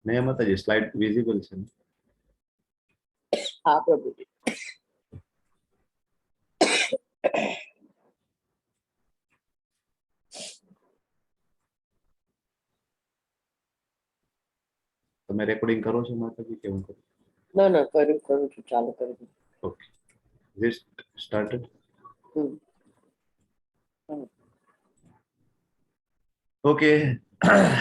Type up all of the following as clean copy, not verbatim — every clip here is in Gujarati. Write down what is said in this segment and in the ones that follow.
ને માતાજી સ્લાઇડ વિઝિબલ છે ને? હા પ્રભુજી. તમે રેકોર્ડિંગ કરો છો માતાજી કે હું કરું? ના ના કરું છું, ચાલુ કરી દઉં. Okay, just started. ઓકે,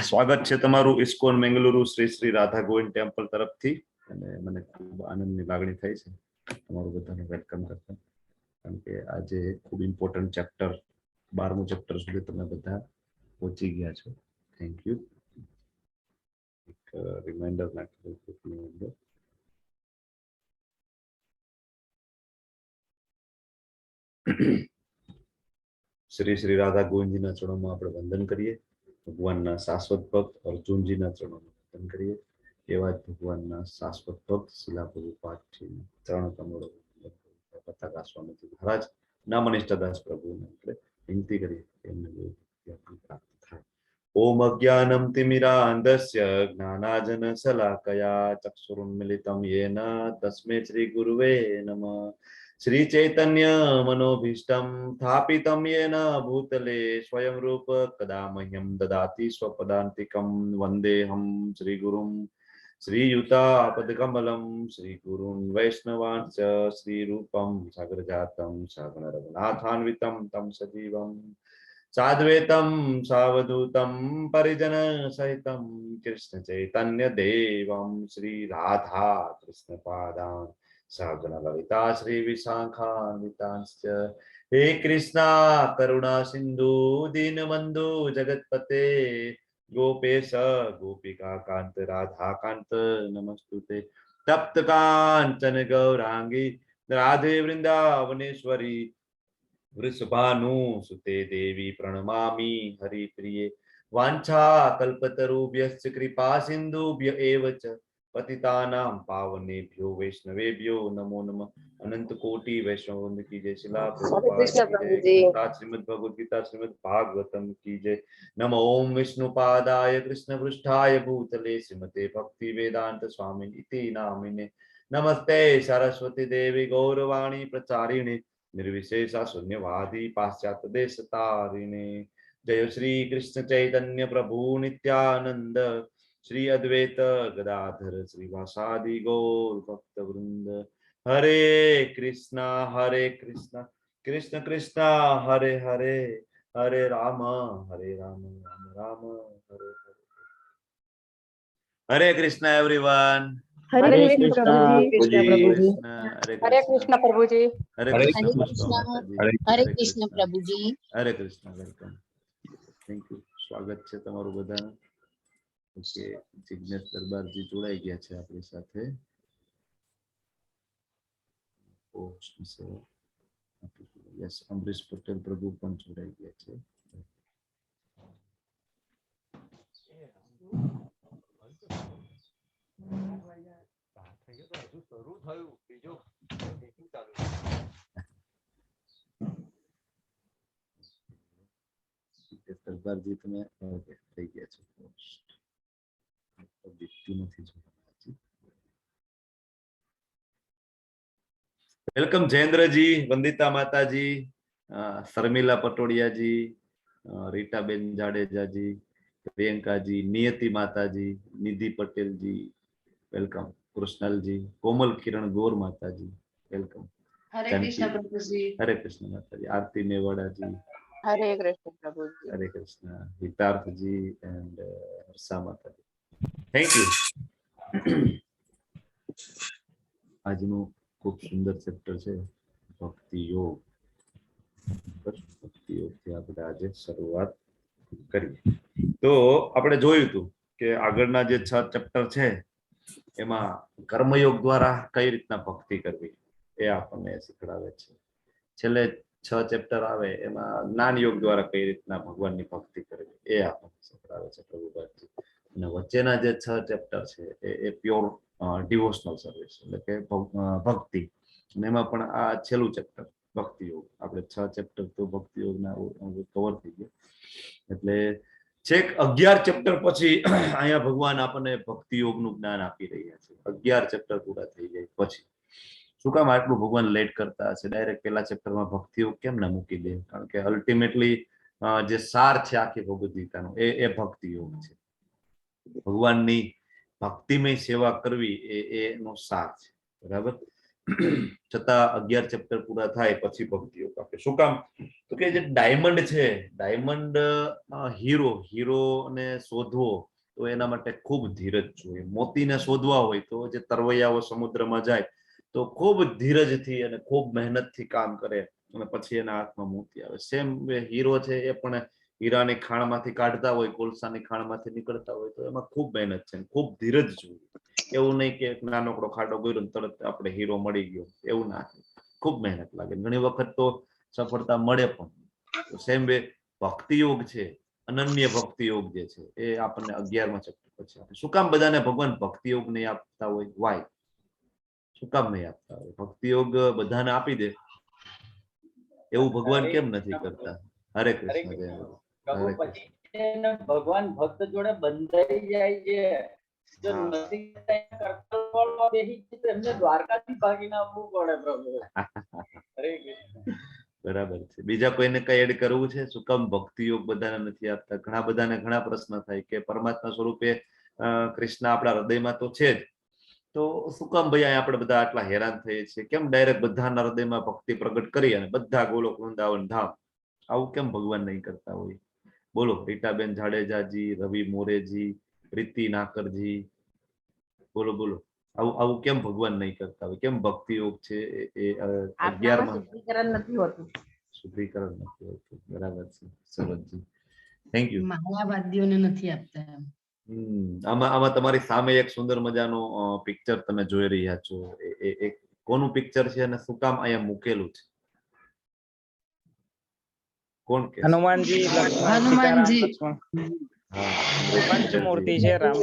સ્વાગત છે તમારું ઇસ્કોન મેંગલુરુ શ્રી શ્રી રાધા ગોવિંદ ટેમ્પલ તરફથી. અને મને ખૂબ આનંદની લાગણી થાય છે તમારું બધાને વેલકમ કરતા, કારણ કે આજે ખૂબ ઇમ્પોર્ટન્ટ ચેપ્ટર 12મું ચેપ્ટર સુધી તમે બધા પહોંચી ગયા છો. Thank you. એક રિમાઇન્ડર નાખી દઉં અંદર. શ્રી શ્રી રાધા ગોવિંદજીના ચરણોમાં આપણે વંદન કરીએ. ભગવાનના શાશ્વત ભક્ત અર્જુનજીના ચરણોમાં વંદન કરીએ. એવા જ ભગવાનના શાશ્વત ભક્ત શિલા પ્રભુપાદજીના ચરણ કમળો પતાકા સ્વામીજી મહારાજ નામનિષ્ઠદાસ પ્રભુને આપણે વિનંતી કરીએ કે એમને પ્રાપ્ત થાય. ઓમ અજ્ઞાનમ તિમિરાંધસ્ય જ્ઞાનાજન શલાકયા ચક્ષુરુન્મિલિતમ યેન તસ્મૈ શ્રી ગુરુવે નમઃ. શ્રી ચૈતન્ય મનોભીષ્ટમ સ્થાપિતમ યેન ભૂતલે સ્વયં રૂપ કદા મહ્યમ દદાતિ સ્વપદાંતિકમ વંદેહમ શ્રી ગુરુમ શ્રીયુતાપદકમલમ શ્રી ગુરુન વૈષ્ણવાંશ્ચ શ્રી રૂપમ સાગરજાતમ સગણ રઘુનાથાન્વિતમ તમ સજીવમ સાદ્વૈતમ સાવધૂતમ પરિજન સહિતમ કૃષ્ણ ચૈતન્ય દેવમ શ્રી રાધા કૃષ્ણ પાદાન સગણ લલિતા શ્રી વિશાખાન્વિતાંશ્ચ. હે કૃષ્ણ કરુણા સિંધુ દીનબંધુ જગતપતે ગોપેશ ગોપિકા કાંત રાધા કાંત નમસ્તુતે. તપ્ત કાંચન ગૌરાંગી રાધે વૃંદાવનેશ્વરી વૃષભાનુ સુતે દેવી પ્रणमामि हरिप्रिये. वाञ्छा कल्पतरुभ्यश्च कृपा सिन्धुभ्य एव च पतितानां पावनेभ्यो वैष्णवेभ्यो नमो नमः. अनंत कोटि वैष्णव वृंद की जय. शिला प्रभुपाद की जय. श्रीमद् भगवद गीता श्रीमद् भागवतम की जय. नमो ओम विष्णुपादाय कृष्ण पृष्ठाय भूतले श्रीमते भक्ति वेदांत स्वामी इति नामिने. नमस्ते सरस्वती देवी गौरवाणी प्रचारिणे निर्विशेषा शून्यवादी पाश्चात्य देश तारिणे. जय श्री कृष्ण चैतन्य प्रभु नित्यानंद श्री अद्वैत गदाधर श्रीवासादि गौर भक्त वृंद. हरे कृष्णा कृष्ण कृष्णा हरे हरे हरे राम राम राम हरे हरे. हरे कृष्णा एवरीवन. हरे कृष्ण प्रभुजी. हरे कृष्ण प्रभुजी. हरे कृष्ण माताजी. हरे कृष्ण प्रभुजी. हरे कृष्ण. वेलकम. Thank you. स्वागत છે તમારું બધાનું. ઓકે, જિગ્નેશ દરબારજી જોડાઈ ગયા છે આપણી સાથે. યસ, અમરીશ પટેલ પ્રભુ પણ જોડાઈ ગયા છે. દરબારજી તમે ઓકે થઈ ગયા છે. દીપ્તિ નથી જોડાઈ. વેલકમ જયેન્દ્રજી, વંદિતા માતાજી, શર્મિલા પટોડિયાજી, રીટાબેન જાડેજાજી, પ્રિયંકાજી, નિયતિ માતાજી, નિધિ પટેલજી, વેલકમ. કૃષ્ણલજી, કોમલ કિરણ ગોર માતાજી, વેલકમ. हरे कृष्ण प्रभुजी. हरे कृष्ण माताजी. आरती मेवाड़ाजी, हरे कृष्ण प्रभुजी. हरे कृष्ण. हितार्थजी एंड हर्षा माताजी. Thank you. આજનું ખૂબ સુંદર ચેપ્ટર છે ભક્તિ યોગ. ભક્તિ યોગથી આપણે આજે શરૂઆત કરીએ. તો આપણે જોયું હતું કે આગળના જે 6 ચેપ્ટર છે એમાં કર્મયોગ દ્વારા કઈ રીતના ભક્તિ કરવી એ આપણને શીખડાવે છે. છેલ્લે 6 ચેપ્ટર આવે એમાં જ્ઞાન યોગ દ્વારા કઈ રીતના ભગવાનની ભક્તિ કરવી એ આપણને શીખડાવે છે પ્રભુપાદજી. અને વચ્ચેના જે 6 ચેપ્ટર છે એ પ્યોર ડિવોશનલ સર્વિસ એટલે કે ભક્તિ. અને એમાં પણ આ છેલ્લું ચેપ્ટર ભક્તિ યોગ. આપણે 6 ચેપ્ટર તો ભક્તિ યોગના કવર થઈ ગયા. એટલે છેક 11 ચેપ્ટર પછી અહીંયા ભગવાન આપણને ભક્તિ યોગનું જ્ઞાન આપી રહ્યા છે. 11 ચેપ્ટર પૂરા થઈ જાય પછી શું કામ આટલું ભગવાન લેટ કરતા હશે? ડાયરેક્ટ પેલા ચેપ્ટરમાં ભક્તિ યોગ કેમ ના મૂકી દે? કારણ કે અલ્ટિમેટલી જે સાર છે આખી ભગવદ ગીતાનો એ ભક્તિ યોગ છે. ભગવાનની ભક્તિમય સેવા કરવી એનો સાર છે. બરાબર. છતાં 11 ચેપ્ટર પૂરા થાય પછી ભક્તિ યોગ આપે. શું કામ? તો કે જે ડાયમંડ છે, ડાયમંડ હીરો ને શોધવો તો એના માટે ખૂબ ધીરજ જોઈએ. મોતીને શોધવા હોય તો જે તરવૈયાઓ સમુદ્રમાં જાય તો ખૂબ ધીરજથી અને ખૂબ મહેનતથી કામ કરે અને પછી એના હાથમાં મોતી આવે. સેમ હીરો છે એ પણ હીરાની ખાણમાંથી કાઢતા હોય, કોલસાની ખાણમાંથી નીકળતા હોય તો એમાં ખૂબ મહેનત છે, ખૂબ ધીરજ જોઈએ. એવું નહીં કે નાનકડો ખાડો ગયો તરત આપણે હીરો મળી ગયો, એવું ના થાય. ખૂબ મહેનત લાગે. ઘણી વખત તો સફળતા મળે પણ. સેમ વે ભક્તિ યોગ છે, અનન્ય ભક્તિ યોગ જે છે એ આપણને 11મા ચેપ્ટર પછી આપે. શું કામ બધાને ભગવાન ભક્તિ યોગ નહીં આપતા હોય? વાય? શું કામ નહીં આપતા હોય? ભક્તિ યોગ બધાને આપી દે એવું ભગવાન કેમ નથી કરતા? હરે કૃષ્ણ. જય હરે. હરે કૃષ્ણ. ભગવાન ભક્ત જોડે બંધાઈ જાય છે. જો હા. નથી કરતા તો એમને દ્વારકાથી ભાગીને આવવું પડે પ્રભુ. હરે કૃષ્ણ. બરાબર છે. બીજા કોઈને કઈ એડ કરવું છે? શું કામ ભક્તિ યોગ બધાને નથી આપતા? ઘણા બધાને ઘણા પ્રશ્ન થાય કે પરમાત્મા સ્વરૂપે કૃષ્ણ આપણા હૃદયમાં તો છે જ, તો શું કામ ભાઈ અહીંયા આપણે બધા આટલા હેરાન થઈએ છીએ? કેમ ડાયરેક્ટ બધાના હૃદયમાં ભક્તિ પ્રગટ કરી અને બધા ગોલોક વૃંદાવન ધામ? આવું કેમ ભગવાન નહીં કરતા હોય? બોલો. રીટાબેન જાડેજાજી, રવિ મોરેજી, પ્રીતિ નાકરજી, બોલો બોલો. આવું કેમ ભગવાન નહીં કરતા હોય? કેમ ભક્તિ યોગ છે એ 11માં શુદ્ધિકરણ નથી હોતું. શુદ્ધિકરણ નથી હોતું? બરાબર છે. સરસજી, થેન્ક યુ. માયાવાદીઓને નથી આપતા એમ. આમાં તમારી સામે એક સુંદર મજાનો પિક્ચર તમે જોઈ રહ્યા છો. એ કોનું પિક્ચર છે અને શું કામ અહીંયા મૂકેલું છે? કોણ કે? હનુમાનજી, લક્ષ્મણ, હનુમાનજી. સીતારામ, લક્ષ્મણ પંચમૂર્તિ છે રામ.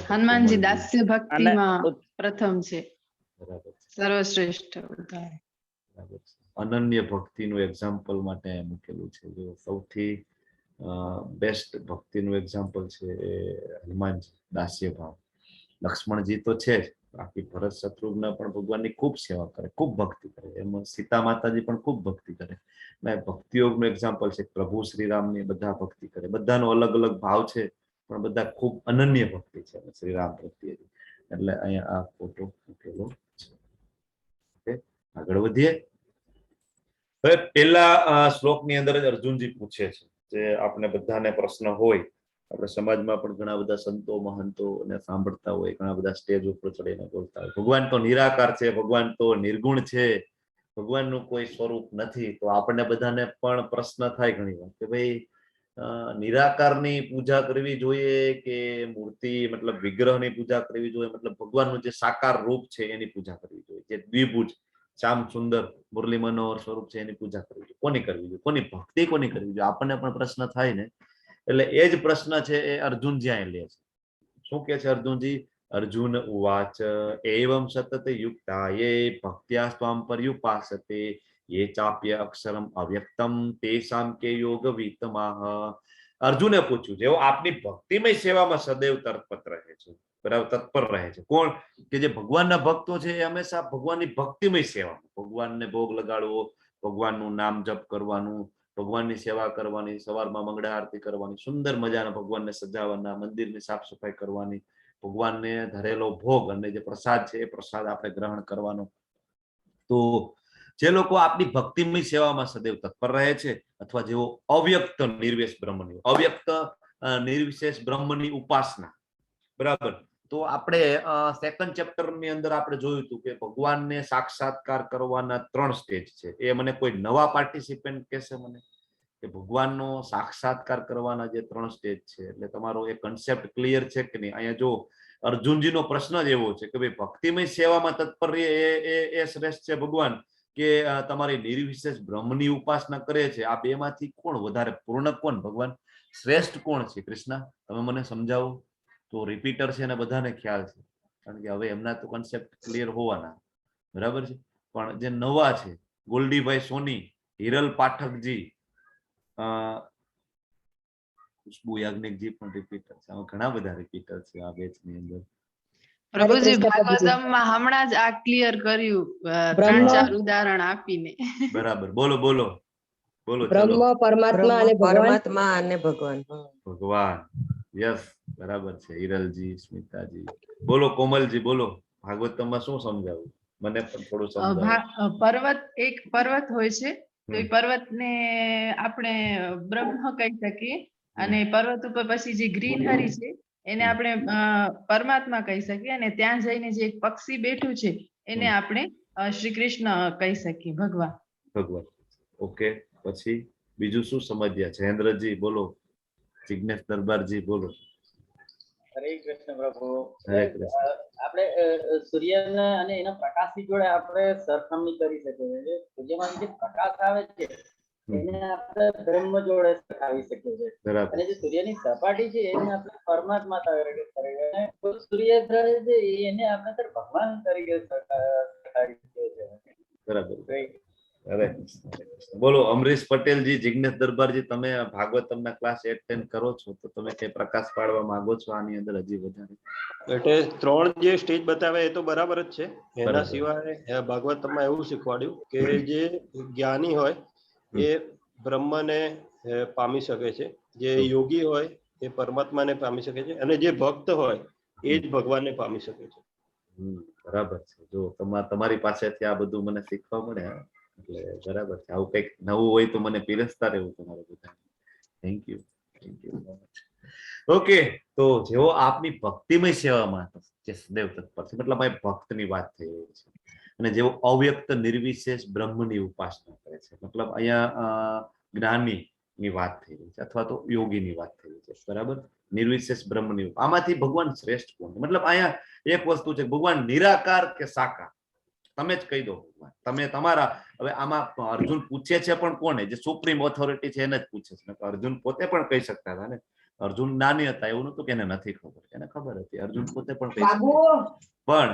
હનુમાનજી દાસ્ય ભક્તિમાં અને પ્રથમ છે, બરાબર છે. સર્વશ્રેષ્ઠ અવતાર. બરાબર છે. અનન્ય ભક્તિનું એક્ઝામ્પલ માટે મૂકેલું છે. જો સૌથી બેસ્ટ ભક્તિનું એક્ઝામ્પલ છે એ હનુમાનજી, દાસ્ય ભાવ. લક્ષ્મણજી તો છે જ, બાકી ભરત શત્રુઘ્ન પણ ભગવાનની ખૂબ સેવા કરે, ખૂબ ભક્તિ કરે. એમાં સીતા માતાજી પણ ખૂબ ભક્તિ કરે. ભક્તિ યોગનું એક્ઝામ્પલ છે. પ્રભુ શ્રીરામની બધા ભક્તિ કરે. બધાનો અલગ અલગ ભાવ છે પણ બધા ખૂબ અનન્ય ભક્તિ છે શ્રીરામ પ્રત્યે. એટલે અહીંયા આ ફોટો મૂકેલો છે. આગળ વધીએ. હવે પેલા શ્લોકની અંદર જ અર્જુનજી પૂછે છે જે આપણે બધાને પ્રશ્ન હોય. આપણે સમાજમાં પણ ઘણા બધા સંતો મહંતો ને સાંભળતા હોય, ઘણા બધા સ્ટેજ ઉપર ચડીને બોલતા હોય ભગવાન તો નિરાકાર છે, ભગવાન તો નિર્ગુણ છે, ભગવાનનું કોઈ સ્વરૂપ નથી. તો આપણને બધાને પણ પ્રશ્ન થાય ઘણી વાર કે ભાઈ નિરાકારની પૂજા કરવી જોઈએ કે મૂર્તિ મતલબ વિગ્રહની પૂજા કરવી જોઈએ, મતલબ ભગવાનનું જે સાકાર રૂપ છે એની પૂજા કરવી જોઈએ, જે દ્વિભુજ શ્યામ સુંદર મુરલી મનોહર સ્વરૂપ છે એની પૂજા કરવી જોઈએ? કોની કરવી જોઈએ? કોની ભક્તિ કોની કરવી જોઈએ? આપણને પણ પ્રશ્ન થાય ને. એટલે એ જ પ્રશ્ન છે એ અર્જુનજી અહીં લે છે. શું કે છે અર્જુનજી? અર્જુન ઉવાચ એવમ સતત યુક્તા યે ભક્ત્યા સ્વામ પર્યુપાસતે યે ચાપ્ય અક્ષરમ અવ્યક્તમ તેષાં કે યોગ વિતમાહ. અર્જુને પૂછ્યું, જેઓ આપની ભક્તિમય સેવામાં સદૈવ તત્પર રહે છે, બરાબર, તત્પર રહે છે. કોણ? કે જે ભગવાનના ભક્તો છે એ હંમેશા ભગવાનની ભક્તિમય સેવામાં, ભગવાનને ભોગ લગાડવો, ભગવાનનું નામ જપ કરવાનું, ભગવાનની સેવા કરવાની, સવારમાં મંગળા આરતી કરવાની, સુંદર મજાના ભગવાનને સજાવવાના, મંદિરની સાફ સફાઈ કરવાની, ભગવાનને ધરેલો ભોગ અને જે પ્રસાદ છે એ પ્રસાદ આપણે ગ્રહણ કરવાનો. તો જે લોકો આપણી ભક્તિમય સેવામાં સદૈવ તત્પર રહે છે અથવા જેઓ અવ્યક્ત નિર્વેશ બ્રહ્મની, અવ્યક્ત નિર્વિશેષ બ્રહ્મની ઉપાસના, બરાબર. તો આપણે સેકન્ડ ચેપ્ટરની અંદર આપણે જોયું હતું કે ભગવાનને સાક્ષાત્કાર કરવાના 3 સ્ટેજ છે. એ મને કોઈ નવા પાર્ટિસિપન્ટ કહેશે મને કે ભગવાનનો સાક્ષાત્કાર કરવાના જે 3 સ્ટેજ છે? એટલે તમારો એ કન્સેપ્ટ ક્લિયર છે કે નહીં? અહીંયા જો અર્જુનજીનો પ્રશ્ન જ એવો છે કે ભાઈ ભક્તિમય સેવામાં તત્પર રહે એ શ્રેષ્ઠ છે ભગવાન, કે તમારી નિર્વિશેષ બ્રહ્મની ઉપાસના કરે છે? આ બેમાંથી કોણ વધારે પૂર્ણ, કોણ ભગવાન શ્રેષ્ઠ કોણ છે? કૃષ્ણ, તમે મને સમજાવો. તો રિપીટર છે ને બધાને ખ્યાલ છે, કારણ કે હવે એમના તો કન્સેપ્ટ ક્લિયર હોવાના, બરાબર છે. પણ જે નવા છે, ગોલ્ડીભાઈ સોની, હિરલ પાઠકજી, ખુશ્બુ યાજ્ઞિકજી પણ રિપીટર છે. આમાં ઘણા બધા રિપીટર છે આ બેચ ની અંદર. પ્રભુજી કૃષ્ણ, પ્રભુજી. ભાગવતમમાં હમણાં જ આ ક્લિયર કર્યું બ્રહ્મ, 3-4 ઉદાહરણ આપીને. બરાબર, બોલો બોલો બોલો. બ્રહ્મ, ચલો, પરમાત્મા અને ભગવાન. પરમાત્મા અને ભગવાન. ભગવાન. યસ, બરાબર છે. હિરલજી, સ્મિતાજી, બોલો. કોમલજી બોલો, ભાગવતમાં શું સમજાવું? મને પણ થોડું સમજાવો. પર્વત એક પર્વત હોય છે તો એ પર્વતને આપણે બ્રહ્મ કહી શકીએ અને પર્વત ઉપર પછી જે ગ્રીનહરી છે એને આપણે પરમાત્મા કહી શકીએ અને ત્યાં જઈને જે એક પક્ષી બેઠું છે એને આપણે શ્રી કૃષ્ણ કહી શકીએ, ભગવાન. ભગવાન. ઓકે, પછી બીજું શું સમજ્યા? જયેન્દ્રજી બોલો, જિજ્ઞેશ દરબારજી બોલો. હરે કૃષ્ણ પ્રભુ. હરે કૃષ્ણ. આપણે સૂર્યને અને એના પ્રકાશની જોડે આપણે સરખામણી કરી શકીએ છીએ. સૂર્યમાંથી જે પ્રકાશ આવે છે એને આપણે બ્રહ્મ જોડે સરખાવી શકીએ છીએ. બરાબર. અને જે સૂર્યની સપાટી છે એને આપણે પરમાત્મા તરીકે અને સૂર્ય ગ્રહ છે એને આપણે ભગવાન તરીકે સરખાવી શકીએ છીએ. બરાબર. અરે બોલો. અમરીશ પટેલજી, જિજ્ઞેશ દરબારજી, તમે ભાગવતમના ક્લાસ એટેન્ડ કરો છો તો તમે કઈ પ્રકાશ પાડવા માંગો છો આની અંદર હજી વધારે? એટલે 3 જે સ્ટેજ બતાવે એ તો બરાબર જ છે. એના બરાબર. સિવાય ભાગવતમાં એવું શીખવાડ્યું કે જે જ્ઞાની હોય એ બ્રહ્મને પામી શકે છે, જે યોગી હોય એ પરમાત્માને પામી શકે છે અને જે ભક્ત હોય એ જ ભગવાનને પામી શકે છે. બરાબર છે. જો તમારી પાસેથી આ બધું મને શીખવા મળે એટલે બરાબર છે. આવું કઈક નવું હોય તો મને પીરસતા રહેવું તમારે બધા. Thank you, thank you. Okay, તો જેવો આપની ભક્તિમય સેવામાં જે સદૈવ તત્પર છે, મતલબ આ ભક્તની વાત થઈ રહી છે અને જેવો અવ્યક્ત નિર્વિશેષ બ્રહ્મની ઉપાસના કરે છે, મતલબ અહીંયા જ્ઞાની ની વાત થઈ રહી છે અથવા તો યોગીની વાત થઈ રહી છે. બરાબર. નિર્વિશેષ બ્રહ્મની, આમાંથી ભગવાન શ્રેષ્ઠ કોણ? મતલબ અહીંયા એક વસ્તુ છે, ભગવાન નિરાકાર કે સાકાર? તમે જ કહી દો ભગવાન. તમે તમારા, હવે આમાં અર્જુન પૂછે છે પણ કોને? જે સુપ્રીમ ઓથોરિટી છે એને જ પૂછે છે. અર્જુન પોતે પણ કહી શકતા હતા ને. અર્જુન નાની હતા એવું નતું કે એને નથી ખબર, એને ખબર હતી. અર્જુન પોતે પણ કહી શકતા, પણ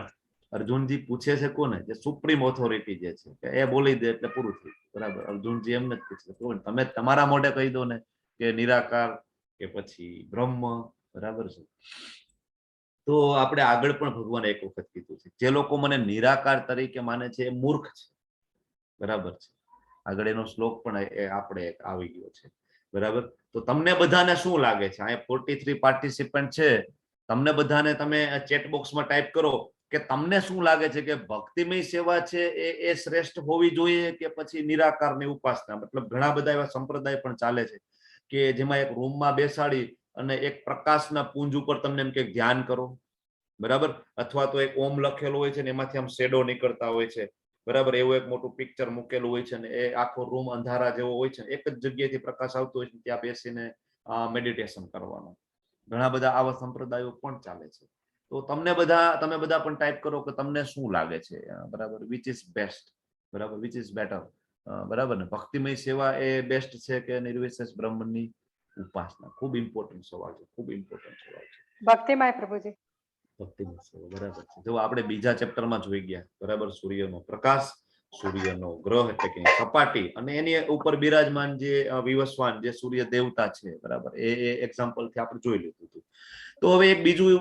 અર્જુનજી પૂછે છે કોને? જે સુપ્રીમ ઓથોરિટી જે છે, કે એ બોલી દે એટલે પૂરું થયું. બરાબર. અર્જુનજી એમને જ પૂછે છે, તમે તમારા મોઢે કહી દો ને કે નિરાકાર કે પછી બ્રહ્મ. બરાબર છે. તો આપણે આગળ પણ ભગવાન એક વખત કીધું છે, જે લોકો મને નિરાકાર તરીકે માને છે એ મૂર્ખ છે. બરાબર છે. આગળ એનો શ્લોક પણ આપણે આવી ગયો છે. બરાબર. તો તમને બધાને શું લાગે છે? અહીંયા 43 પાર્ટિસિપન્ટ છે. તમને બધાને તમે ચેટ બોક્સમાં ટાઈપ કરો કે તમને શું લાગે છે કે ભક્તિમય સેવા છે એ શ્રેષ્ઠ હોવી જોઈએ કે પછી નિરાકારની ઉપાસના? મતલબ ઘણા બધા એવા સંપ્રદાય પણ ચાલે છે કે જેમાં એક રૂમમાં બેસાડી અને એક પ્રકાશના પુંજ ઉપર તમને એમ કે ધ્યાન કરો. બરાબર. અથવા તો એક ઓમ લખેલો હોય છે ને એમાંથી આમ શેડો નીકળતા હોય છે. બરાબર. એવું એક મોટું પિક્ચર મૂકેલું હોય છે ને એ આખો રૂમ અંધારા જેવો હોય છે, એક જ જગ્યાએથી પ્રકાશ આવતો હોય છે, ત્યાં બેસીને મેડિટેશન કરવાનું. ઘણા બધા આવા સંપ્રદાયો પણ ચાલે છે. તો તમે બધા પણ ટાઈપ કરો કે તમને શું લાગે છે? બરાબર. Which is best? બરાબર. Which is better? બરાબર ને. ભક્તિમય સેવા એ બેસ્ટ છે કે નિર્વિશેષ બ્રહ્મની ઉપાસના? ખૂબ ઇમ્પોર્ટન્ટ સવાલ છે, ખૂબ ઇમ્પોર્ટન્ટ સવાલ છે. ભક્તિમય પ્રભુજી. ભક્તિમય સેવા. બરાબર છે. જો આપણે બીજા ચેપ્ટરમાં જોઈ ગયા. બરાબર. સૂર્યનો પ્રકાશ, સૂર્યનો ગ્રહ એટલે કે સપાટી અને એની ઉપર બિરાજમાન જે વિવસ્વાન જે સૂર્ય દેવતા છે. બરાબર. એ એક્ઝામ્પલ થી આપણે જોઈ લીધું હતું. તો હવે એક બીજું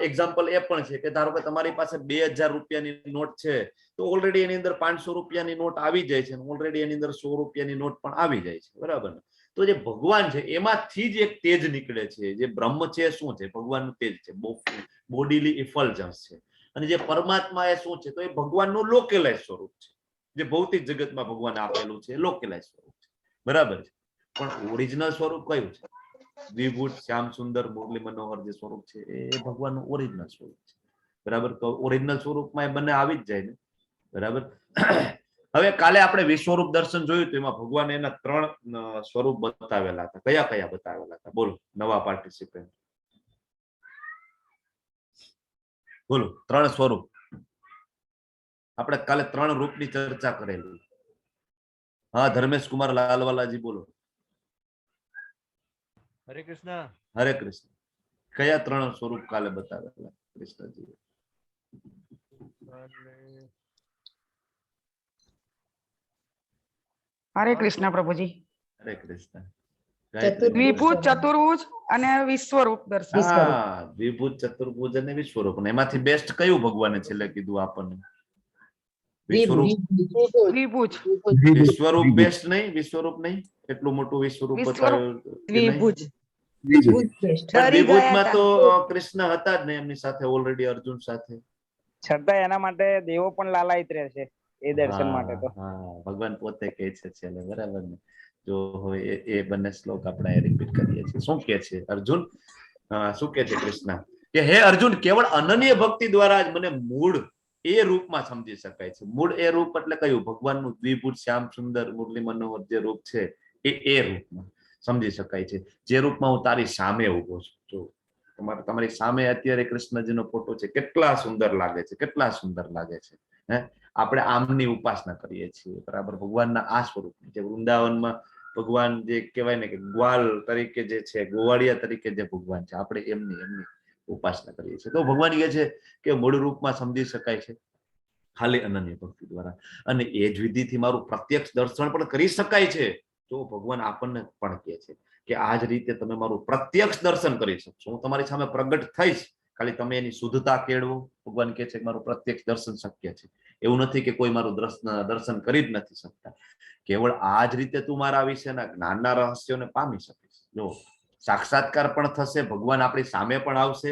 એક્ઝામ્પલ એ પણ છે કે ધારો કે તમારી પાસે 2000 રૂપિયાની નોટ છે તો ઓલરેડી એની અંદર 500 રૂપિયાની નોટ આવી જાય છે, ઓલરેડી એની અંદર 100 રૂપિયાની નોટ પણ આવી જાય છે. બરાબર. તો જે ભગવાન છે એમાંથી જ એક તેજ નીકળે છે. જે બ્રહ્મ છે શું છે? ભગવાનનું તેજ છે, બોડીલી ઇફલ્જન્સ છે. અને જે પરમાત્મા એ શું છે? તો એ ભગવાનનું લોકેલાઇઝ સ્વરૂપ છે. જે ભૌતિક જગતમાં ભગવાન આપેલું છે લોકેલાઇઝ સ્વરૂપ છે. બરાબર છે. પણ ઓરિજિનલ સ્વરૂપ કયું છે? દ્વિભુજ, શ્યામ સુંદર, મુરલી મનોહર જે સ્વરૂપ છે એ ભગવાનનું ઓરિજિનલ સ્વરૂપ છે. બરાબર. તો ઓરિજિનલ સ્વરૂપમાં એ બંને આવી જ જાય ને. બરાબર. હવે કાલે આપણે વિશ્વરૂપ દર્શન જોયું તો એમાં ભગવાન એના 3 સ્વરૂપ બતાવેલા હતા. કયા કયા બતાવેલા હતા? બોલો નવા પાર્ટિસિપન્ટ. બોલો. 3 સ્વરૂપ. આપણે કાલે 3 રૂપની ચર્ચા કરેલી. હા, ધર્મેશ કુમાર લાલવાલાજી બોલો. હરે કૃષ્ણ. હરે કૃષ્ણ. કયા 3 સ્વરૂપ કાલે બતાવેલા કૃષ્ણજી? હરે કૃષ્ણ પ્રભુજી. હરે કૃષ્ણ. ગાયત્રી વિભૂત, મંત્ર. ચતુર્ભુજ અને વિશ્વરૂપ દર્શન. હા, વિભૂત, ચતુર્ભુજ અને વિશ્વરૂપ. અને એમાંથી બેસ્ટ કયું ભગવાને છેલ્લે કીધું આપણને? વિશ્વરૂપ. વિભુજ, વિશ્વરૂપ બેસ્ટ નહીં? વિશ્વરૂપ નહીં? એટલું મોટું વિશ્વરૂપ વિશ્વરૂપ. બતાવ્યું કે નહીં? વિભુજ. પણ ડરી ગયા વિભૂતમાં હતા. તો કૃષ્ણ હતા જ ને એમની સાથે ઓલરેડી, અર્જુન સાથે. છતાં એના માટે દેવો પણ લાલાયિત રહે છે એ દર્શન માટે તો. હા, ભગવાન પોતે કહે છે છેલ્લે, બરાબર ને? જો હોય એ બંને શ્લોક આપણે રિપીટ કરીએ છીએ. શું કે છે અર્જુન? શું કે છે કૃષ્ણ? કે હે અર્જુન, કેવળ અનન્ય ભક્તિ દ્વારા જ મને મૂળ એ રૂપમાં સમજી શકાય છે. મૂળ એ રૂપ એટલે કયું? ભગવાનનું દ્વિભુજ શ્યામ સુંદર મુરલી મનોહર જે રૂપ છે એ રૂપમાં સમજી શકાય છે. જે રૂપમાં હું તારી સામે ઉભો છું. જો તમારી સામે અત્યારે કૃષ્ણજીનો ફોટો છે, કેટલા સુંદર લાગે છે, કેટલા સુંદર લાગે છે. હે, આપણે આમની ઉપાસના કરીએ છીએ, બરાબર? ભગવાનના આ સ્વરૂપની, જે વૃંદાવનમાં ભગવાન જે કહેવાય ને કે ગ્વાલ તરીકે જે છે, ગોવાળિયા તરીકે જે ભગવાન છે, આપણે એમની ઉપાસના કરીએ છીએ. તો ભગવાન કહે છે કે મૂળ રૂપમાં સમજી શકાય છે ખાલી અનન્ય ભક્તિ દ્વારા, અને એ જ વિધિથી મારું પ્રત્યક્ષ દર્શન પણ કરી શકાય છે. તો ભગવાન આપણને પણ કહે છે કે આ જ રીતે તમે મારું પ્રત્યક્ષ દર્શન કરી શકશો. હું તમારી સામે પ્રગટ થઈશ, ખાલી તમે એની શુદ્ધતા કેળવો. ભગવાન કહે છે કે મારું પ્રત્યક્ષ દર્શન શક્ય છે. એવું નથી કે કોઈ મારું દર્શન કરી જ નથી શકતા. કેવળ આ જ રીતે તું મારા વિશેના જ્ઞાનના રહસ્યોને પામી શકીશ. જો સાક્ષાત્કાર પણ થશે, ભગવાન આપણી સામે પણ આવશે,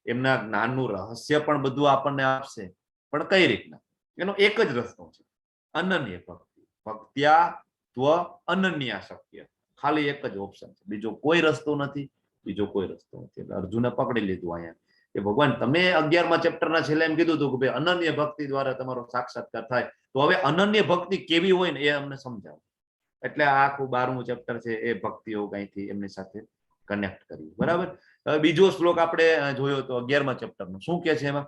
એમના જ્ઞાનનું રહસ્ય પણ બધું આપણને આપશે. પણ કઈ રીતના? એનો એક જ રસ્તો છે, અનન્ય ભક્તિ. ભક્ત્યા ત્વ અનન્ય શક્ય. ખાલી એક જ ઓપ્શન છે, બીજો કોઈ રસ્તો નથી, બીજો કોઈ રસ્તો નથી. એટલે અર્જુને પકડી લીધું અહીંયા કે ભગવાન તમે 11મા ચેપ્ટરના છેલ્લે એમ કીધું હતું કે ભાઈ અનન્ય ભક્તિ દ્વારા તમારો સાક્ષાત્કાર થાય. તો હવે અનન્ય ભક્તિ કેવી હોય ને એ અમને સમજાવો. એટલે આ આખું 12મું ચેપ્ટર છે એ ભક્તિઓ કઈથી એમની સાથે કનેક્ટ કર્યું, બરાબર? હવે બીજો શ્લોક આપણે જોયો તો 11મા ચેપ્ટરનો. શું કે છે એમાં?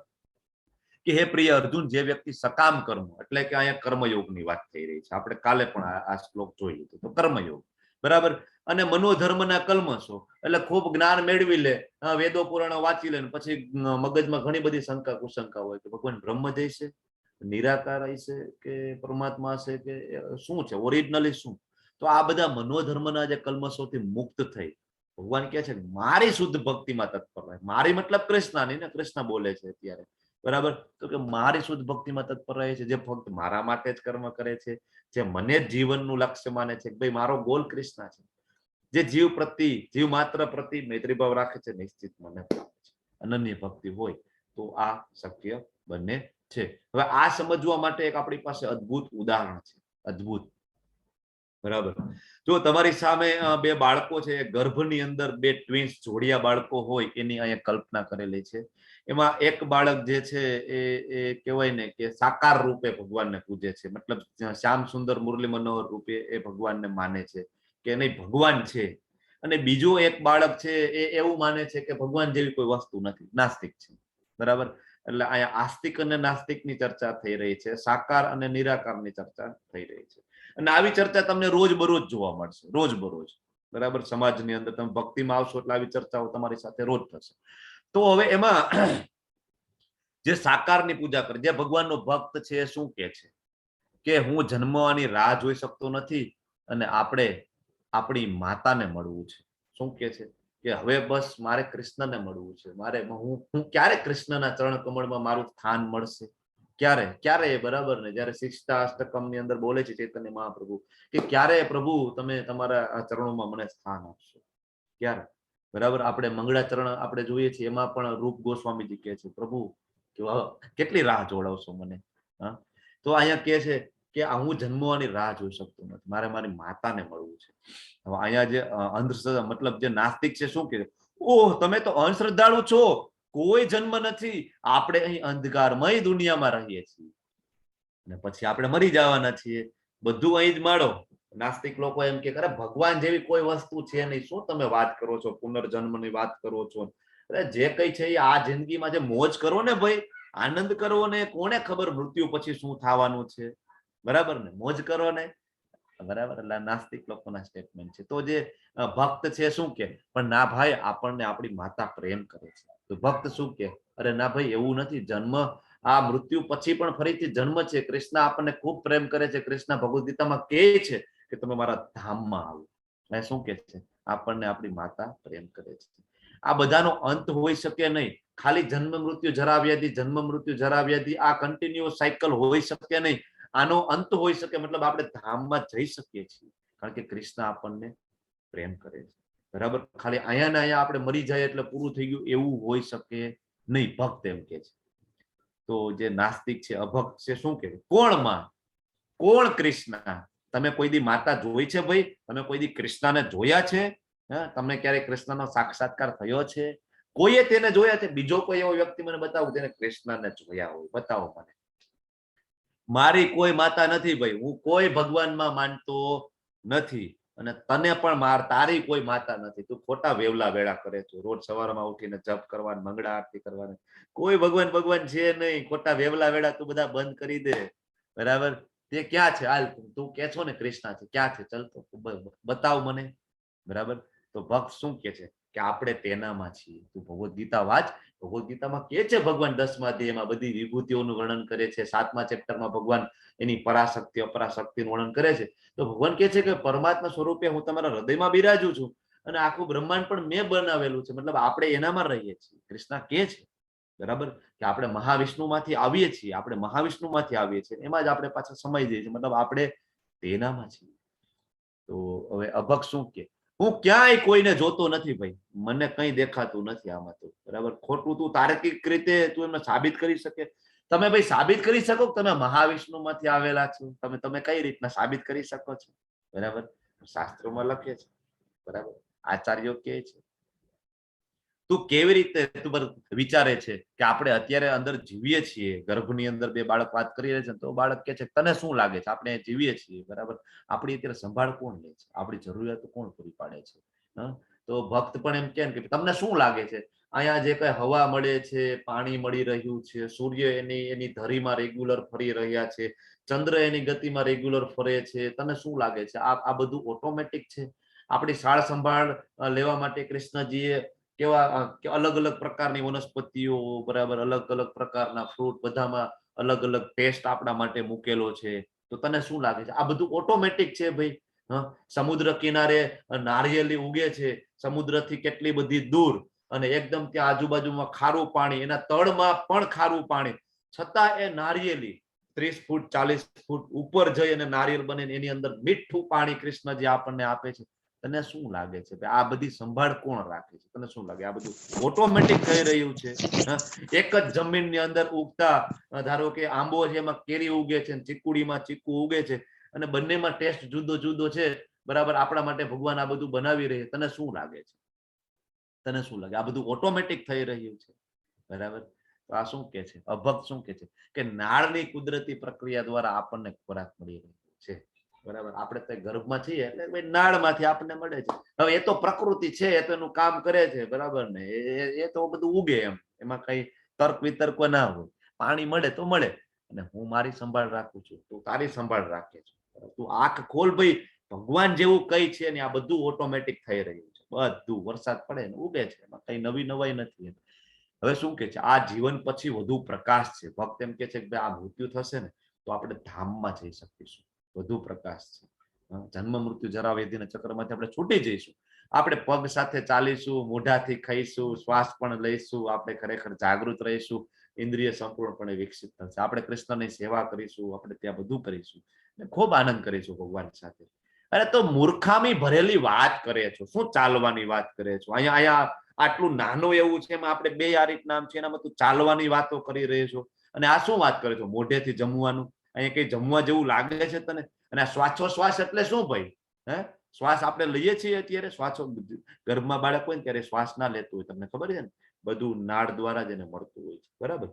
કે હે પ્રિય અર્જુન, જે વ્યક્તિ સકામ કર્મ, એટલે કે અહીંયા કર્મયોગની વાત થઈ રહી છે. આપણે કાલે પણ આ શ્લોક જોઈ લીધું. તો કર્મયોગ, બરાબર? અને મનોધર્મના કલ્મશો, એટલે ખૂબ જ્ઞાન મેળવી લે, વેદો પુરાણો વાંચી લે, પછી મગજમાં ઘણી બધી શંકા કુશંકા હોય કે ભગવાન બ્રહ્મ જ છે, નિરાકાર છે, કે પરમાત્મા છે, કે શું છે, ઓરિજિનલી શું? તો આ બધા મનોધર્મના જે કલ્મશોથી મુક્ત થઈ ભગવાન કહે છે મારી શુદ્ધ ભક્તિમાં તત્પર રહે. મારી મતલબ કૃષ્ણની ને, કૃષ્ણ બોલે છે અત્યારે, બરાબર? તો કે મારી શુદ્ધ ભક્તિમાં તત્પર રહે છે, જે ફક્ત મારા માટે જ કર્મ કરે છે, જે મને જ જીવનનું લક્ષ્ય માને છે કે ભાઈ મારો ગોલ કૃષ્ણ છે, જે જીવ માત્ર પ્રતિ મૈત્રીભાવ રાખે છે, નિશ્ચિત મને પ્રાપ્ત છે. અનન્ય ભક્તિ હોય તો આ શક્ય બને છે. હવે આ સમજવા માટે એક આપણી પાસે અદ્ભુત ઉદાહરણ છે. અદ્ભુત, બરાબર? જો તમારી સામે બે બાળકો છે, ગર્ભની અંદર બે ટ્વિન્સ જોડિયા બાળકો હોય એની અહીંયા કલ્પના કરેલી છે. એમાં એક બાળક જે છે એ કહેવાય ને કે સાકાર રૂપે ભગવાનને પૂજે છે, મતલબ શ્યામ સુંદર મુરલી મનોહર રૂપે એ ભગવાનને માને છે કે નહીં ભગવાન છે. અને બીજો એક બાળક છે એ એવું માને છે કે ભગવાન જેવી કોઈ વસ્તુ નથી, નાસ્તિક છે, બરાબર? એટલે અહીંયા આસ્તિક અને નાસ્તિકની ચર્ચા થઈ રહી છે, સાકાર અને નિરાકારની ચર્ચા થઈ રહી છે. અને આવી ચર્ચા તમને રોજબરોજ જોવા મળશે, રોજબરોજ, બરાબર? સમાજની અંદર તમે ભક્તિમાં આવશો એટલે આવી ચર્ચાઓ તમારી સાથે રોજ થશે. તો હવે એમાં જે સાકારની પૂજા કરે, જે ભગવાનનો ભક્ત છે, એ શું કે છે કે હું જન્મવાની રાહ જોઈ શકતો નથી અને આપણે આપણી માતાને મળવું છે. શું કે છે કે હવે બસ મારે કૃષ્ણને મળવું છે, મારે હું ક્યારે કૃષ્ણના ચરણ કમળમાં મારું સ્થાન મળશે? ક્યારે, બરાબર ને? જયારે શિક્ષાષ્ટકમ ની અંદર બોલે છે ચૈતન્ય મહાપ્રભુ કે ક્યારે પ્રભુ તમે તમારા ચરણોમાં મને સ્થાન આપશો, ક્યારે? બરાબર? આપણે મંગળાચરણ આપણે જોઈએ છીએ, એમાં પણ રૂપ ગોસ્વામીજી કહે છે પ્રભુ કેટલી રાહ જોડાવશો મને? તો અહીંયા કહે છે કે હું જન્મવાની રાહ જોઈ શકતો નથી, મારે મારી માતાને મળવું છે. હવે અહીંયા જે અંધશ્રદ્ધા મતલબ જે નાસ્તિક છે શું કે ઓહ તમે તો અંધશ્રદ્ધાળુ છો, કોઈ જન્મ નથી, આપણે અહીં અંધકારમય દુનિયામાં રહીએ છીએ અને પછી આપણે મરી જવાના છીએ, બધું અહીં જ માળો. નાસ્તિક લોકો એમ કે અરે ભગવાન જેવી કોઈ વસ્તુ છે નહીં, શું તમે વાત કરો છો, પુનર્જન્મની વાત કરો છો? અરે જે કઈ છે એ આ જિંદગીમાં જે મોજ કરો ને ભાઈ, આનંદ કરો ને, કોને ખબર મૃત્યુ પછી શું થવાનું છે, બરાબર ને? મોજ કરો ને, બરાબર? એટલે નાસ્તિક લોકોના સ્ટેટમેન્ટ છે. તો જે ભક્ત છે શું કે પણ ના ભાઈ આપણને આપણી માતા પ્રેમ કરે છે. તો ભક્ત શું કે અરે ના ભાઈ એવું નથી, જન્મ આ મૃત્યુ પછી પણ ફરીથી જન્મ છે, કૃષ્ણ આપણને ખૂબ પ્રેમ કરે છે, કૃષ્ણ ભગવદ ગીતામાં કહે છે કે તમે મારા ધામમાં આવો. શું કે છે આપણને આપણી માતા પ્રેમ કરે છે. આ બધાનો અંત હોઈ શકે નહીં. ખાલી જન્મ મૃત્યુ જરા વ્યાધિ, જન્મ મૃત્યુ જરા વ્યાધિ, આ કન્ટિન્યુઅસ સાયકલ હોઈ શકે નહીં. આનો અંત હોઈ શકે, મતલબ આપણે ધામમાં જઈ શકીએ છીએ, કારણ કે કૃષ્ણ આપણને પ્રેમ કરે છે. બરાબર. ખાલી અહીંયા ને અહીંયા આપણે મરી જાય એટલે પૂરું થઈ ગયું એવું હોઈ શકે નહીં. ભક્ત એમ કે છે. તો જે નાસ્તિક છે, અભક્ત છે, શું કે કોણ માં, કોણ કૃષ્ણ? તમે કોઈ દી માતા જોઈ છે ભાઈ? તમે કોઈ દી કૃષ્ણને જોયા છે? તમને ક્યારે કૃષ્ણનો સાક્ષાત્કાર થયો છે? કોઈએ તેને જોયા છે? બીજો કોઈ એવો વ્યક્તિ મને બતાવો જેને કૃષ્ણને જોયા હોય, બતાવો મને. મારી કોઈ માતા નથી ભાઈ, હું કોઈ ભગવાનમાં માનતો નથી, અને તને પણ તારી કોઈ માતા નથી. તું ખોટા વેવલા વેળા કરે છે. રોજ સવારમાં ઉઠીને જપ કરવાનું, મંગળા આરતી કરવાની. કોઈ ભગવાન છે નહીં. ખોટા વેવલા વેળા તું બધા બંધ કરી દે. બરાબર. તે ક્યાં છે? હાલ તું કે છો ને કૃષ્ણ છે, ક્યાં છે? ચલ તો બતાવ મને. બરાબર. તો ભક્ત શું કે છે કે આપણે તેનામાં છીએ. તું ભગવદ્ ગીતા વાંચ. ભગવદ્ ગીતામાં કે છે ભગવાન 10મા અધ્યાયમાં બધી વિભૂતિઓનું વર્ણન કરે છે. 7મા ચેપ્ટરમાં ભગવાન એની પરાશક્તિ અપરાશક્તિનું વર્ણન કરે છે. તો ભગવાન કે છે કે પરમાત્મા સ્વરૂપે હું તમારા હૃદયમાં બિરાજું છું, અને આખું બ્રહ્માંડ પણ મેં બનાવેલું છે. મતલબ આપણે એનામાં રહીએ છીએ. કૃષ્ણ કે છે બરાબર કે આપણે મહાવિષ્ણુમાંથી આવીએ છીએ, આપણે મહાવિષ્ણુમાંથી આવીએ છીએ, એમાં જ આપણે પાછા સમાઈ જઈએ છીએ. મતલબ આપણે તેનામાં છીએ. તો હવે અભક્ત શું કે, હું ક્યાંય કોઈને જોતો નથી ભાઈ, મને કઈ દેખાતું નથી આમાં. તો બરાબર ખોટું તું તાર્કિક રીતે તું એમને સાબિત કરી શકે? તમે ભાઈ સાબિત કરી શકો કે તમે મહાવિષ્ણુમાંથી આવેલા છો? તમે કઈ રીતના સાબિત કરી શકો છો? બરાબર. શાસ્ત્રોમાં લખે છે. બરાબર. આચાર્યો કહે છે. તું કેવી રીતે તું વિચારે છે કે આપણે અત્યારે અંદર જીવીએ છીએ, ગર્ભની અંદર બે બાળક વાત કરી રહ્યા છે, તો બાળક કે છે તને શું લાગે છે આપણે જીવીએ છીએ? બરાબર. આપણી અત્યારે સંભાળ કોણ લે છે? આપણી જરૂરિયાતો કોણ પૂરી પાડે છે? તો ભક્ત પણ એમ કે તમને શું લાગે છે? અહીંયા જે કઈ હવા મળે છે, પાણી મળી રહ્યું છે, સૂર્ય એની ધરીમાં રેગ્યુલર ફરી રહ્યા છે, ચંદ્ર એની ગતિમાં રેગ્યુલર ફરે છે, તને શું લાગે છે આ બધું ઓટોમેટિક છે? આપણી સાળ સંભાળ લેવા માટે કૃષ્ણજીએ કેવા અલગ અલગ પ્રકારની વનસ્પતિઓ, બરાબર, અલગ અલગ પ્રકારના ફ્રૂટ, બધામાં અલગ અલગ ટેસ્ટ આપણા માટે મૂકેલો છે. તો તને શું લાગે છે આ બધું ઓટોમેટિક છે ભાઈ? સમુદ્ર કિનારે નારિયેળી ઉગે છે, સમુદ્રથી કેટલી બધી દૂર, અને એકદમ ત્યાં આજુબાજુમાં ખારું પાણી, એના તળમાં પણ ખારું પાણી, છતાં એ નારિયેળી 30 ફૂટ 40 ફૂટ ઉપર જઈ અને નારિયેળ બને, એની અંદર મીઠું પાણી કૃષ્ણજી આપણને આપે છે. તને શું લાગે છે આ બધી સંભાળ કોણ રાખે છે? તને શું લાગે આ બધું ઓટોમેટિક થઈ રહ્યું છે? એક જ જમીનની અંદર ઉગતા, ધારો કે આંબો છે, એમાં કેરી ઉગે છે, ચીકુડીમાં ચીકુ ઉગે છે, અને બંનેમાં ટેસ્ટ જુદો જુદો છે. બરાબર. આપણા માટે ભગવાન આ બધું બનાવી રહે. તને શું લાગે છે? તને શું લાગે આ બધું ઓટોમેટિક થઈ રહ્યું છે? બરાબર. તો આ શું કે છે? અભક્ત શું કે છે કે નાળની કુદરતી પ્રક્રિયા દ્વારા આપણને ખોરાક મળી રહ્યો છે. બરાબર. આપણે તો ગર્ભમાં છીએ એટલે નાળમાંથી આપણને મળે છે. હવે એ તો પ્રકૃતિ છે, એ તો એનું કામ કરે છે. બરાબર ને? એ તો બધું ઉગે, એમાં કઈ તર્ક વિતર્ક ના હોય. પાણી મળે તો મળે, અને હું મારી સંભાળ રાખું છું, તું તારી સંભાળ રાખે છે. તું આંખ ખોલ ભાઈ, ભગવાન જેવું કઈ છે ને આ બધું ઓટોમેટિક થઈ રહ્યું છે. બધું વરસાદ પડે ને ઉગે છે, એમાં કઈ નવી નવાઈ નથી. હવે શું કે છે? આ જીવન પછી વધુ પ્રકાશ છે. ભક્ત એમ કે છે કે આ મૃત્યુ થશે ને તો આપણે ધામમાં જઈ શકીશું. વધુ પ્રકાશ છે. જન્મ મૃત્યુ જરા વ્યાધિના ચક્રમાંથી આપણે છૂટી જઈશું. આપણે પગ સાથે ચાલીશું, મોઢાથી ખાઈશું, શ્વાસ પણ લઈશું, આપણે ખરેખર જાગૃત રહીશું, ઇન્દ્રિય સંપૂર્ણપણે વિકસિત થશે. આપણે કૃષ્ણની સેવા કરીશું, આપણે ત્યાં બધું કરીશું, ખૂબ આનંદ કરીશું ભગવાન સાથે. અરે તો મૂર્ખામી ભરેલી વાત કરે છો, શું ચાલવાની વાત કરે છો? અહીંયા આટલું નાનું એવું છે, એમાં આપણે બે આ રીતના છે, એનામાં તું ચાલવાની વાતો કરી રહ્યો છો, અને આ શું વાત કરે છો મોઢેથી જમવાનું? અહીંયા કઈ જમવા જેવું લાગે છે તને? અને આ શ્વાસોશ્વાસ એટલે શું ભાઈ? શ્વાસ આપણે લઈએ છીએ અત્યારે, શ્વાસો ગર્ભમાં બાળક હોય ને ત્યારે શ્વાસ ના લેતું હોય, તમને ખબર છે ને? બધું નાળ દ્વારા જ એને મળતું હોય છે. બરાબર.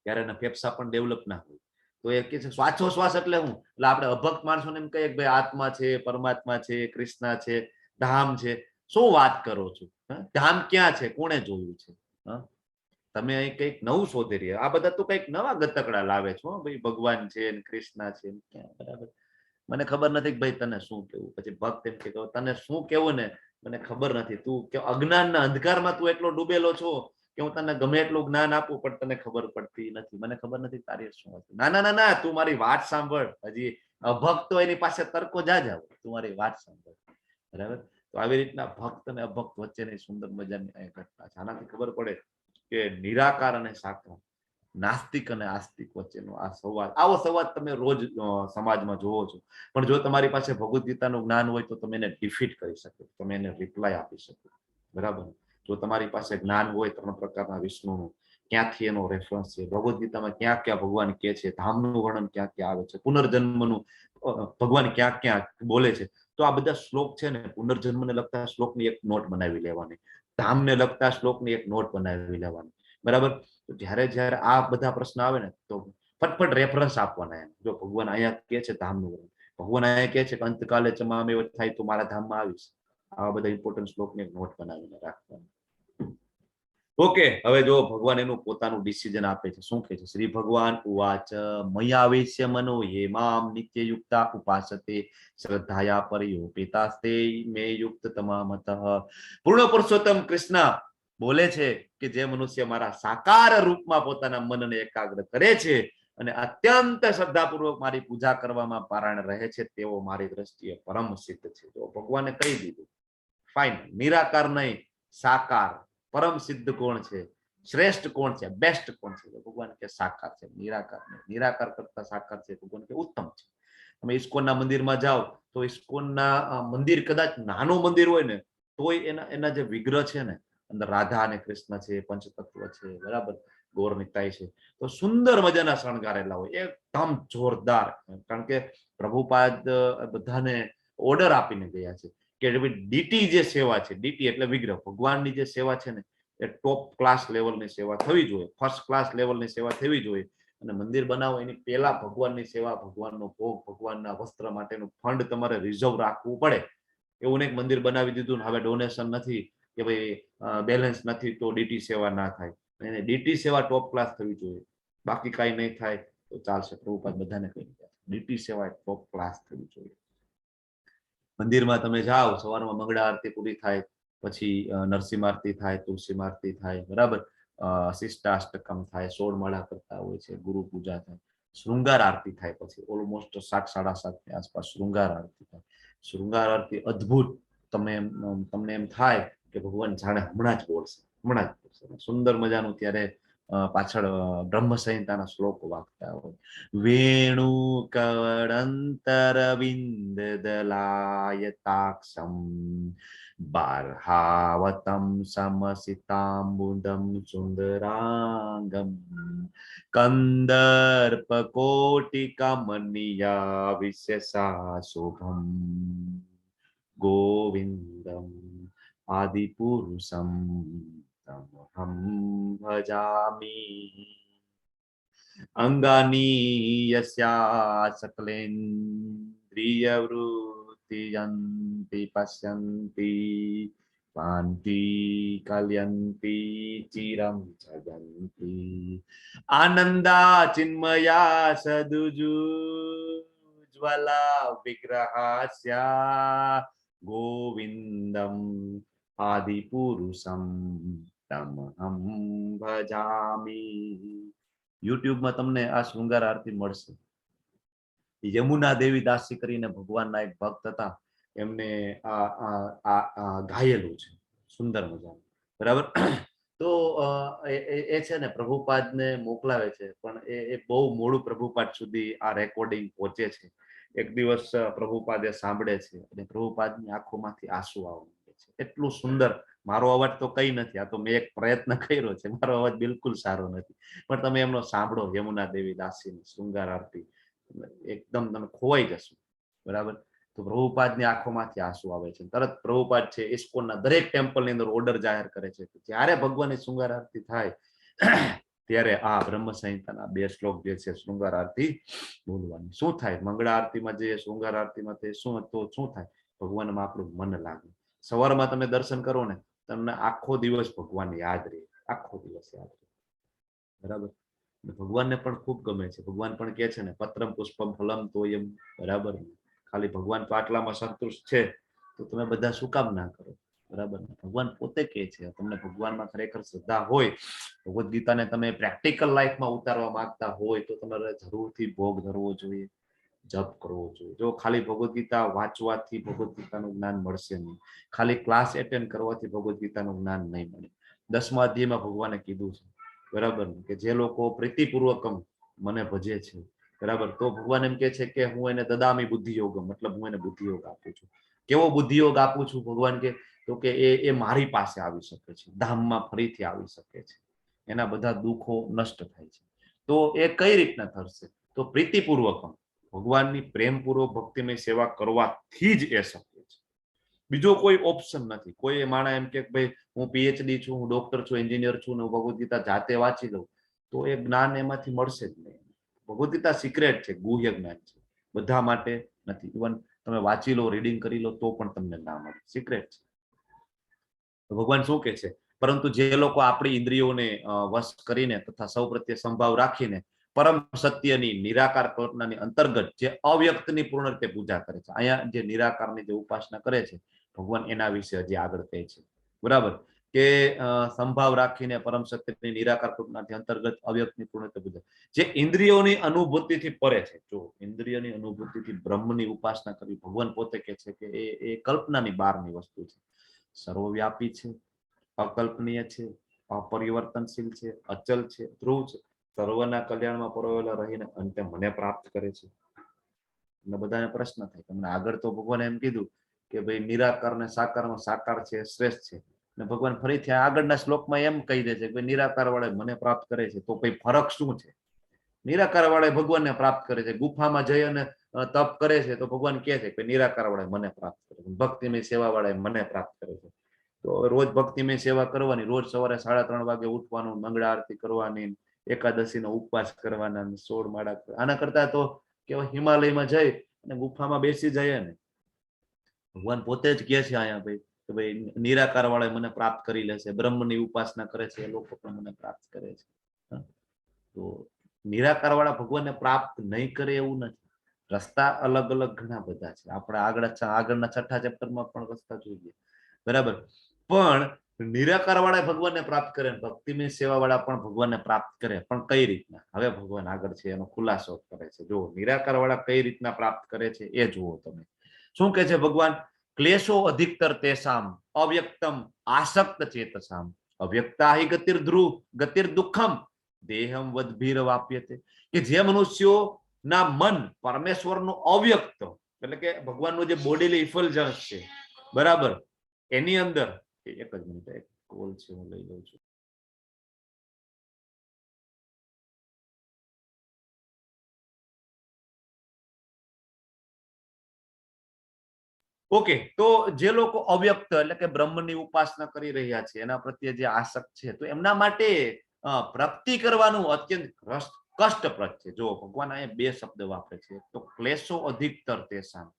ત્યારે એના ફેફસા પણ ડેવલપ ના હોય. તો એ કે છે શ્વાસોશ્વાસ એટલે હું? એટલે આપણે અભક્ત માણસોને એમ કહીએ કે ભાઈ આત્મા છે, પરમાત્મા છે, કૃષ્ણ છે, ધામ છે. શું વાત કરો છો? ધામ ક્યાં છે? કોણે જોયું છે? તમે અહીં કઈક નવું શોધી રહ્યા. આ બધા તો કઈક નવા ગતકડા લાવે છો ભાઈ. ભગવાન છે ને કૃષ્ણ છે. બરાબર. મને ખબર નથી કે ભાઈ તને શું કેવું. પછી ભક્ત એમ કે તને શું કેવું ને મને ખબર નથી. તું કે અજ્ઞાનના અંધકારમાં તું એટલો ડૂબેલો છો કે હું તને ગમે એટલું જ્ઞાન આપું પણ તને ખબર પડતી નથી. મને ખબર નથી તારી શું હતું. ના ના ના ના, તું મારી વાત સાંભળ. હજી અભક્ત તો એની પાસે તર્કો જાજા હોય. તું મારી વાત સાંભળ. બરાબર. તો આવી રીતના ભક્ત અને અભક્ત વચ્ચેની સુંદર મજાની આ ઘટના છે. આનાથી ખબર પડે કે નિરાકાર અને સાકાર, નાસ્તિક અને આસ્તિક વચ્ચેનો આ સંવાદ, આવો સંવાદ તમે રોજ સમાજમાં જોવો છો. પણ જો તમારી પાસે ભગવદ ગીતાનું જ્ઞાન હોય તો તમે એને ડિફીટ કરી શકો, તમે એને રિપ્લાય આપી શકો. બરાબર. જો તમારી પાસે જ્ઞાન હોય 3 પ્રકારના વિષ્ણુનું, ક્યાંથી એનો રેફરન્સ છે, ભગવદ ગીતામાં ક્યાં ક્યાં ભગવાન કે છે, ધામનું વર્ણન ક્યાં ક્યાં આવે છે, પુનર્જન્મનું ભગવાન ક્યાં ક્યાં બોલે છે, તો આ બધા શ્લોક છે ને, પુનર્જન્મને લગતા શ્લોકની એક નોટ બનાવી લેવાની, ધામને લગતા શ્લોકની એક નોટ બનાવી લેવાની. બરાબર. તો જ્યારે જ્યારે આ બધા પ્રશ્ન આવે ને તો ફટફટ રેફરન્સ આપવાના. એમ જો ભગવાન અહીંયા કે છે ધામનું વર્ણન, ભગવાન અહીંયા કે છે કે અંતકાલે ચમામે થાય તો મારા ધામમાં આવીશ, આવા બધા ઇમ્પોર્ટન્ટ શ્લોકની એક નોટ બનાવીને રાખવાની. ઓકે, હવે જો ભગવાન એનું પોતાનું ડિસિઝન આપે છે. શું કહે છે? શ્રી ભગવાન ઉવાચ મયાવેશ્ય મનો યે મામ નિત્યયુક્તા ઉપાસતે શ્રદ્ધાયા પરયોપિતાસ્તે મે યુક્ત તમામતઃ. પૂર્ણ પુરુષોત્તમ કૃષ્ણ બોલે છે કે જે મનુષ્ય મારા સાકાર રૂપમાં પોતાના મનને એકાગ્ર કરે છે અને અત્યંત શ્રદ્ધાપૂર્વક મારી પૂજા કરવામાં પારાયણ રહે છે, તેઓ મારી દ્રષ્ટિએ પરમ સિદ્ધ છે. તો ભગવાને કહી દીધું, ફાઇન, નિરાકાર નહીં, સાકાર. પરમ સિદ્ધ કોણ છે? શ્રેષ્ઠ કોણ છે? બેસ્ટ કોણ છે? ભગવાન કે સાકાર છે, નિરાકાર નહીં. નિરાકાર કરતા સાકાર છે ભગવાન કે ઉત્તમ છે. તમે ઇસ્કોનના મંદિરમાં જાઓ તો ઇસ્કોનના મંદિર કદાચ નાનું મંદિર હોય ને તોય એના જે વિગ્રહ છે ને, અંદર રાધા અને કૃષ્ણ છે, પંચતત્વ છે, બરાબર, ગોરનિતાઈ છે, તો સુંદર મજાના શણગારેલા હોય, એકદમ જોરદાર. કારણ કે પ્રભુપાદ બધાને ઓર્ડર આપીને ગયા છે કે ડીટી જે સેવા છે, ડીટી એટલે વિગ્રહ, ભગવાનની જે સેવા છે ને એ ટોપ ક્લાસ લેવલની સેવા થવી જોઈએ, ફર્સ્ટ ક્લાસ લેવલની સેવા થવી જોઈએ. અને મંદિર બનાવો એની પહેલા ભગવાનની સેવા, ભગવાનનો ભોગ, ભગવાનના વસ્ત્ર માટેનું ફંડ તમારે રિઝર્વ રાખવું પડે. એવું એક મંદિર બનાવી દીધું ને હવે ડોનેશન નથી કે ભાઈ બેલેન્સ નથી તો ડીટી સેવા ના થાય. એને ડીટી સેવા ટોપ ક્લાસ થવી જોઈએ, બાકી કઈ નહીં થાય તો ચાલશે. પ્રભુપાદ બધાને કહી દીધા, ડીટી સેવા ટોપ ક્લાસ થવી જોઈએ. મંદિરમાં તમે જાઓ, સવારમાં મંગળા આરતી પૂરી થાય, પછી નરસિંહ આરતી થાય, તુલસી આરતી થાય, બરાબર, શિષ્ટાષ્ટકમ થાય, 16 માળા કરતા હોય છે, ગુરુ પૂજા થાય, શૃંગાર આરતી થાય, પછી ઓલમોસ્ટ 7, 7:30 ની આસપાસ શૃંગાર આરતી થાય. શૃંગાર આરતી અદ્ભુત. તમને એમ થાય કે ભગવાન જાણે હમણાં જ બોલશે, હમણાં જ બોલશે. સુંદર મજાનું ત્યારે પાછળ બ્રહ્મ સંહિતાના શ્લોકો વાગતા હોય. વેણુ કવળંતર વિંદ દલાયતાક્ષમ બાર્હાવતમ સમસિતાંબુદમ સુંદરાંગમ કંદર્પ કોટિકમનિયા વિશેષા શુભમ ગોવિંદમ આદિપુરુષમ તમહં ભજામિ. અંગાની યસ્યા સકલેન્દ્રિયવૃત્તિયંતિ પશ્યન્તિ પાન્તિ કલ્યન્તિ ચિરં જગન્તિ આનંદા ચિન્મયા સદુજ્જ્વલા વિગ્રહાસ્યા ગોવિંદમ આદિપુરુષમ તમહં ભજામિ. યુટ્યુબમાં તમને આ શૃંગાર આરતી મળશે. યમુના દેવી દાસી કરીને ભગવાનના એક ભક્ત હતા, એમને આ ગાયેલું છે, સુંદર મજાનું, બરાબર. તો એ છે ને પ્રભુપાદને મોકલાવે છે, પણ એ બહુ મોડું પ્રભુપાદ સુધી આ રેકોર્ડિંગ પહોંચે છે. એક દિવસ પ્રભુપાદે સાંભળે છે અને પ્રભુપાદની આંખોમાંથી આંસુ આવવા માંડે છે. એટલું સુંદર. મારો અવાજ તો કઈ નથી, આ તો મેં એક પ્રયત્ન કર્યો છે, મારો અવાજ બિલકુલ સારો નથી, પણ તમે એમનો સાંભળો, યમુના દેવી દાસીની શૃંગાર આરતી, એકદમ તમે ખોવાઈ જશો, બરાબર. તો પ્રભુપાદની આંખોમાંથી આંસુ આવે છે. તરત પ્રભુપાદ છે ઇસ્કોનના દરેક ટેમ્પલની અંદર ઓર્ડર જાહેર કરે છે કે જ્યારે ભગવાનની શૃંગાર આરતી થાય ત્યારે આ બ્રહ્મ સંહિતાના 2 શ્લોક જે છે શૃંગાર આરતી બોલવાની. શું થાય? મંગળા આરતીમાં જે શૃંગાર આરતીમાં તે શું થાય? ભગવાનમાં આપણું મન લાગે. સવારમાં તમે દર્શન કરો ને, તમને આખો દિવસ ભગવાન યાદ રહે, આખો દિવસ યાદ રહે, બરાબર. ભગવાનને પણ ખૂબ ગમે છે. ભગવાન પણ કે છે ને, પત્રમ પુષ્પમ ફલમ તોયમ, બરાબર. ખાલી ભગવાન તો આટલામાં સંતુષ્ટ છે તો તમે બધા શું કામ ના કરો, બરાબર. ભગવાન પોતે કહે છે, તમને ભગવાનમાં ખરેખર શ્રદ્ધા હોય, ભગવદ ગીતાને તમે પ્રેક્ટિકલ લાઈફમાં ઉતારવા માંગતા હોય તો તમારે જરૂરથી ભોગ ધરવો જોઈએ, જપ કરવો જોઈએ. જો ખાલી ભગવદ્ ગીતા વાંચવાથી ભગવદ્ ગીતાનું જ્ઞાન મળશે નહીં, ખાલી ક્લાસ એટેન્ડ કરવાથી ભગવદ્ ગીતાનું જ્ઞાન નહીં મળે. 10મા અધ્યાયમાં ભગવાને કીધું છે, બરાબર, કે જે લોકો પ્રીતિપૂર્વક મને ભજે છે, બરાબર, તો ભગવાન એમ કે છે કે હું એને દદામી બુદ્ધિ યોગ, મતલબ હું એને બુદ્ધિ યોગ આપું છું. કેવો બુદ્ધિ યોગ આપું છું ભગવાન કે, તો કે એ મારી પાસે આવી શકે છે, ધામમાં ફરીથી આવી શકે છે, એના બધા દુઃખો નષ્ટ થાય છે. તો એ કઈ રીતના થશે? તો પ્રીતિપૂર્વક ભગવાનની પ્રેમપૂર્વક ભક્તિમય સેવા કરવાથી જ એ શક્ય છે. બીજો કોઈ ઓપ્શન નથી. કોઈ માણસ એમ કે ભાઈ હું પીએચડી છું, હું ડોક્ટર છું, એન્જિનિયર છું, ને ભગવદ્ ગીતા જાતે વાંચી લઉં તો એ જ્ઞાન એમાંથી મળશે જ નહીં. ભગવદ્ ગીતા સિક્રેટ છે, ગુહ્ય જ્ઞાન છે, બધા માટે નથી. ઇવન તમે વાંચી લો, રીડિંગ કરી લો તો પણ તમને ના મળે, સિક્રેટ છે. ભગવાન શું કે છે? પરંતુ જે લોકો આપણી ઇન્દ્રિયોને વશ કરીને તથા સૌ પ્રત્યે સંભાવ રાખીને પરમ સત્યની નિરાકાર કલ્પનાની અંતર્ગત જે અવ્યક્તની પૂર્ણ રીતે પૂજા કરે છે, અહીંયા જે નિરાકારની જે ઉપાસના કરે છે ભગવાન એના વિશે હજી આગળ કહે છે, બરાબર, કે સંભાવ રાખીને પરમ સત્યની નિરાકાર કલ્પનાથી અંતર્ગત અવ્યક્તની પૂર્ણ રીતે પૂજા, જે ઇન્દ્રિયોની અનુભૂતિથી પરે છે. જો ઇન્દ્રિયોની અનુભૂતિથી બ્રહ્મની ઉપાસના કરવી, ભગવાન પોતે કહે છે કે એ કલ્પનાની બહારની વસ્તુ છે, સર્વવ્યાપી છે, અકલ્પનીય છે, અપરિવર્તનશીલ છે, અચલ છે, ધ્રુવ છે, સર્વના કલ્યાણમાં પરોવેલા રહીને અંતે મને પ્રાપ્ત કરે છે. અને બધાને પ્રશ્ન થાય, તમને આગળ તો ભગવાને એમ કીધું કે ભાઈ નિરાકાર ને સાકારમાં સાકાર છે શ્રેષ્ઠ છે, અને ભગવાન ફરીથી આગળના શ્લોકમાં એમ કહી દે છે કે નિરાકાર વાળે મને પ્રાપ્ત કરે છે. તો કોઈ ફરક શું છે? નિરાકાર વાળે ભગવાનને પ્રાપ્ત કરે છે, ગુફામાં જઈ અને તપ કરે છે તો ભગવાન કહે છે કે નિરાકાર વાળે મને પ્રાપ્ત કરે છે, ભક્તિમય સેવા વાળે મને પ્રાપ્ત કરે છે. તો રોજ ભક્તિમય સેવા કરવાની, રોજ સવારે 3:30 વાગે ઉઠવાનું, મંગળા આરતી કરવાની, એકાદશીનો ઉપવાસ કરવાના, 16 માળા, આના કરતા તો કેવાય હિમાલયમાં જઈ અને ગુફામાં બેસી જાય ને. ભગવાન પોતે જ કહે છે અહીંયા ભાઈ કે ભાઈ નિરાકાર વાળા મને પ્રાપ્ત કરી લેશે, બ્રહ્મની ઉપાસના કરે છે એ લોકો પણ મને પ્રાપ્ત કરે છે. તો નિરાકાર વાળા ભગવાનને પ્રાપ્ત નહીં કરે એવું નથી. રસ્તા અલગ અલગ ઘણા બધા છે. આપણે આગળના 6થા ચેપ્ટરમાં પણ રસ્તા જોઈએ, બરાબર, પણ નિરાકાર વાળા ભગવાનને પ્રાપ્ત કરે, ભક્તિમય સેવા વાળા પણ ભગવાનને પ્રાપ્ત કરે, પણ કઈ રીતના? હવે ભગવાન આગળ છે એનો ખુલાસો કરે છે. જો નિરાકાર વાળા કઈ રીતના પ્રાપ્ત કરે છે એ જુઓ તમે. શું કે છે ભગવાન? ક્લેશો અધિકતર તેસામ અવ્યક્તમ આસક્ત ચેતસામ અવ્યક્તા હિ ગતિર દુઃખમ દેહમ વદભીર વાપ્યતે. કે જે મનુષ્યો ના મન પરમેશ્વરનું અવ્યક્ત, એટલે કે ભગવાનનું જે બોડીલી ઇફલ્જન્સ છે, બરાબર, એની અંદર, એક જ મિનિટ, એક કોલ છે હું લઈ લઉં છું. ઓકે, તો જે લોકો અવ્યક્ત એટલે કે બ્રહ્મની ઉપાસના કરી રહ્યા છે, એના પ્રત્યે જે આસક્ત છે, તો એમના માટે પ્રાપ્તિ કરવાનું અત્યંત કષ્ટપ્રદ છે. જો ભગવાન અહીંયા 2 શબ્દ વાપરે છે, તો ક્લેશો અધિકતર તેસામ,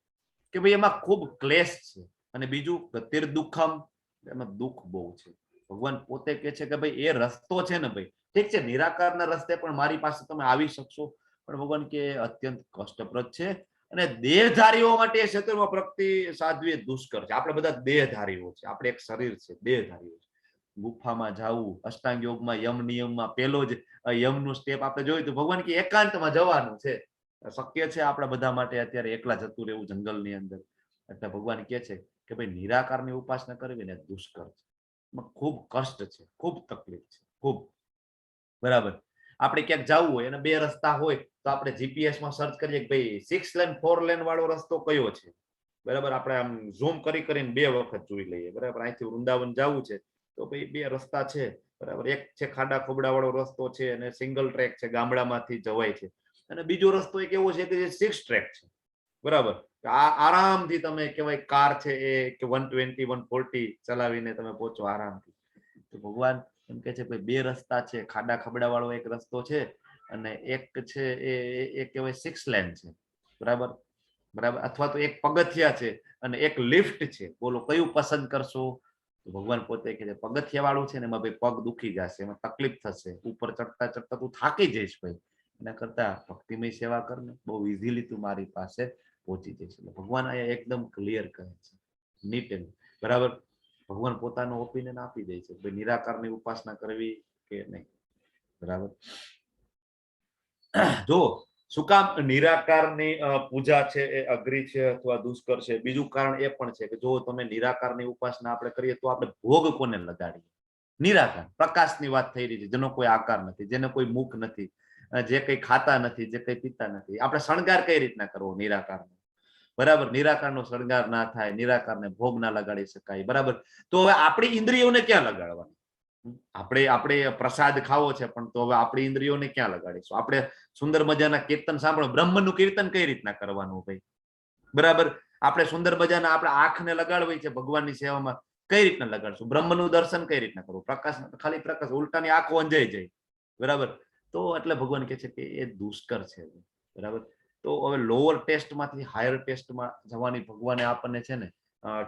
કે ભાઈ એમાં ખૂબ ક્લેશ છે, અને બીજું ગતિર દુઃખમ, એમાં દુઃખ બહુ છે. ભગવાન પોતે કહે છે કે ભાઈ એ રસ્તો છે ને ભાઈ, ઠીક છે, નિરાકારના રસ્તે પણ મારી પાસે તમે આવી શકશો, પણ ભગવાન કે અત્યંત કષ્ટપ્રદ છે, અને દેહધારીઓ માટે ક્ષેત્રમાં પ્રગતિ સાધવી દુષ્કર છે. આપણે બધા દેહધારીઓ છે, આપણે એક શરીર છે, દેહધારીઓ છે. ગુફામાં જવું, અષ્ટાંગ યોગમાં યમ નિયમમાં પેલો જ યમનું સ્ટેપ આપણે જોયું તો ભગવાન કે એકાંતમાં જવાનું છે. શક્ય છે આપણા બધા માટે અત્યારે એકલા જતું રહેવું જંગલની અંદર? એટલે ભગવાન કહે છે કે ભાઈ નિરાકારની ઉપાસના કરવી ને દુષ્કર છે, ખૂબ કષ્ટ છે, ખૂબ તકલીફ છે, ખૂબ, બરાબર. આપણે ક્યાંક જવું હોય અને 2 રસ્તા હોય તો આપણે જીપીએસ માં સર્ચ કરીએ કે ભાઈ 6 લેન 4 લેન વાળો રસ્તો કયો છે, બરાબર, આપણે આમ ઝૂમ કરીને 2 વખત જોઈ લઈએ, બરાબર. અહીંથી વૃંદાવન જવું છે તો ભાઈ 2 રસ્તા છે, બરાબર. એક છે ખાડા ખોબડા વાળો રસ્તો છે અને સિંગલ ટ્રેક છે, ગામડામાંથી જવાય છે, અને બીજો રસ્તો એક એવો છે કે જે 6 ટ્રેક છે, બરાબર. આ આરામથી તમે કહેવાય કાર છે એ 120 140 ચલાવીને તમે પહોંચો આરામથી. તો ભગવાન એમ કે છે ભાઈ 2 રસ્તા છે, ખાડા ખબડા વાળો એક રસ્તો છે, અને એક છે એ કહેવાય 6 લેન છે, બરાબર, બરાબર, અથવા તો એક પગથિયા છે અને એક લિફ્ટ છે. બોલો કયું પસંદ કરશો? તો ભગવાન પોતે કહે છે પગથિયા વાળું છે ને એમાં ભાઈ પગ દુખી જશે, એમાં તકલીફ થશે, ઉપર ચડતા ચડતા તું થાકી જઈશ ભાઈ, એના કરતા ભક્તિમય સેવા કર ને, બહુ ઇઝીલી તું મારી પાસે પહોંચી જઈશ. એટલે ભગવાન અહીંયા એકદમ ક્લિયર કહે છે, નીટ એન્ડ, બરાબર. ભગવાન પોતાનો ઓપિનિયન આપી દે છે ભાઈ નિરાકારની ઉપાસના કરવી કે નહીં, બરાબર. જો શું કામ નિરાકારની પૂજા છે એ અઘરી છે અથવા દુષ્કર છે? બીજું કારણ એ પણ છે કે જો તમે નિરાકારની ઉપાસના આપણે કરીએ તો આપણે ભોગ કોને લગાડીએ? નિરાકાર પ્રકાશની વાત થઈ રહી છે, જેનો કોઈ આકાર નથી, જેને કોઈ મુખ નથી, જે કઈ ખાતા નથી, જે કઈ પીતા નથી. આપણે શણગાર કઈ રીતના કરવો નિરાકારનો? બરાબર, નિરાકારનો શણગાર ના થાય, નિરાકારને ભોગ ના લગાડી શકાય. બરાબર, તો હવે આપણી ઇન્દ્રિયોને ક્યાં લગાડવાની? આપણે પ્રસાદ ખાવો છે, પણ તો હવે આપણી ઇન્દ્રિયોને ક્યાં લગાડીશું? આપણે સુંદર મજાના કીર્તન સાંભળો, બ્રહ્મનું કીર્તન કઈ રીતના કરવાનું ભાઈ? બરાબર, આપણે સુંદર મજાના આપણે આંખને લગાડવી છે ભગવાનની સેવામાં, કઈ રીતના લગાડશું? બ્રહ્મનું દર્શન કઈ રીતના કરવું? પ્રકાશ, ખાલી પ્રકાશ, ઉલટાની આંખો અંજાઈ જાય. બરાબર, તો એટલે ભગવાન કહે છે કે એ દુષ્કર છે. બરાબર, તો હવે લોઅર ટેસ્ટમાંથી હાયર ટેસ્ટમાં જવાની ભગવાને આપણને છે ને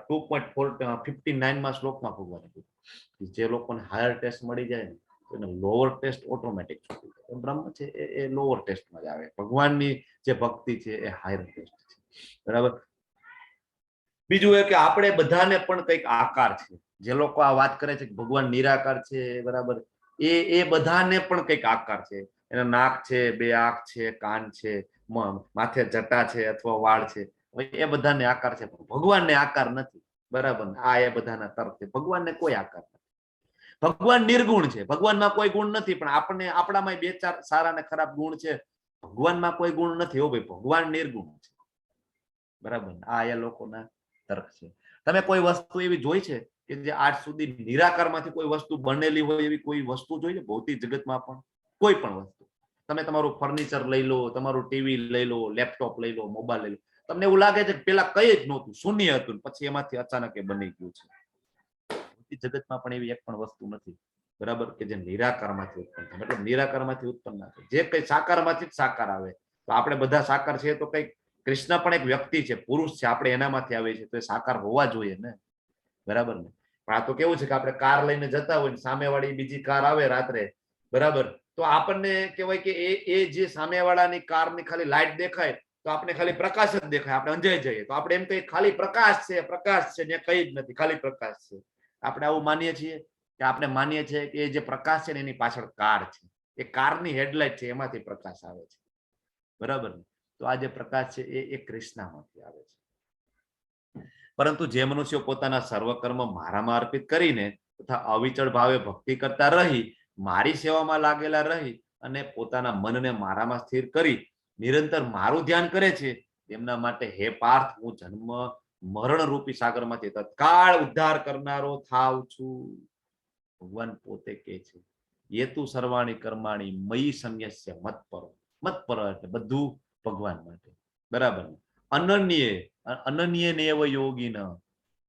2.59 શ્લોકમાં ભગવાને કીધું જે લોકોને હાયર ટેસ્ટ મળી જાય ને એને લોઅર ટેસ્ટ ઓટોમેટિક છૂટી જાય. બ્રહ્મ છે એ લોઅર ટેસ્ટમાં જ આવે. ભગવાનની જે ભક્તિ છે એ હાયર ટેસ્ટ છે. બરાબર, બીજું એ કે આપણે બધાને પણ કંઈક આકાર છે. જે લોકો આ વાત કરે છે કે ભગવાન નિરાકાર છે, બરાબર, એ બધાને પણ કંઈક આકાર છે. એના નાક છે, બે આંખ છે, કાન છે, માથે જટા છે અથવા વાળ છે, એ બધાને આકાર છે, પણ ભગવાનને આકાર નથી. બરાબર, આ એ બધાના તર્ક છે. ભગવાનને કોઈ આકાર નથી. ભગવાન નિર્ગુણ છે, ભગવાનમાં કોઈ ગુણ નથી, પણ આપણને આપણામાં બે ચાર સારા ને ખરાબ ગુણ છે. ભગવાનમાં કોઈ ગુણ નથી. હો ભાઈ, ભગવાન નિર્ગુણ છે. બરાબર, આ એ લોકોના તર્ક છે. તમે કોઈ વસ્તુ એવી જોઈ છે કે જે આજ સુધી નિરાકારમાંથી કોઈ વસ્તુ બનેલી હોય એવી કોઈ વસ્તુ જોઈ છે ભૌતિક જગતમાં? પણ કોઈ પણ વસ્તુ, તમે તમારું ફર્નિચર લઈ લો, તમારું ટીવી લઈ લો, લેપટોપ લઈ લો, મોબાઈલ લઈ લો, તમને એવું લાગે છે કે પેલા કઈ જ નહોતું, શૂન્ય હતું, પછી એમાંથી અચાનક એ બની ગયું છે. ભૌતિક જગતમાં પણ એવી એક પણ વસ્તુ નથી, બરાબર, કે જે નિરાકારમાંથી ઉત્પન્ન થાય. મતલબ નિરાકારમાંથી ઉત્પન્ન ના થાય. જે કઈ સાકારમાંથી જ સાકાર આવે. તો આપણે બધા સાકાર છીએ, તો કઈક કૃષ્ણ પણ એક વ્યક્તિ છે, પુરુષ છે, આપણે એનામાંથી આવીએ છીએ, તો એ સાકાર હોવા જોઈએ ને? બરાબર ને? પણ આ તો કેવું છે કે આપણે કાર લઈને જતા હોય, સામેવાળી બીજી કાર આવે રાત્રે, બરાબર, તો આપણને કહેવાય કે એ જે સામેવાળાની કારની ખાલી લાઈટ દેખાય તો આપણે ખાલી પ્રકાશ જ દેખાય, આપણે અંજાઈ જઈએ. તો આપણે એમ કહીએ ખાલી પ્રકાશ છે, પ્રકાશ છે, ને કઈ જ નથી, ખાલી પ્રકાશ છે. આપણે આવું માનીએ છીએ કે આપણે માનીએ છીએ કે એ જે પ્રકાશ છે ને એની પાછળ કાર છે, એ કારની હેડલાઇટ છે, એમાંથી પ્રકાશ આવે છે. બરાબર ને? તો આ જે પ્રકાશ છે એ કૃષ્ણમાંથી આવે છે. પરંતુ જે મનુષ્યો પોતાના સર્વકર્મ મારામાં અર્પિત કરીને તથા અવિચળ ભાવે ભક્તિ કરતા રહી, મારી સેવામાં લાગેલા રહી અને પોતાના મનને મારામાં સ્થિર કરી નિરંતર મારું ધ્યાન કરે છે, તેમના માટે હે પાર્થ, હું જન્મ મરણ રૂપી સાગરમાંથી તત્કાળ ઉદ્ધાર કરનારો થાવ છું. ભગવાન પોતે કહે છે યેતુ સર્વાણી કર્માણી મયી સંન્યસ્ય મત્પરો. મત્પરો એટલે બધું ભગવાન માટે. બરાબર, અનન્ય નેવ યોગીન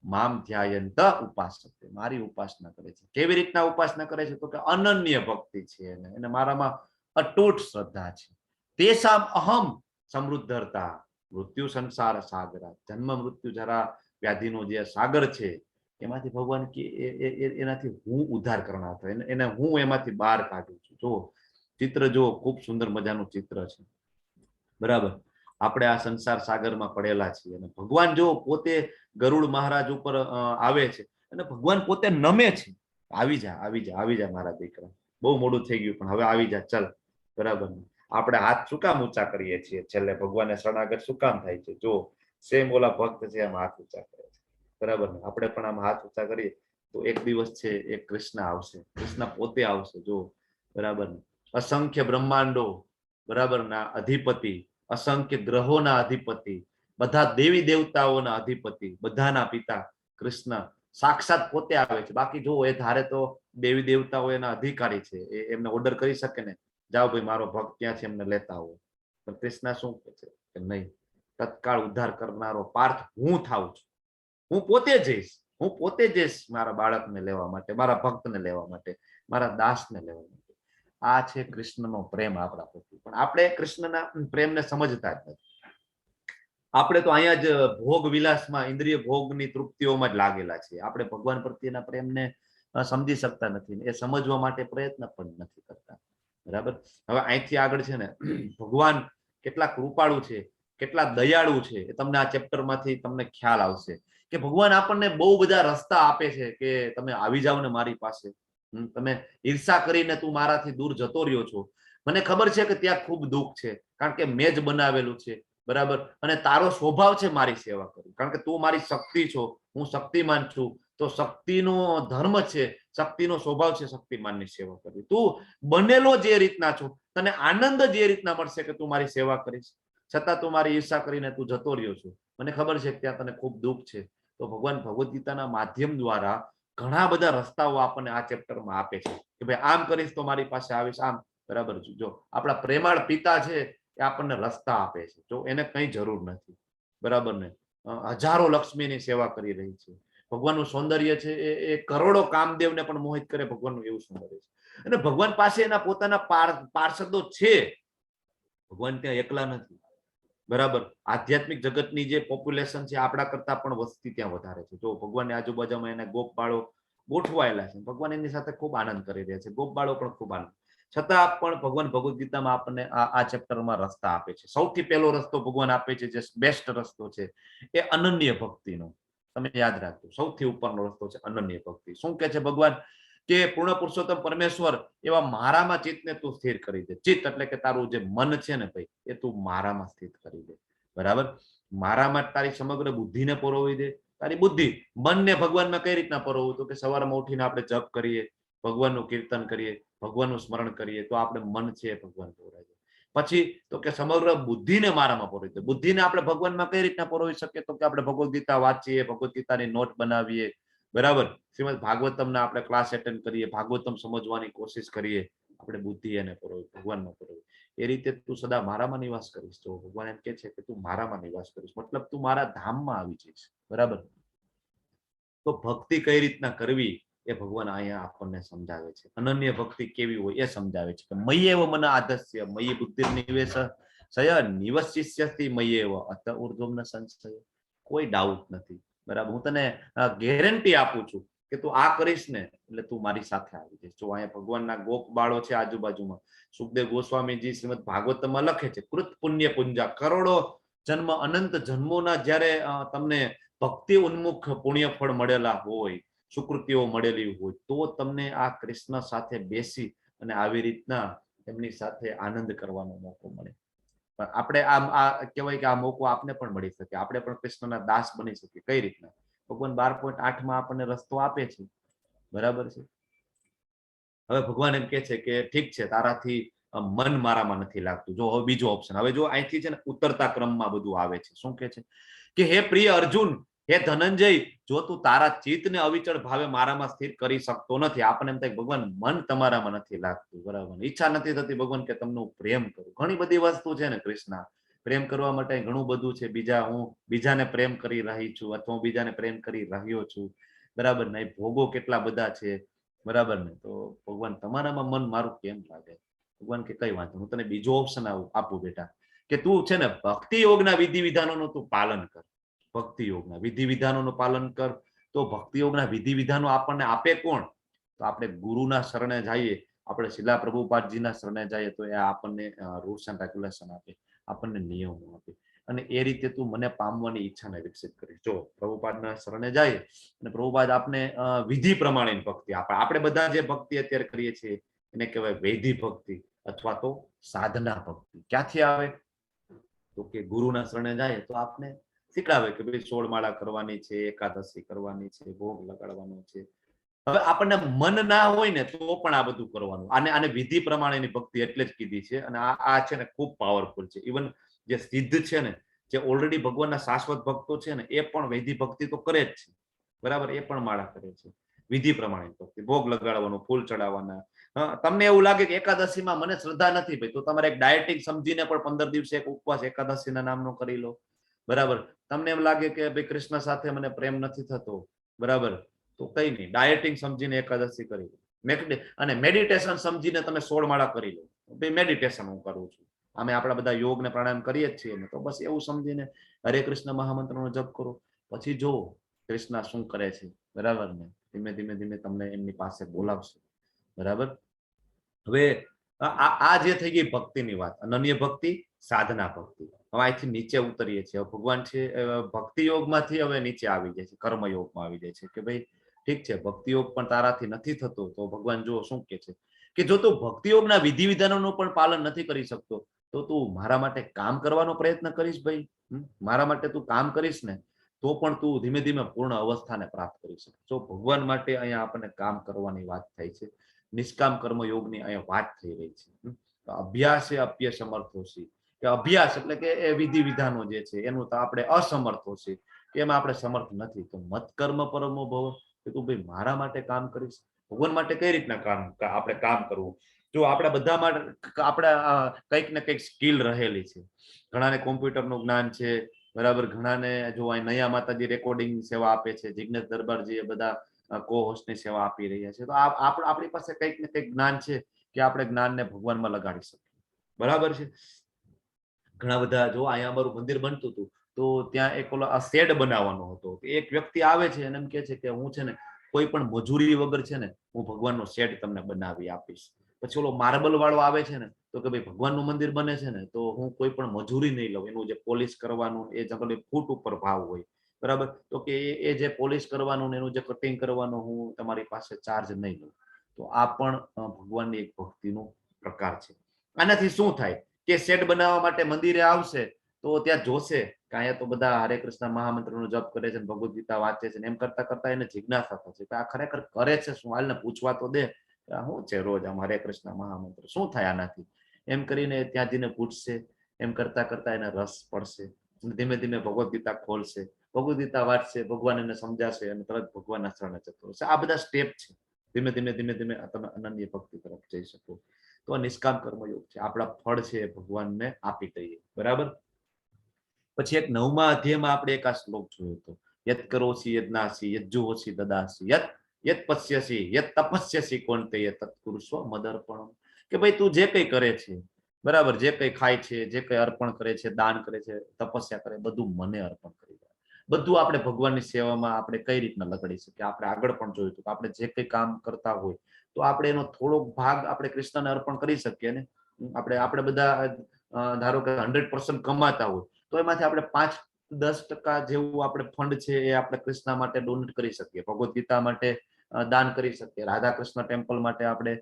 મામ ધ્યાયંત ઉપાસતે. મારી ઉપાસના કરે છે. કેવી રીતના ઉપાસના કરે છે? તો કે અનન્ય ભક્તિ છે, એને મારામાં અતૂટ શ્રદ્ધા છે. તેસામ અહમ સમૃદ્ધતા મૃત્યુ સંસાર સાગરા. જન્મ મૃત્યુ જરા વ્યાધિનો જે સાગર છે એમાંથી ભગવાન કે એનાથી હું ઉદ્ધાર કરનાર હતો, એને હું એમાંથી બહાર કાઢું છું. જો ચિત્ર જો ખૂબ સુંદર મજાનું ચિત્ર છે. બરાબર, આપણે આ સંસાર સાગરમાં પડેલા છીએ અને ભગવાન જો પોતે ગરુડ મહારાજ ઉપર આવે છે અને ભગવાન પોતે નમે છે. આવી જા, આવી જા, આવી જા મારા દીકરા, બહુ મોડું થઈ ગયું પણ હવે આવી જા, ચાલ. બરાબર, આપણે હાથ શું કામ ઊંચા કરીએ છીએ? છેલ્લે ભગવાનને શરણાગત શું કામ થાય છે? જો સેમ ઓલા ભક્ત છે આમ હાથ ઊંચા કરે છે. બરાબર ને? આપણે પણ આમ હાથ ઊંચા કરીએ તો એક દિવસ છે એ કૃષ્ણ આવશે, કૃષ્ણ પોતે આવશે. જો બરાબર ને? અસંખ્ય બ્રહ્માંડો, બરાબર, ના અધિપતિ, અસંખ્ય ગ્રહોના અધિપતિ, બધા દેવી દેવતાઓના અધિપતિ, બધાના પિતા કૃષ્ણ સાક્ષાત પોતે આવે છે. બાકી જો એ ધારે તો દેવી દેવતાઓ એના અધિકારી છે, એમને ઓર્ડર કરી શકે ને, જાઓ ભાઈ મારો ભક્ત ક્યાં છે, એમને લેતા આવો. પણ કૃષ્ણ શું કહે છે કે નહીં, તત્કાળ ઉદ્ધાર કરનારો પાર્થ હું થાઉં છું. હું પોતે જઈશ, હું પોતે જઈશ મારા બાળકને લેવા માટે, મારા ભક્તને લેવા માટે, મારા દાસને લેવા માટે. આ છે કૃષ્ણનો પ્રેમ આપણા પ્રત્યે. પણ આપણે કૃષ્ણના પ્રેમને સમજતા જ નથી. આપણે તો અહીંયા જ ભોગ વિલાસમાં, ઇન્દ્રિય ભોગની તૃપ્તિઓમાં જ લાગેલા છીએ. આપણે ભગવાન પ્રત્યેના પ્રેમને સમજી શકતા નથી, એ સમજવા માટે પ્રયત્ન પણ નથી કરતા. બરાબર, હવે અહીંથી આગળ છે ને ભગવાન કેટલા કૃપાળુ છે, કેટલા દયાળુ છે, એ તમને આ ચેપ્ટરમાંથી તમને ખ્યાલ આવશે કે ભગવાન આપણને બહુ બધા રસ્તા આપે છે કે તમે આવી જાઓ ને મારી પાસે. તમે ઈર્ષા કરીને તું મારાથી દૂર જતો રહ્યો છો. મને ખબર છે કે ત્યાં ખૂબ દુઃખ છે, કારણ કે મેં જ બનાવેલું છે, બરાબર. અને તારો સ્વભાવ છે મારી સેવા કરવી, કારણ કે તું મારી શક્તિ છો, હું શક્તિમાન છું. તો શક્તિનો ધર્મ છે, શક્તિનો સ્વભાવ છે શક્તિમાનની સેવા કરવી. તું બનેલો જે રીતના છો, તને આનંદ જે રીતના મળશે કે તું મારી સેવા કરીશ, છતાં તું મારી ઈર્ષા કરીને તું જતો રહ્યો છો. મને ખબર છે કે ત્યાં તને ખૂબ દુઃખ છે. તો ભગવાન ભગવદ્ ગીતાના માધ્યમ દ્વારા ઘણા બધા રસ્તાઓ આપણને આ ચેપ્ટરમાં આપે છે કે ભાઈ આમ કરીશ તો મારી પાસે આવીશ, આમ, બરાબર. જો આપણા પ્રેમાળ પિતા છે એ આપણને રસ્તા આપે છે, જો એને કઈ જરૂર નથી, બરાબર ને. હજારો લક્ષ્મીની સેવા કરી રહી છે. ભગવાનનું સૌંદર્ય છે એ કરોડો કામદેવને પણ મોહિત કરે, ભગવાનનું એવું સૌંદર્ય છે. અને ભગવાન પાસે એના પોતાના પાર્ષદો છે. ભગવાન ત્યાં એકલા નથી, બરાબર. આધ્યાત્મિક જગતની જે પોપ્યુલેશન છે આપણા કરતા પણ વસ્તી ત્યાં વધારે છે. જો ભગવાનની આજુબાજુમાં એને ગોપ બાળો ગોઠવાયેલા છે, ભગવાન એની સાથે ખૂબ આનંદ કરી રહ્યા છે, ગોપ બાળો પણ ખૂબ આનંદ. છતાં પણ ભગવાન ભગવદ્ ગીતામાં આપણને આ ચેપ્ટરમાં રસ્તા આપે છે. સૌથી પહેલો રસ્તો ભગવાન આપે છે, જે બેસ્ટ રસ્તો છે એ અનન્ય ભક્તિનો. તમે યાદ રાખજો, સૌથી ઉપરનો રસ્તો છે અનન્ય ભક્તિ. શું કે છે ભગવાન કે પૂર્ણ પુરુષોત્તમ પરમેશ્વર એવા મારામાં ચિત્તને તું સ્થિર કરી દે. ચિત્ત એટલે કે તારું જે મન છે ને ભાઈ, એ તું મારામાં સ્થિત કરી દે, બરાબર. મારામાં તારી સમગ્ર બુદ્ધિને પરોવી દે. તારી બુદ્ધિ મનને ભગવાનમાં કઈ રીતના પરોવવું? તો કે સવારમાં ઉઠીને આપણે જપ કરીએ, ભગવાનનું કીર્તન કરીએ, ભગવાનનું સ્મરણ કરીએ, તો આપણે મન છે ભગવાન પરોવાય જાય. પછી તો કે સમગ્ર બુદ્ધિને મારામાં પરોવી દે. બુદ્ધિને આપણે ભગવાનમાં કઈ રીતના પરોવી શકીએ? તો કે આપણે ભગવદ્ ગીતા વાંચીએ, ભગવદ્ ગીતાની નોટ બનાવીએ, બરાબર. શ્રીમદ ભાગવતમના આપણે ક્લાસ એટેન્ડ કરીએ, ભાગવતમ સમજવાની કોશિશ કરીએ, આપણે બુદ્ધિ એને પરોવી, ભગવાનમાં પરોવી. એ રીતે તું સદા મારામાં નિવાસ કરીશ. તો ભગવાન એમ કે છે કે તું મારામાં નિવાસ કરીશ, મતલબ તું મારા ધામમાં આવી જઈશ, બરાબર. તો ભક્તિ કઈ રીતના કરવી એ ભગવાન અહીંયા આપણને સમજાવે છે. અનન્ય ભક્તિ કેવી હોય એ સમજાવે છે કે મય્યેવ મન આધસ્ય મય્ય બુદ્ધિ નિવેશ સય નિવસિષ્યતિ મય્યેવ અત ઉર્ધ્વમ ન સંશય. કોઈ ડાઉટ નથી, બરાબર. હું તને ગેરંટી આપું છું કે તું આ કરીશ ને એટલે તું મારી સાથે આવી જઈશ. જો અહીંયા ભગવાનના ગોપ બાળો છે આજુબાજુમાં. સુખદેવ ગોસ્વામીજી શ્રીમદ ભાગવતમાં લખે છે, કૃત પુણ્ય પુંજા, કરોડો જન્મ, અનંત જન્મોના જ્યારે તમને ભક્તિ ઉન્મુખ પુણ્ય ફળ મળેલા હોય, સુકૃતિઓ મળેલી હોય, તો તમને આ કૃષ્ણ સાથે બેસી અને આવી રીતના એમની સાથે આનંદ કરવાનો મોકો મળે. પણ આપણે આ કહેવાય કે આ મોકો આપને પણ મળી શકે, આપણે પણ કૃષ્ણના દાસ બની શકીએ. કઈ રીતના? ભગવાન 12.8 આપણને રસ્તો આપે છે, બરાબર છે. હવે ભગવાન એમ કે છે કે ઠીક છે, તારાથી મન મારામાં નથી લાગતું. જો હવે બીજો ઓપ્શન, હવે જો અહીંથી છે ને ઉતરતા ક્રમમાં બધું આવે છે. શું કે છે કે હે પ્રિય અર્જુન, હે ધનંજય, જો તું તારા ચિત્તને અવિચળ ભાવે મારામાં સ્થિર કરી શકતો નથી. આપણને એમ થાય ભગવાન મન તમારામાં નથી લાગતું, બરાબર. ઈચ્છા નથી થતી ભગવાન કે તમને હું પ્રેમ કરું. ઘણી બધી વસ્તુ છે ને કૃષ્ણ, પ્રેમ કરવા માટે ઘણું બધું છે. હું બીજાને પ્રેમ કરી રહી છું, અથવા હું બીજાને પ્રેમ કરી રહ્યો છું, બરાબર ને. ભોગો કેટલા બધા છે, બરાબર ને. તો ભગવાન તમારામાં મન મારું કેમ લાગે? ભગવાન કે કઈ વાંધો, હું તને બીજો ઓપ્શન આપું બેટા, કે તું છે ને ભક્તિ યોગના વિધિ વિધાનોનું તું પાલન કર. ભક્તિ યોગના વિધિ વિધાનોનું પાલન કર. તો ભક્તિ યોગના વિધિ વિધાનો આપણને આપે કોણ? તો આપણે ગુરુના શરણે જઈએ, આપણે શિલા પ્રભુપાદજીના શરણે જઈએ, તો એ આપણને રૂલ્સ એન્ડ રેગ્યુલેશન આપે, આપણને નિયમો આપે. અને એ રીતે તું મને પામવાની ઈચ્છાને વિકસિત કરીશ. જો પ્રભુપાદના શરણે જાય અને પ્રભુપાદ આપને વિધિ પ્રમાણેની ભક્તિ આપે. આપણે બધા જે ભક્તિ અત્યારે કરીએ છીએ એને કહેવાય વૈધિ ભક્તિ અથવા તો સાધના ભક્તિ. ક્યાંથી આવે? તો કે ગુરુના શરણે જાય તો આપને શીખડાવે કે ભાઈ 16 માળા કરવાની છે, એકાદશી કરવાની છે, ભોગ લગાડવાનો છે. હવે આપણને મન ના હોય ને તો પણ આ બધું કરવાનું. આને વિધિ પ્રમાણેની ભક્તિ એટલે જ કીધી છે. અને આ છે ને ખૂબ પાવરફુલ છે. ઇવન જે સિદ્ધ છે ને, જે ઓલરેડી ભગવાનના શાશ્વત ભક્તો છે ને, એ પણ વૈધિ ભક્તિ તો કરે જ છે, બરાબર. એ પણ માળા કરે છે, વિધિ પ્રમાણે ભક્તિ, ભોગ લગાડવાનું, ફૂલ ચડાવવાના. તમને એવું લાગે કે એકાદશીમાં મને શ્રદ્ધા નથી, ભાઈ, તો તમારે એક ડાયટિંગ સમજીને પણ 15 દિવસે એક ઉપવાસ એકાદશીના નામનો કરી લો, બરાબર. તમને એમ લાગે કે ભાઈ કૃષ્ણ સાથે મને પ્રેમ નથી થતો, બરાબર, તો કઈ નહીં, ડાયટિંગ સમજીને એકાદશી કરી લો. અને મેડિટેશન સમજીને તમે 16 માળા કરી લો. ભાઈ મેડિટેશન હું કરું છું, અમે આપણા બધા યોગ ને પ્રાણાયામ કરીએ જ છીએ ને, તો બસ એવું સમજીને હરે કૃષ્ણ મહામંત્રનો જપ કરો. પછી જો કૃષ્ણ શું કરે છે, બરાબર ને. ધીમે ધીમે ધીમે તમને એમની પાસે બોલાવશે, બરાબર. હવે આ જે થઈ ગઈ ભક્તિની વાત, અનન્ય ભક્તિ, સાધના ભક્તિ. હવે અહીંથી નીચે ઉતરીએ છીએ. ભગવાન છે ભક્તિ યોગમાંથી હવે નીચે આવી જાય છે, કર્મ યોગમાં આવી જાય છે કે ભાઈ ઠીક છે, ભક્તિયોગ પણ તારાથી નથી થતો, તો ભગવાન જો શું કે છે કે જો તું ભક્તિયોગના વિધિ વિધાનોનું પણ પાલન નથી કરી શકતો, તો તું મારા માટે કામ કરવાનો પ્રયત્ન કરીશ ભાઈ. મારા માટે તું કામ કરીશ ને તો પણ તું ધીમે ધીમે પૂર્ણ અવસ્થાને પ્રાપ્ત કરી શકે. જો ભગવાન માટે અહીંયા આપણને કામ કરવાની વાત થાય છે, નિષ્કામ કર્મયોગની અહીંયા વાત થઈ રહી છે. અભ્યાસે અપ્ય સમર્થોસી, કે અભ્યાસ એટલે કે એ વિધિ વિધાનો જે છે એનું તો આપણે અસમર્થો છે, એમાં આપણે સમર્થ નથી. તો મત કર્મ પરમો ભવ, કે તું ભાઈ મારા માટે કામ કરીશ. ભગવાન માટે કઈ રીતના આપણે કામ કરવું? જો આપણા બધા માટે આપણે કંઈક ને કંઈક સ્કિલ રહેલી છે. ઘણાને કોમ્પ્યુટરનું જ્ઞાન છે, બરાબર, ઘણાને જો અહીં નયા માતાજી રેકોર્ડિંગ સેવા આપે છે, જિજ્ઞેશ દરબારજી એ બધા કો હોસ્ટની સેવા આપી રહ્યા છે. તો આપણી પાસે કંઈક ને કંઈક જ્ઞાન છે કે આપણે જ્ઞાનને ભગવાનમાં લગાડી શકીએ, બરાબર છે. ઘણા બધા જો અહીંયા અમારું મંદિર બનતું હતું તો ત્યાં એક ઓલો શેડ બનાવવાનો હતો. એક વ્યક્તિ આવે છે અને એમ કે છે કે હું છે ને કોઈ પણ મજૂરી વગર છે ને હું ભગવાનનો શેડ તમને બનાવી આપીશ. પછી ઓલો માર્બલ વાળો આવે છે ને તો કે ભાઈ ભગવાનનું મંદિર બને છે ને તો હું કોઈ પણ મજૂરી નહીં લઉં, એનું જે પોલિશ કરવાનું એ જનરલી ફૂટ ઉપર ભાવ હોય, બરાબર, તો કે એ જે પોલિશ કરવાનું એનું જે કટિંગ કરવાનું હું તમારી પાસે ચાર્જ નહીં લઉં. તો આ પણ ભગવાનની એક ભક્તિનો પ્રકાર છે. આનાથી શું થાય કે શેડ બનાવવા માટે મંદિરે આવશે તો ત્યાં જોશે કે અહીંયા તો બધા હરે કૃષ્ણ મહામંત્રનો જપ કરે છે, ભગવદ ગીતા વાંચે છે, એમ કરતા કરતા એને જિજ્ઞાસા થશે કે આ ખરેખર કરે છે શું, હાલને પૂછવા તો દે શું છે રોજ આમ હરે કૃષ્ણ મહામંત્ર શું થાય આનાથી, એમ કરીને ત્યાં જઈને પૂછશે. એમ કરતા કરતા એને રસ પડશે, ધીમે ધીમે ભગવદ ગીતા ખોલશે, ભગવદ ગીતા વાંચશે, ભગવાન એને સમજાશે અને તરત ભગવાનના શરણે જતો રહેશે. આ બધા સ્ટેપ છે. ધીમે ધીમે ધીમે ધીમે તમે અનન્ય ભક્તિ તરફ જઈ શકો. તો આ નિષ્કામ કર્મયોગ છે. આપણા ફળ છે એ ભગવાનને આપી દઈએ, બરાબર. પછી એક 9મા અધ્યાયમાં આપણે એક આ શ્લોક જોયો હતો, યત કરોસી યજ્ઞાસી યજ્જુહોસી દદાસી યત પશ્યસી યત તપસ્યસી કોન્તેય તત્કુરુષ્વ મદર્પણમ, કે ભાઈ તું જે કંઈ કરે છે, બરાબર, જે કંઈ ખાય છે, જે કંઈ અર્પણ કરે છે, દાન કરે છે, તપસ્યા કરે, બધું મને અર્પણ કરી દે. બધું આપણે ભગવાનની સેવામાં આપણે કઈ રીતના લગાડી શકીએ. આપણે આગળ પણ જોયું હતું કે આપણે જે કંઈ કામ કરતા હોય તો આપણે એનો થોડોક ભાગ આપણે કૃષ્ણને અર્પણ કરી શકીએ ને. આપણે બધા ધારો કે 100% કમાતા હોય તો એમાંથી આપણે 5-10% જેવું આપણે ફંડ છે એ આપણે કૃષ્ણ માટે ડોનેટ કરી શકીએ, ભગવદ ગીતા માટે દાન કરી શકીએ, રાધા કૃષ્ણ ટેમ્પલ માટે આપણે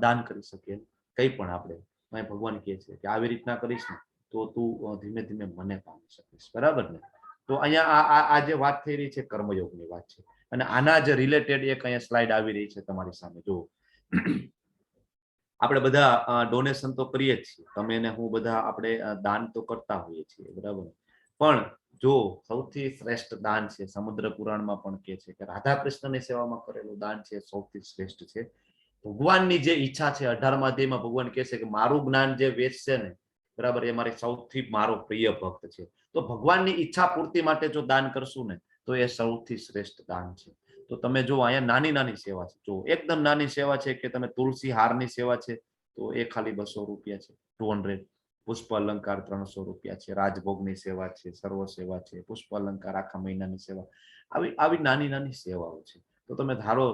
દાન કરી શકીએ. કંઈ પણ આપણે ભગવાન કહે છે કે આવી રીતના કરીશ ને તો તું ધીમે ધીમે મને પામી શકીશ, બરાબર ને. તો અહીંયા આ જે વાત થઈ રહી છે કર્મયોગની વાત છે, અને આના જે રિલેટેડ એક અહીંયા સ્લાઇડ આવી રહી છે તમારી સામે. જો આપણે બધા ડોનેશન તો કરીએ જ છીએ, તમે ને હું બધા આપણે દાન તો કરતા હોઈએ છીએ, બરાબર, પણ જો સૌથી શ્રેષ્ઠ દાન છે, સમુદ્ર પુરાણમાં પણ કહે છે કે રાધા કૃષ્ણની સેવામાં કરેલું દાન છે સૌથી શ્રેષ્ઠ છે. ભગવાનની જે ઈચ્છા છે 18મા અધ્યાયમાં ભગવાન કહે છે કે મારું જ્ઞાન જે વેચશે ને, બરાબર, એ મારી સૌથી મારો પ્રિય ભક્ત છે. તો ભગવાનની ઈચ્છા પૂર્તિ માટે જો દાન કરશું ને તો એ સૌથી શ્રેષ્ઠ દાન છે. તો તમે જો અહીંયા નાની નાની સેવા છે, જો એકદમ નાની સેવા છે કે તમે તુલસી હારની સેવા છે તો એ ખાલી 200 રૂપિયા છે, 200. પુષ્પ અલંકાર 300 રૂપિયા છે, રાજભોગની સેવા છે, સર્વ સેવા છે, પુષ્પ અલંકાર આખા મહિનાની સેવા, આવી નાની નાની સેવાઓ છે. તો તમે ધારો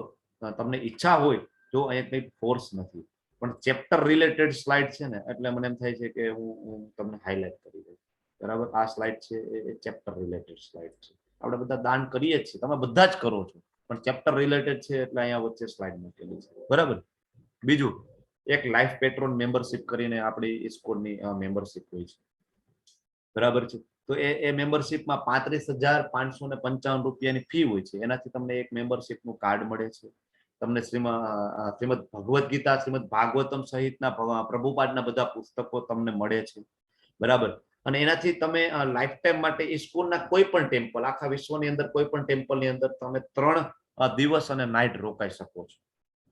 તમને ઈચ્છા હોય, જો અહીંયા કંઈ ફોર્સ નથી, પણ ચેપ્ટર રિલેટેડ સ્લાઇડ છે ને એટલે મને એમ થાય છે કે હું તમને હાઇલાઇટ કરી દઉં, બરાબર. આ સ્લાઇડ છે એ ચેપ્ટર રિલેટેડ સ્લાઇડ છે. આપણે બધા દાન કરીએ જ છીએ, તમે બધા જ કરો છો, પણ ચેપ્ટર રિલેટેડ છે એટલે અહીંયા વચ્ચે સ્લાઇડ મૂકેલી છે, બરાબર. બીજું એક લાઈફ પેટ્રોન મેમ્બરશિપ કરીને આપણી ઇસ્કોનની મેમ્બરશિપ હોય છે, બરાબર છે. તો એ મેમ્બરશિપમાં 35,555 રૂપિયાની ફી હોય છે. એનાથી તમને એક મેમ્બરશિપનું કાર્ડ મળે છે. તમને શ્રીમદ ભગવદ ગીતા, શ્રીમદ ભાગવતમ સહિતના પ્રભુપાદના બધા પુસ્તકો તમને મળે છે, બરાબર. અને એનાથી તમે લાઈફ ટાઈમ માટે ઇસ્કોનના કોઈ પણ ટેમ્પલ, આખા વિશ્વની અંદર કોઈ પણ ટેમ્પલની અંદર તમે 3 દિવસ અને નાઇટ રોકાઈ શકો છો.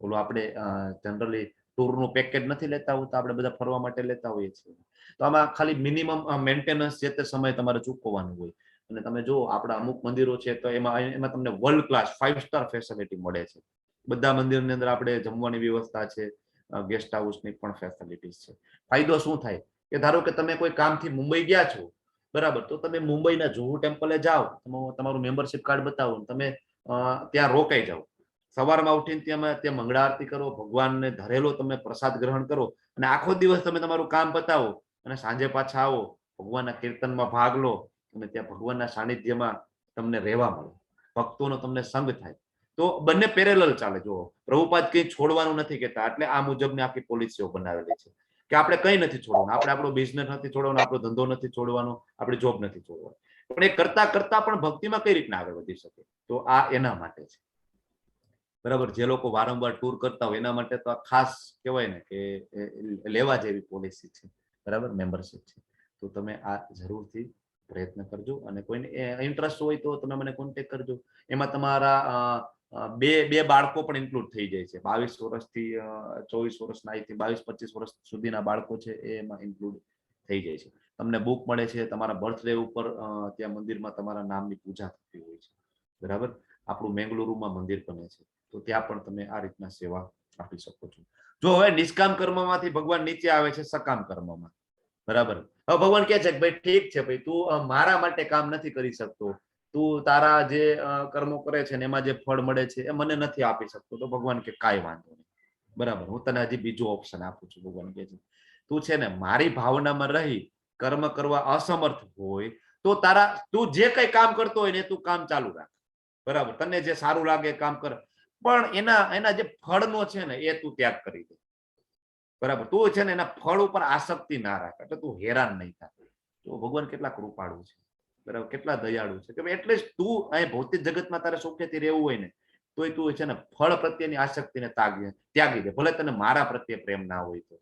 ઓલું આપણે જનરલી ટૂરનું પેકેજ નથી લેતા હોતા, આપણે બધા ફરવા માટે લેતા હોઈએ છીએ. તો આમાં ખાલી મિનિમમ મેન્ટેનન્સ જે તે સમય તમારે ચૂકવવાનું હોય. અને તમે જો આપણા અમુક મંદિરો છે તો એમાં તમને વર્લ્ડ ક્લાસ 5 સ્ટાર ફેસિલિટી મળે છે. બધા મંદિરની અંદર આપણે જમવાની વ્યવસ્થા છે, ગેસ્ટ હાઉસની પણ ફેસિલિટીઝ છે. ફાયદો શું થાય કે ધારો કે તમે કોઈ કામથી મુંબઈ ગયા છો, બરાબર, તો તમે મુંબઈના જુહુ ટેમ્પલે જાઓ, તમારું મેમ્બરશિપ કાર્ડ બતાવો, તમે ત્યાં રોકાઈ જાઓ. સવારમાં ઉઠીને ત્યાં મંગળા આરતી કરો, ભગવાનને ધરેલો તમે પ્રસાદ ગ્રહણ કરો, અને આખો દિવસ તમે તમારું કામ બતાવો અને સાંજે પાછા આવો, ભગવાનના કીર્તનમાં ભાગ લો, અને ત્યાં ભગવાનના સાનિધ્યમાં તમને રહેવા મળે, ભક્તોનો તમને સંગ થાય. તો બંને પેરેલલ ચાલે. જો પ્રભુપાદ કંઈ છોડવાનું નથી કહેતા, એટલે આ મુજબની આખી પોલિસીઓ બનાવેલી છે કે આપણે કંઈ નથી છોડવાનું, આપણે આપણો બિઝનેસ નથી છોડવાનો, આપણો ધંધો નથી છોડવાનો, આપણી જોબ નથી છોડવાનો. પણ એ કરતા કરતા પણ ભક્તિમાં કઈ રીતના આગળ વધી શકે, તો આ એના માટે છે. બરાબર, જે લોકો વારંવાર ટૂર કરતા હોય એના માટે તો આ ખાસ કહેવાય ને કે લેવા જેવી પોલિસી છે. બરાબર, મેમ્બરશિપ છે. તો તમે આ જરૂરથી પ્રયત્ન કરજો, અને કોઈને ઇન્ટરેસ્ટ હોય તો તમે મને કોન્ટેક્ટ કરજો. એમાં તમારા બે બાળકો પણ ઇન્ક્લુડ થઈ જાય છે. 22 વર્ષથી 24 વર્ષના, અહીંથી 22-25 વર્ષ સુધીના બાળકો છે એ એમાં ઇન્ક્લુડ થઈ જાય છે. તમને બુક મળે છે, તમારા બર્થડે ઉપર ત્યાં મંદિરમાં તમારા નામની પૂજા થતી હોય છે. બરાબર, આપણું મેંગલુરુમાં મંદિર બને છે, તો ત્યાં પણ તમે આ રીતના સેવા આપી શકો છો. જો હવે નિષ્કામ કર્મમાંથી ભગવાન નીચે આવે છે સકામ કર્મમાં. બરાબર, હવે ભગવાન કહે છે કે ભાઈ ઠીક છે, ભાઈ તું મારા માટે કામ નથી કરી શકતો, તું તારા જે કર્મો કરે છે ને એમાં જે ફળ મળે છે એ મને નથી આપી શકતો. તો ભગવાન કે કાંઈ વાંધો નહીં. બરાબર, હું તને હજી બીજો ઓપ્શન આપું છું. ભગવાન કહે છે તું છે ને મારી ભાવનામાં રહી કર્મ કરવા અસમર્થ હોય તો તું જે કઈ કામ કરતો હોય ને તું કામ ચાલુ રાખ. બરાબર, તને જે સારું લાગે કામ કર, પણ એના જે ફળનો છે ને એ તું ત્યાગ કરી દે. બરાબર, તું છે ને એના ફળ ઉપર આસક્તિ ના રાખ, એટલે તું હેરાન નહીં થાય. તો ભગવાન કેટલા કૃપાળુ છે. બરાબર, કેટલા દયાળુ છે કે એટલે તું અહીં ભૌતિક જગતમાં તારે સુખેથી રહેવું હોય ને તોય તું છે ને ફળ પ્રત્યેની આસક્તિને ત્યાગી દે, ભલે તને મારા પ્રત્યે પ્રેમ ના હોય તો.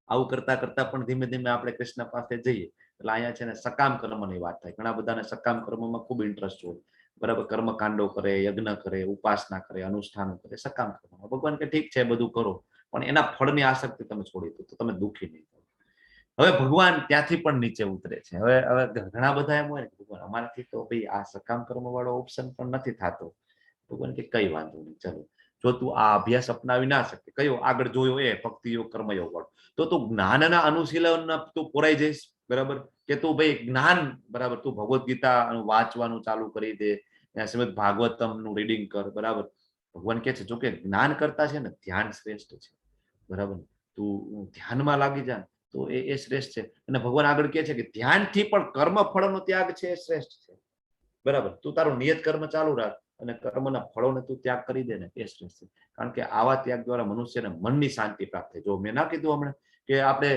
આવું કરતા કરતા પણ ધીમે ધીમે આપણે કૃષ્ણ પાસે જઈએ એટલે અહીંયા છે ને સકામ કર્મની વાત થાય. ઘણા બધાને સકામ કર્મમાં ખૂબ ઇન્ટરેસ્ટ હોય. બરાબર, કર્મકાંડો કરે, યજ્ઞ કરે, ઉપાસના કરે, અનુષ્ઠાનો કરે, સકામ કર્મ. ભગવાન કે ઠીક છે બધું કરો, પણ એના ફળની આસક્તિ તમે છોડી દો તો તમે દુઃખી નહીં થાવ. હવે ભગવાન ત્યાંથી પણ નીચે ઉતરે છે. હવે ઘણા બધા એમ હોય ને ભગવાન અમારાથી તો ભાઈ આ સકામ કર્મ વાળો ઓપ્શન પણ નથી થતો. ભગવાન કે કઈ વાંધો નહીં, ચલો જો તું આ અભ્યાસ અપનાવી ના શકે, કયો આગળ જોયો એ ભક્તિ યોગ કર્મયોગ વાળો, તો તું જ્ઞાનના અનુશીલન તું પુરાઈ જઈશ. બરાબર, કે તું ભાઈ જ્ઞાન, બરાબર, તું ભગવદ્ ગીતા વાંચવાનું ચાલુ કરી દે, શ્રીમદ ભાગવતમ નું રીડિંગ કર. બરાબર, ભગવાન કે છે જો કે જ્ઞાન કરતા છે ને ધ્યાન શ્રેષ્ઠ છે. બરાબર, તું ધ્યાનમાં લાગી જા તો એ શ્રેષ્ઠ છે. અને ભગવાન આગળ કે છે કે ધ્યાનથી પણ કર્મ ફળનો ત્યાગ છે એ શ્રેષ્ઠ છે. બરાબર, તું તારું નિયત કર્મ ચાલુ રાખ અને કર્મના ફળોને તું ત્યાગ કરી દે ને એ શ્રેષ્ઠ છે. કારણ કે આવા ત્યાગ દ્વારા મનુષ્યને મનની શાંતિ પ્રાપ્ત થાય. જો મેં ના કીધું હમણાં કે આપણે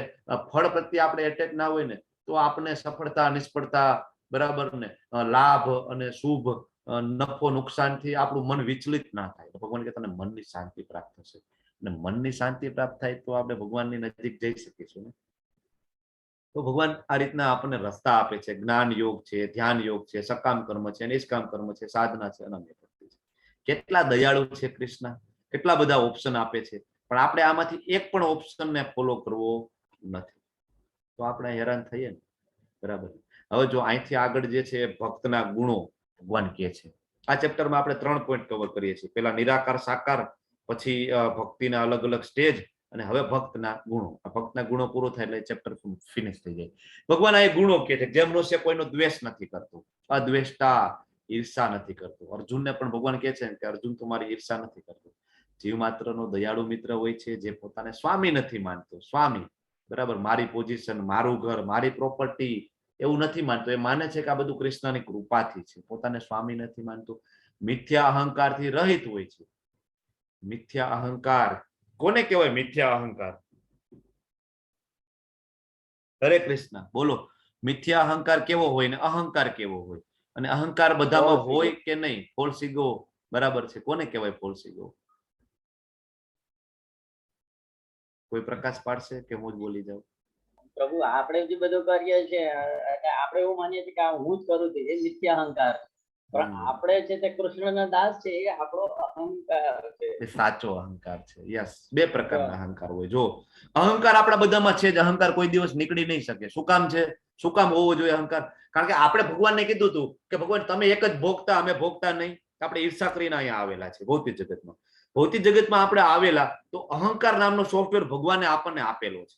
ફળ પ્રત્યે આપણે એટેક ના હોય ને તો આપણે સફળતા નિષ્ફળતા, બરાબર ને, લાભ અને શુભ, નફો નુકસાનથી આપણું મન વિચલિત ના થાય. ભગવાન કે તને મનની શાંતિ પ્રાપ્ત થશે, અને મનની શાંતિ પ્રાપ્ત થાય તો આપણે ભગવાનની નજીક જઈ શકીશું ને. તો ભગવાન આ રીતના આપણને રસ્તા આપે છે. જ્ઞાન યોગ છે, ધ્યાન યોગ છે, સકામ કર્મ છે, નિષ્કામ કર્મ છે, સાધના છે, અનન્ય ભક્તિ છે. કેટલા દયાળુ છે કૃષ્ણ, કેટલા બધા ઓપ્શન આપે છે, પણ આપણે આમાંથી એક પણ ઓપ્શનને ફોલો કરવો નથી તો આપણે હેરાન થઈએ ને. બરાબર, હવે જો અહીંથી આગળ જે છે ભક્તના ગુણો ભગવાન કહે છે. આ ચેપ્ટરમાં આપણે 3 પોઈન્ટ કવર કરીએ છીએ. પેલા નિરાકાર સાકાર, પછી ભક્તિના અલગ અલગ સ્ટેજ, અને હવે ભક્તના ગુણો. આ ભક્તના ગુણો પૂરો થાય એટલે ચેપ્ટર ફિનિશ થઈ જાય. ભગવાન આ ગુણો કહે છે જે મનુષ્ય કોઈનો દ્વેષ નથી કરતો, અદ્વેષતા, ઈર્ષા નથી કરતો. અર્જુનને પણ ભગવાન કહે છે કે અર્જુન તમારી ઈર્ષા નથી કરતો. જીવ માત્રનો દયાળુ મિત્ર હોય છે જે પોતાને સ્વામી નથી માનતો. સ્વામી, બરાબર, મારી પોઝિશન, મારું ઘર, મારી પ્રોપર્ટી એવું નથી માનતો. એ માને છે કે આ બધું કૃષ્ણની કૃપાથી છે, પોતાને સ્વામી નથી માનતો. મિથ્યા અહંકારથી રહિત હોય છે. મિથ્યા અહંકાર કોને કહેવાય? મિથ્યા અહંકાર. હરે કૃષ્ણ, બોલો. મિથ્યા અહંકાર કેવો હોય ને અહંકાર કેવો હોય? અને અહંકાર બધામાં હોય કે નહીં? ફોલ્સ ઈગો, બરાબર છે, કોને કહેવાય ફોલ્સ ઈગો? કોઈ પ્રકાશ પાડશે કે હું જ બોલી જાઉં? પ્રભુ, આપણે જે બધું કરીએ છીએ આપણે એવું માનીએ છીએ કે હું જ કરું છું, એ મિથ્યા અહંકાર. પણ આપણે છે તે કૃષ્ણના દાસ છે, એ આપણો અહંકાર છે, એ સાચો અહંકાર છે. યસ, બે પ્રકારના અહંકાર હોય. જો અહંકાર આપણા બધામાં છે જ, અહંકાર કોઈ દિવસ નીકળી નહીં શકે. શું કામ છે? શું કામ હોવો જોઈએ અહંકાર? કારણ કે આપણે ભગવાનને કીધું હતું કે ભગવાન તમે એક જ ભોગતા, અમે ભોગતા નહીં. આપણે ઈર્ષા કરીને અહીંયા આવેલા છે ભૌતિક જગતમાં. ભૌતિક જગતમાં આપણે આવેલા તો અહંકાર નામનો સોફ્ટવેર ભગવાને આપણને આપેલો છે.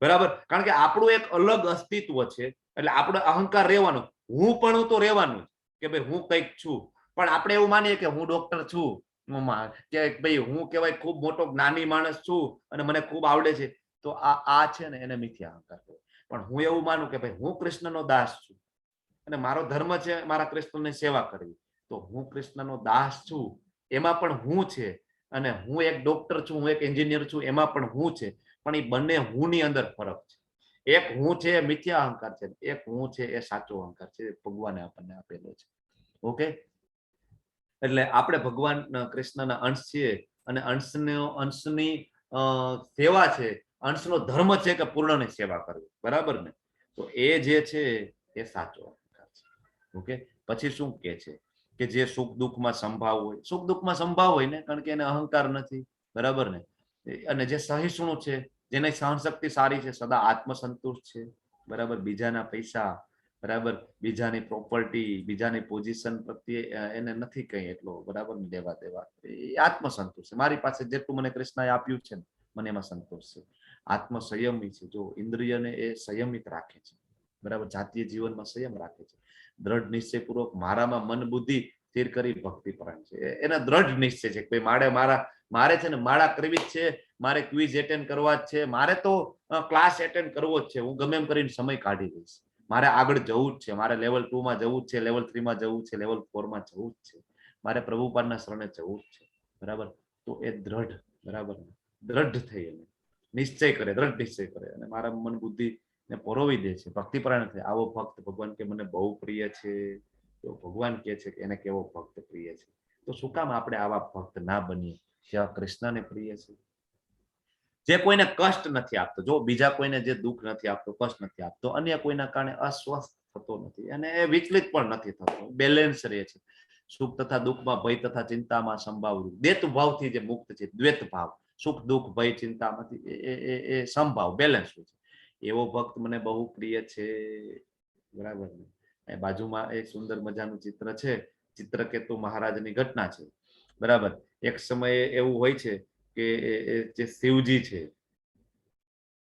બરાબર, કારણ કે આપણું એક અલગ અસ્તિત્વ છે, એટલે આપણે અહંકાર રહેવાનો. હું પણ તો રહેવાનું કે ભાઈ હું કંઈક છું, પણ આપણે એવું માનીએ કે હું ડોક્ટર છું, કે ભાઈ હું કહેવાય ખૂબ મોટો જ્ઞાની માણસ છું અને મને ખૂબ આવડે છે, તો આ છે ને એને મિથ્યા અહંકાર કહેવાય. પણ હું એવું માનું કે ભાઈ હું કૃષ્ણનો દાસ છું અને મારો ધર્મ છે મારા કૃષ્ણની સેવા કરવી, તો તો હું કૃષ્ણનો દાસ છું એમાં પણ હું છે, અને હું એક ડોક્ટર છું, હું એક એન્જિનિયર છું એમાં પણ હું છે, પણ એ બંને હું ની અંદર ફરક છે. એક હું છે એ મિથ્યા અહંકાર છે, એક હું છે એ સાચો અહંકાર છે, ભગવાને આપણને આપેલો છે. ઓકે, એટલે આપણે ભગવાન કૃષ્ણના અંશ છીએ, અને અંશની સેવા છે, અંશનો ધર્મ છે કે પૂર્ણની સેવા કરવી, બરાબર ને? તો એ જે છે એ સાચો અહંકાર છે. ઓકે, પછી શું કે છે કે જે સુખ દુઃખમાં સંભાવ હોય, સુખ દુઃખમાં સંભાવ હોય ને, કારણ કે એને અહંકાર નથી, બરાબર ને? અને જે સહિષ્ણુ છે, જેની સહનશક્તિ સારી છે, સદા આત્મસંતુષ્ટ છે, બરાબર, બીજાના પૈસા, બરાબર, બીજાની પ્રોપર્ટી, બીજાની પોઝિશન પ્રત્યે એને નથી કઈ એટલો, બરાબર, લેવા દેવા, એ આત્મસંતોષ છે. મારી પાસે જેટલું મને કૃષ્ણએ આપ્યું છે ને, મને એમાં સંતોષ છે. આત્મસંયમી છે, જો ઇન્દ્રિયને એ સંયમિત રાખે છે, બરાબર, જાતીય જીવનમાં સંયમ રાખે છે. દ્રઢ નિશ્ચયપૂર્વક મારામાં મન બુદ્ધિ સ્થિર કરી ભક્તિપરાયણ છે. એના દ્રઢ નિશ્ચય છે કે મારે છે ને માળા કરવી જ છે, મારે ક્વિઝ એટેન્ડ કરવા જ છે, મારે તો ક્લાસ એટેન્ડ કરવો જ છે, હું ગમે એમ કરીને સમય કાઢી લઈશ, મારે આગળ જવું જ છે, મારે લેવલ 2 માં જવું જ છે, લેવલ 3 માં જવું છે, લેવલ 4 માં જવું જ છે, મારે પ્રભુપાદના શરણે જવું જ છે, બરાબર. તો એ દ્રઢ, બરાબર, દ્રઢ થઈ અને નિશ્ચય કરે, દ્રઢ નિશ્ચય કરે, અને મારા મન બુદ્ધિ ને પરોવી દે છે, ભક્તિપરાયણ થાય. આવો ભક્ત ભગવાન કે મને બહુ પ્રિય છે. તો ભગવાન કે છે કે એને કેવો ભક્ત પ્રિય છે. તો શું કામ આપણે આવા ભક્ત ના બનીએ જેવા કૃષ્ણને પ્રિય છે, જે કોઈને કષ્ટ નથી આપતો, જો બીજા કોઈને જે દુઃખ નથી આપતો, કષ્ટ નથી આપતો, અન્ય કોઈના કારણે અસ્વસ્થ થતો નથી, અને એ વિચલિત પણ નથી થતો, બેલેન્સ રહે છે. સુખ તથા દુઃખમાં, ભય તથા ચિંતામાં સંભાવ, દ્વૈત ભાવથી જે મુક્ત છે, દ્વૈત ભાવ, સુખ દુઃખ ભય ચિંતામાંથી એ સંભાવ, બેલેન્સ હોય છે. એવો ભક્ત મને બહુ પ્રિય છે, બરાબર ને? એ બાજુમાં એક સુંદર મજાનું ચિત્ર છે, ચિત્રકેતુ મહારાજની ઘટના છે, બરાબર. એક સમયે એવું હોય છે કે જે શિવજી છે,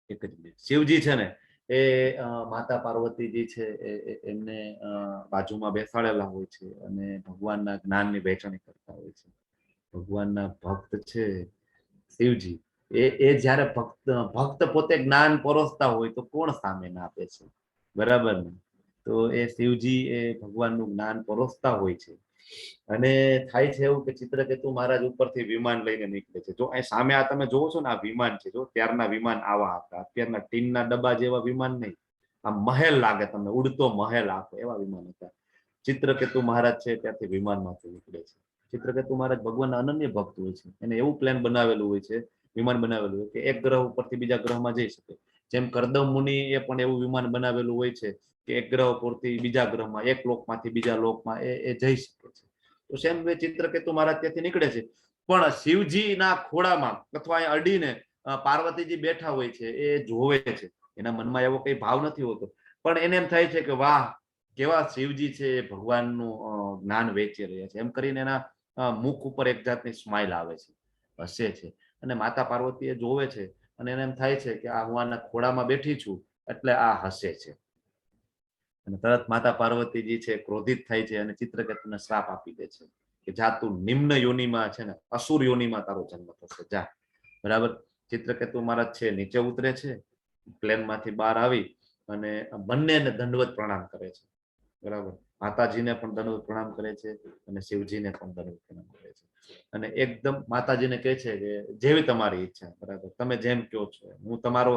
એક જ મિનિટ, શિવજી છે ને એ માતા પાર્વતીજી છે એમને બાજુમાં બેસાડેલા હોય છે, અને ભગવાનના જ્ઞાનની વહેંચણી કરતા હોય છે. ભગવાનના ભક્ત છે શિવજી, એ જયારે ભક્ત પોતે જ્ઞાન પરોસતા હોય તો કોણ સામે ના આપે છે, બરાબર ને? તો એ શિવજી એ ભગવાનનું જ્ઞાન પરોસતા હોય છે, અને થાય છે એવું કે ચિત્રકેતુ મહારાજ ઉપરથી વિમાન લઈને નીકળે છે. જો અહીં સામે આ તમે જોવો છો ને, આ વિમાન છે, જો ત્યારના વિમાન આવા હતા, અત્યારના ટીનના ડબ્બા જેવા વિમાન નહીં, આ મહેલ લાગે તમને, ઉડતો મહેલ આખો, એવા વિમાન હતા. ચિત્રકેતુ મહારાજ છે ત્યાંથી વિમાનમાંથી નીકળે છે. ચિત્રકેતુ મહારાજ ભગવાનના અનન્ય ભક્ત હોય છે, એને એવું પ્લાન બનાવેલું હોય છે, વિમાન બનાવેલું હોય કે એક ગ્રહ ઉપરથી બીજા ગ્રહમાં જઈ શકે. જેમ કરદમ મુનિ એ પણ એવું વિમાન બનાવેલું હોય છે કે એક ગ્રહ પરથી બીજા ગ્રહમાં, એક લોકમાંથી બીજા લોકમાં એ જઈ શકે છે. તો સેમ વે ચિત્રકેતુ મહારાજ ત્યાંથી નીકળે છે, પણ શિવજીના ખોળામાં અથવા અડીને પાર્વતીજી બેઠા હોય છે, એ જોવે છે, એના મનમાં એવો કઈ ભાવ નથી હોતો, પણ એને એમ થાય છે કે વાહ, કેવા શિવજી છે, એ ભગવાનનું જ્ઞાન વેચી રહ્યા છે, એમ કરીને એના મુખ ઉપર એક જાતની સ્માઇલ આવે છે, હસે છે. અને માતા પાર્વતી એ જોવે છે, અને એને એમ થાય છે કે આ હું આના ખોળામાં બેઠી છું એટલે આ હસે છે. અને તરત માતા પાર્વતીજી છે ક્રોધિત થાય છે, અને ચિત્રકેતુને શ્રાપ આપી દે છે કે જા તું નિમ્ન યોનિમાં છે ને, અસુર યોનિમાં તારો જન્મ થશે, જા, બરાબર. ચિત્રકેતુ મહારાજ છે નીચે ઉતરે છે, પ્લેનમાંથી બહાર આવી અને બંનેને દંડવત પ્રણામ કરે છે, બરાબર. માતાજીને પણ દંડવત પ્રણામ કરે છે, અને શિવજીને પણ દંડવત પ્રણામ કરે છે, અને એકદમ માતાજીને કહે છે કે જેવી તમારી ઈચ્છા, બરાબર, તમે જેમ કહો છો, હું તમારો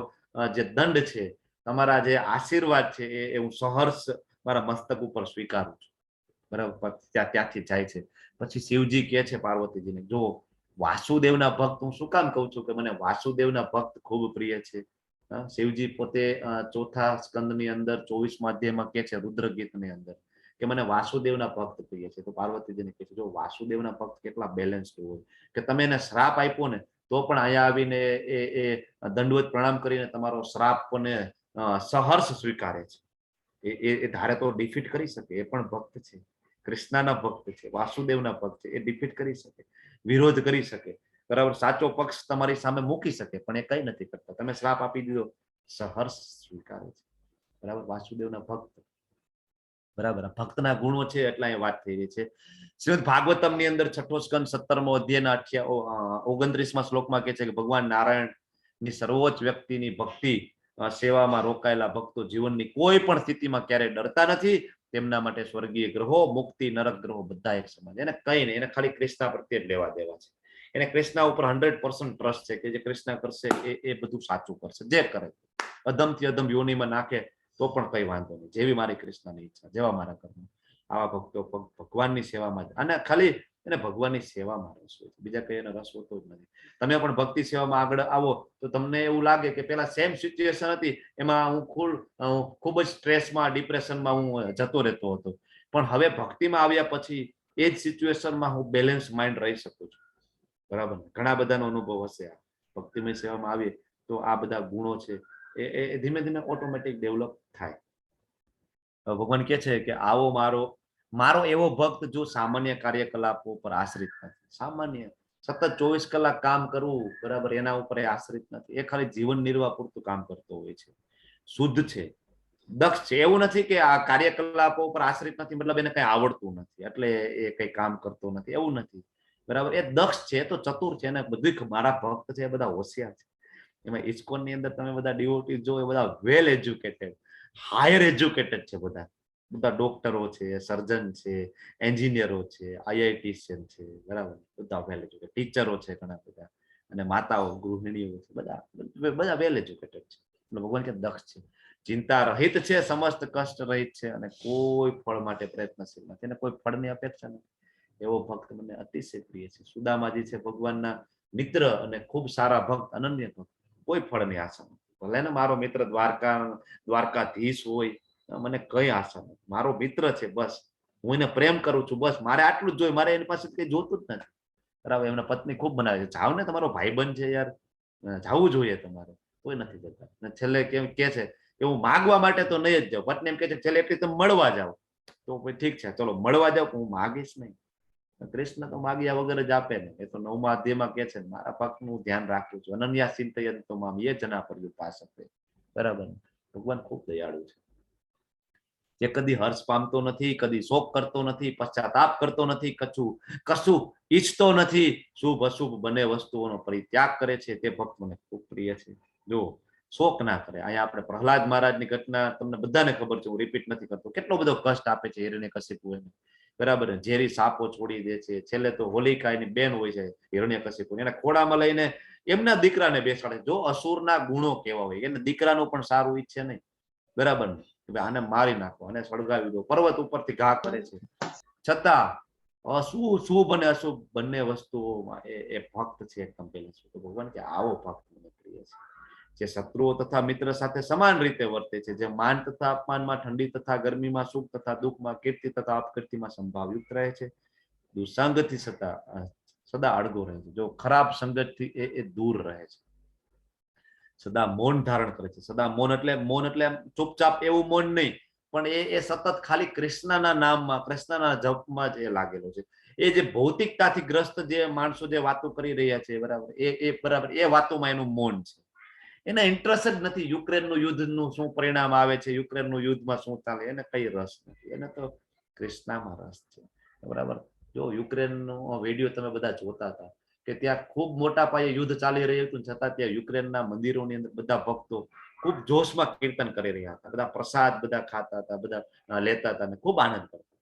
જે દંડ છે, તમારા જે આશીર્વાદ છે, એ હું સહર્ષ મારા મસ્તક ઉપર સ્વીકારું છું, બરાબર. ત્યાંથી જાય છે. પછી શિવજી કહે છે પાર્વતીજીને, જો વાસુદેવના ભક્ત, હું શું કામ કહું છું કે મને વાસુદેવના ભક્ત ખૂબ પ્રિય છે. શિવજી પોતે ચોથા સ્કંદની અંદર 24મા અધ્યાયમાં કહે છે, રુદ્ર ગીતની અંદર, કે મને વાસુદેવના ભક્ત પ્રિય છે. તો પાર્વતીજીને કહે છે, જો વાસુદેવના ભક્ત કેટલા બેલેન્સ હોય કે તમે એને શ્રાપ આપ્યો ને તો પણ અહીંયા આવીને એ દંડવત પ્રણામ કરીને તમારો શ્રાપને સહર્ષ સ્વીકારે છે. એ ધારે તો ડિફીટ કરી શકે, એ પણ ભક્ત છે, કૃષ્ણના ભક્ત છે, વાસુદેવના ભક્ત છે, એ ડિફીટ કરી શકે, વિરોધ કરી શકે, બરાબર, સાચો પક્ષ તમારી સામે મૂકી શકે, પણ એ કઈ નથી કરતા. તમે શ્રાપ આપી દીધો, સહર્ષ સ્વીકારે છે, બરાબર, વાસુદેવના ભક્ત, બરાબર. ભક્તના ગુણો છે એટલે અહીં વાત થઈ રહી છે. શ્રીમદ ભાગવતમની અંદર 6ઠો સ્કંદ 17મો અધ્યાયના 29મા શ્લોકમાં કહે છે કે ભગવાન નારાયણની સર્વોચ્ચ વ્યક્તિની ભક્તિ સેવામાં રોકાયેલા ભક્તો જીવનની કોઈ પણ સ્થિતિમાં ક્યારેય ડરતા નથી, તેમના માટે સ્વર્ગીય ગ્રહો, મુક્તિ, નરક ગ્રહો બધા એક સમાન. એને કઈ નહીં, એને ખાલી કૃષ્ણ પ્રત્યે જ લેવા દેવા છે. એને કૃષ્ણ ઉપર 100% ટ્રસ્ટ છે કે જે કૃષ્ણ કરશે એ બધું સાચું કરશે. જે કરે અધમથી અધમ યોનિમાં નાખે તો પણ કઈ વાંધો નહીં, જેવી મારી કૃષ્ણની ઈચ્છા, જેવા મારા કર્મ. આવા ભક્તો ભગવાનની સેવામાં, અને ખાલી એને ભગવાનની સેવામાં રસ હોય છે, બીજા કઈ એને રસ હોતો જ નથી. તમે પણ ભક્તિ સેવામાં આગળ આવો તો તમને એવું લાગે કે પેલા સેમ સિચ્યુએશન હતી, એમાં હું ખૂબ જ સ્ટ્રેસમાં, ડિપ્રેશનમાં હું જતો રહેતો હતો, પણ હવે ભક્તિમાં આવ્યા પછી એ જ સિચ્યુએશનમાં હું બેલેન્સ માઇન્ડ રહી શકું છું. બરાબર. ઘણા બધાનો અનુભવ હશે. ભક્તિમય સેવામાં આવીએ તો આ બધા ગુણો છે એ ધીમે ધીમે ઓટોમેટિક ડેવલપ થાય. ભગવાન કહે છે કે આવો મારો એવો ભક્ત જો સામાન્ય કાર્યકલાપો પર આશ્રિત નથી. સામાન્ય સતત 24 કલાક કામ કરવું, બરાબર, એના ઉપર આશ્રિત નથી. એ ખાલી જીવન નિર્વાહ પૂરતું કામ કરતો હોય છે. શુદ્ધ છે, દક્ષ છે. એવું નથી કે આ કાર્યકલાપો પર આશ્રિત નથી મતલબ એને કઈ આવડતું નથી એટલે એ કઈ કામ કરતો નથી, એવું નથી. બરાબર. એ દક્ષ છે, તો ચતુર છે, અને બધું મારા ભક્ત છે એ બધા હોશિયાર છે. એમાં ઇસ્કોન ની અંદર તમે બધા ડિવોટી જો, એ બધા વેલ એજ્યુકેટેડ, હાયર એજ્યુકેટેડ છે. બધા ડોક્ટરો છે, સર્જન છે, એન્જિનિયરો છે, આઈઆઈટીશિયન છે, બરાબર, બધા વેલ એજ્યુકેટેડ, ટીચરો છે ઘણા બધા, અને માતાઓ, ગૃહિણીઓ છે, બધા વેલ એજ્યુકેટેડ છે. એટલે ભગવાન કે દક્ષ છે, ચિંતા રહિત છે, સમસ્ત કષ્ટ રહિત છે, અને કોઈ ફળ માટે પ્રયત્નશીલ નથી, એને કોઈ ફળની અપેક્ષા નથી. એવો ભક્ત મને અતિશય પ્રિય છે. સુદામાજી છે ભગવાનના મિત્ર અને ખૂબ સારા ભક્ત, અનન્ય ભક્ત, કોઈ ફળની આશા નથી. ભલે ને મારો મિત્ર દ્વારકાધીશ હોય, મને કઈ આશા નથી. મારો મિત્ર છે, બસ હું એને પ્રેમ કરું છું, બસ મારે આટલું જ જોઈએ, મારે એની પાસે કઈ જોતું જ નથી. બરાબર. એમના પત્ની ખૂબ બનાવે છે, જાવ ને, તમારો ભાઈબંધ છે યાર, જવું જોઈએ તમારે, કોઈ નથી જતા. છેલ્લે કેમ કે છે કે હું માગવા માટે તો નહીં જ જાઉં. પત્ની એમ કે છે છેલ્લે એટલી તમે મળવા જાઓ, તો ઠીક છે ચલો મળવા જાવ, હું માગીશ નહીં. કૃષ્ણ તો માગ્યા વગર જ આપે ને. એ તો 9મા અધ્યાયમાં કે છે મારા ભક્તનું ધ્યાન રાખું છું, અનન્યા ચિંતયંતો મામ યે જના પર્યુપાસતે. બરાબર. ભગવાન ખૂબ દયાળુ છે. જે કદી હર્ષ પામતો નથી, કદી શોક કરતો નથી, પશ્ચાતાપ કરતો નથી, કશું ઈચ્છતો નથી, શુભ અશુભ બંને વસ્તુઓનો પરિત્યાગ કરે છે, તે ભક્ત મને ખૂબ પ્રિય છે. જો શોક ના કરે. અહીંયા આપણે પ્રહલાદ મહારાજની ઘટના તમને બધાને ખબર છે, હું રિપીટ નથી કરતો. કેટલો બધો કષ્ટ આપે છે હિરણ્યકશિપુ એને, બરાબર. ઝેરી સાપો છોડી દે છે. છેલ્લે તો હોલિકા એની બેન હોય છે હિરણ્યકશિપુ, એને ખોળામાં લઈને એમના દીકરાને બેસાડે. જો અસુરના ગુણો કેવા હોય, એને દીકરાનું પણ સારું ઈચ્છે નહીં, બરાબર. આને મારી નાખો, આને સળગાવી દો, પર્વત ઉપરથી ઘા કરે છે. છતાં શુભ અને અશુભ બંને વસ્તુઓમાં એ ભક્ત છે એકદમ પેલા. તો ભગવાન કે આવો ભક્ત મને પ્રિય છે, જે શત્રુઓ તથા મિત્ર સાથે સમાન રીતે વર્તે છે, જે માન તથા અપમાનમાં, ઠંડી તથા ગરમીમાં, સુખ તથા દુઃખમાં, કીર્તિ તથા અપકીર્તિમાં સંભાવયુક્ત રહે છે, દુસંગથી સદા અડગો રહે છે, જો ખરાબ સંગતથી એ દૂર રહે છે, સદા મૌન ધારણ કરે છે. સદા મૌન એટલે ચૂપચાપ એવું મૌન નહીં, પણ એ સતત ખાલી કૃષ્ણના નામમાં, કૃષ્ણના જપમાં જ એ લાગેલો છે. એ જે ભૌતિકતાથી ગ્રસ્ત જે માણસો જે વાતો કરી રહ્યા છે, બરાબર, એ વાતોમાં એનું મૌન છે. એને ઇન્ટરેસ્ટ જ નથી. યુક્રેનનું યુદ્ધનું શું પરિણામ આવે છે, યુક્રેનનું યુદ્ધમાં શું ચાલે, એને કઈ રસ નથી. એને તો કૃષ્ણમાં રસ છે, બરાબર. જો યુક્રેનનો વિડીયો તમે બધા જોતા હતા કે ત્યાં ખૂબ મોટા પાયે યુદ્ધ ચાલી રહ્યું હતું, છતાં ત્યાં યુક્રેનના મંદિરોની અંદર બધા ભક્તો ખૂબ જોશમાં કીર્તન કરી રહ્યા હતા, બધા પ્રસાદ બધા ખાતા હતા, બધા લેતા હતા, ખૂબ આનંદ કરતા.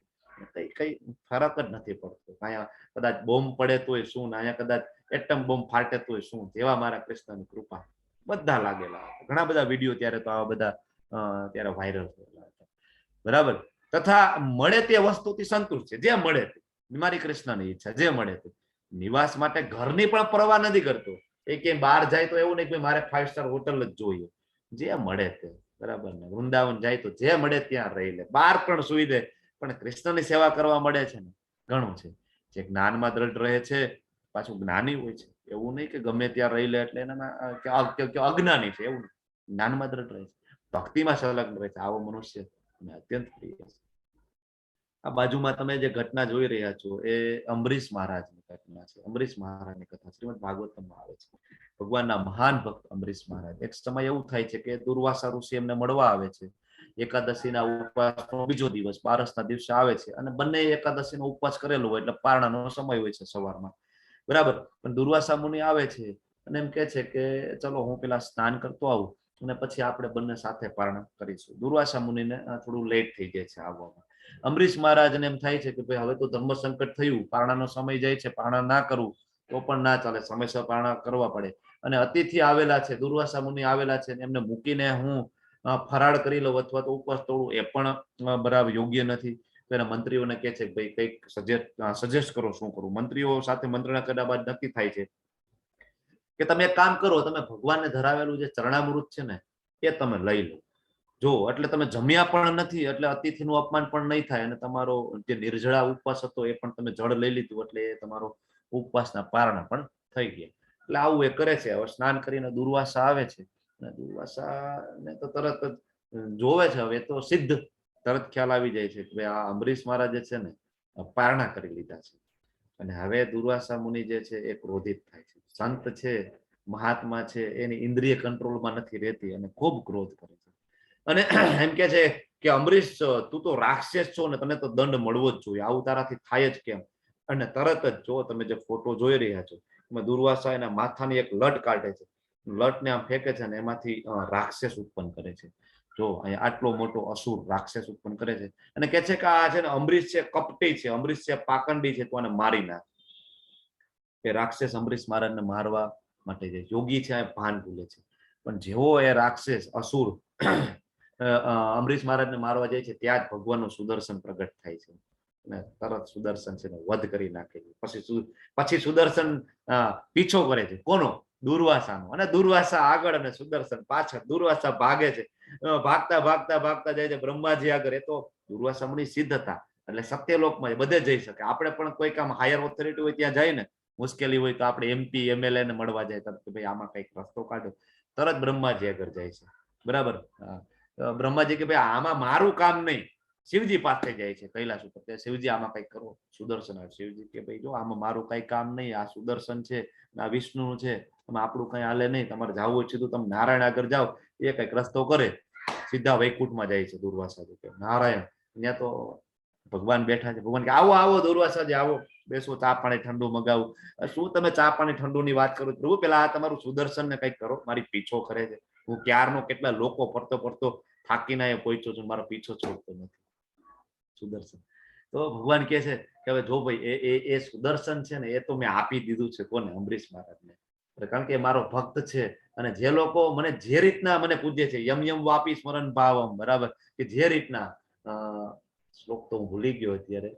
કઈ ફરક જ નથી પડતો. અહીંયા કદાચ બોમ્બ પડે તોય શું, અહીંયા કદાચ એટમ બોમ્બ ફાટે તોય શું, જેવા મારા કૃષ્ણની કૃપા બધા લાગેલા હતા. ઘણા બધા વિડીયો ત્યારે તો આવા બધા ત્યારે વાયરલ થયેલા હતા, બરાબર. તથા મળે તે વસ્તુથી સંતુષ્ટ છે, જે મળે તે મારી કૃષ્ણની ઈચ્છા, જે મળે તે. નિવાસ માટે ઘરની પણ પરવા નથી કરતો. એ ક્યાંય બહાર જાય તો એવું નહીં કે મારે 5 સ્ટાર હોટલ જ જોઈએ, જે મળે તે, બરાબર ને. વૃંદાવન જાય તો જે મળે ત્યાં રહી લે, બહાર પણ સુઈ દે, પણ કૃષ્ણની સેવા કરવા મળે છે ને, ઘણું છે. જે જ્ઞાનમાં દ્રઢ રહે છે, પાછું જ્ઞાની હોય છે, એવું નહીં કે ગમે ત્યાં રહી લે એટલે એના અજ્ઞાની છે, એવું નહીં. જ્ઞાનમાં દ્રઢ રહે છે, ભક્તિમાં સંલગ્ન રહે છે. આવો મનુષ્ય મને અત્યંત પ્રિય છે. આ બાજુમાં તમે જે ઘટના જોઈ રહ્યા છો એ અંબરીશ મહારાજની ઘટના છે. અંબરીશ મહારાજની કથા શ્રીમદ ભાગવતમાં આવે છે. ભગવાનના મહાન ભક્ત અંબરીશ મહારાજ. એક સમય એવું થાય છે કે દુર્વાસા ઋષિ એમને મળવા આવે છે. એકાદશીના ઉપવાસનો બીજો દિવસ, બારસના દિવસે આવે છે, અને બંને એકાદશીનો ઉપવાસ કરેલો હોય એટલે પારણાનો સમય હોય છે સવારમાં, બરાબર. પણ દુર્વાસા મુનિ આવે છે અને એમ કે છે કે ચલો હું પેલા સ્નાન કરતો આવું અને પછી આપણે બંને સાથે પારણા કરીશું. દુર્વાસા મુનિને થોડું લેટ થઈ જાય છે આવવામાં, અંબરીશ મહારાજને એમ થાય છે કે ભાઈ હવે તો ધર્મ સંકટ થયું, પારણાનો સમય જાય છે, પારણા ના કરવું તો પણ ના ચાલે, સમયસર પારણા કરવા પડે. અને અતિથિ આવેલા છે, દુર્વાસા મુનિ આવેલા છે, એમને મૂકીને હું ફરાળ કરી લઉં અથવા તો ઉપવાસ તોડું એ પણ બરાબર યોગ્ય નથી. તો એના મંત્રીઓને કહે છે કે ભાઈ કંઈક સજેસ્ટ કરો શું કરું. મંત્રીઓ સાથે મંત્રણા કર્યા બાદ નક્કી થાય છે કે તમે એક કામ કરો, તમે ભગવાનને ધરાવેલું જે ચરણામૃત છે ને એ તમે લઈ લો. જો એટલે તમે જમ્યા પણ નથી એટલે અતિથિનું અપમાન પણ નહીં થાય, અને તમારો જે નિર્જળા ઉપવાસ હતો એ પણ તમે જળ લઈ લીધું એટલે એ તમારો ઉપવાસના પારણા પણ થઈ ગયા. એટલે આવું એ કરે છે. હવે સ્નાન કરીને દુર્વાસા આવે છે, અને દુર્વાસાને તો તરત જ જોવે છે, હવે તો સિદ્ધ તરત ખ્યાલ આવી જાય છે કે ભાઈ આ અંબરીશ મહારાજે છે ને પારણા કરી લીધા છે. અને હવે દુર્વાસા મુનિ જે છે એ ક્રોધિત થાય છે. સંત છે, મહાત્મા છે, એની ઇન્દ્રિય કંટ્રોલમાં નથી રહેતી અને ખૂબ ક્રોધ કરે છે. અને એમ કે છે કે અંબરીશ તું તો રાક્ષસ છો ને તને તો દંડ મળવો જ જોઈએ, આવું તારાથી થાય જ કેમ. અને તરત જ જો તમે જે ફોટો જોઈ રહ્યા છો એમાં દુર્વાસા એના માથાની એક લટ કાઢે છે, લટને આમ ફેંકે છે અને એમાંથી રાક્ષસ ઉત્પન્ન કરે છે. જો અહીંયા આટલો મોટો અસુર રાક્ષસ ઉત્પન્ન કરે છે અને કે છે કે આ છે ને અંબરીશ છે કપટી છે, અંબરીશ છે પાકંડી છે, તો આને મારી નાખ. એ રાક્ષસ અંબરીશ મહારાજને મારવા માટે જાય. યોગી છે ભાન ભૂલે છે, પણ જેવો એ રાક્ષસ અસુર અંબરીશ મહારાજને મારવા જાય છે ત્યાં જ ભગવાનનું સુદર્શન પ્રગટ થાય છે અને તરત સુદર્શન છે ને વધ કરી નાખે છે. પછી સુદર્શન પીછો કરે છે, કોનો? દુર્વાસાનો. અને દુર્વાસા આગળ અને સુદર્શન પાછળ. દુર્વાસા ભાગે છે, ભાગતા ભાગતા ભાગતા જાય છે બ્રહ્માજી આગળ. એ તો દુર્વાસા મુનિ સિદ્ધ હતા એટલે સત્યલોકમાં બધે જઈ શકે. આપણે પણ કોઈ કામ હાયર ઓથોરિટી હોય ત્યાં જાય ને, મુશ્કેલી હોય તો આપણે MP MLA ને મળવા જાય તરત કે ભાઈ આમાં કઈક રસ્તો કાઢો, તરત બ્રહ્માજી આગળ જાય છે. બરાબર. બ્રહ્માજી કે ભાઈ આમાં મારું કામ નહીં, શિવજી પાસે જાય છે કૈલાસ ઉપર. શિવજી આમાં કઈક કરો. સુદર્શન. શિવજી કે ભાઈ જો આમાં મારું કઈ કામ નહીં, આ સુદર્શન છે, આ વિષ્ણુ છે, એમાં આપણું કઈ હાલે નહીં, તમારે જવું હોય સીધું તમે નારાયણ આગળ જાઓ, એ કઈક રસ્તો કરે, સીધા વૈકુંઠમાં જાય છે દુર્વાસાજી કે નારાયણ. ત્યાં તો ભગવાન બેઠા છે. ભગવાન કે આવો આવો દુર્વાસાજી આવો, બેસો, ચા પાણી ઠંડુ મગાવું. શું તમે ચા પાણી ઠંડુ ની વાત કરો? પ્રભુ પેલા આ તમારું સુદર્શન ને કઈક કરો, મારી પીછો કરે છે. હું ક્યારનો કેટલા લોકો પડતો પડતો થાકીને પહોંચ્યો છું, મારો પીછો છોડતો નથી સુદર્શન. તો ભગવાન કે છે કે હવે જો ભાઈ એ સુદર્શન છે ને એ તો મેં આપી દીધું છે કોને? અંબરીશ મહારાજને. કારણ કે મારો ભક્ત છે અને જે લોકો મને જે રીતના મને પૂજે છે, યમ યમ વાપી સ્મરણ ભાવમ, બરાબર, કે જે રીતના શ્લોક તો હું ભૂલી ગયો અત્યારે,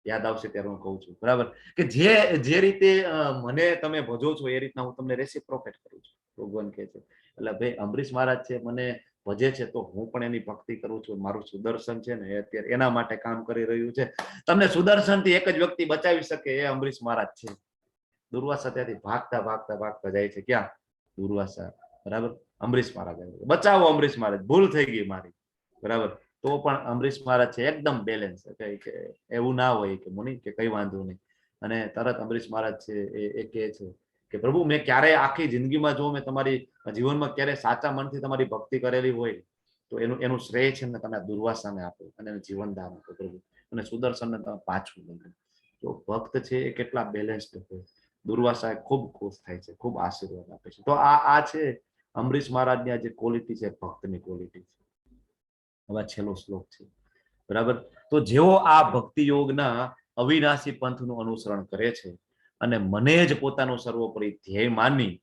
યાદ આવશે ત્યારે હું કહું છું, બરાબર, કે જે રીતે મને તમે ભજો છો એ રીતના હું તમને રેસિપ્રોકેટ કરું છું, ભગવાન કહે છે. એટલે ભાઈ અંબરીશ મહારાજ છે મને ભજે છે તો હું પણ એની ભક્તિ કરું છું. મારું સુદર્શન છે ને એ અત્યારે એના માટે કામ કરી રહ્યું છે. તમને સુદર્શન થી એક જ વ્યક્તિ બચાવી શકે, એ અંબરીશ મહારાજ છે. દુર્વાસા ત્યાંથી ભાગતા ભાગતા ભાગતા જાય છે. ક્યાં? દુર્વાસા. બરાબર. અંબરીશ મહારાજ બચાવો, અંબરીશ મહારાજ ભૂલ થઈ ગઈ મારી, બરાબર. તો પણ અંબરીશ મહારાજ છે એકદમ બેલેન્સ, કે એવું ના હોય કે મુનિ કે કઈ વાંધો નહીં. અને તરત અંબરીશ મહારાજ છે એ કહે છે કે પ્રભુ મેં ક્યારે આખી જિંદગીમાં જો મેં તમારી જીવનમાં ક્યારે સાચા મનથી તમારી ભક્તિ કરેલી હોય તો એનું શ્રેય છે ને તમે દુર્વાસાને આપો અને એને જીવનદાન આપો પ્રભુ, અને સુદર્શનને તમે પાછું બનો. જો ભક્ત છે એ કેટલા બેલેન્સ્ડ હોય. દુર્વાસા ખૂબ ખુશ થાય છે, ખૂબ આશીર્વાદ આપે છે. તો આ છે અંબરીશ મહારાજની આ જે ક્વોલિટી છે, ભક્તની ક્વોલિટી છે. હવે છેલ્લો શ્લોક છે, બરાબર. તો જેઓ આ ભક્તિ યોગના અવિનાશી પંથનું અનુસરણ કરે છે અને મને જ પોતાનું સર્વોપરી ધ્યેય માની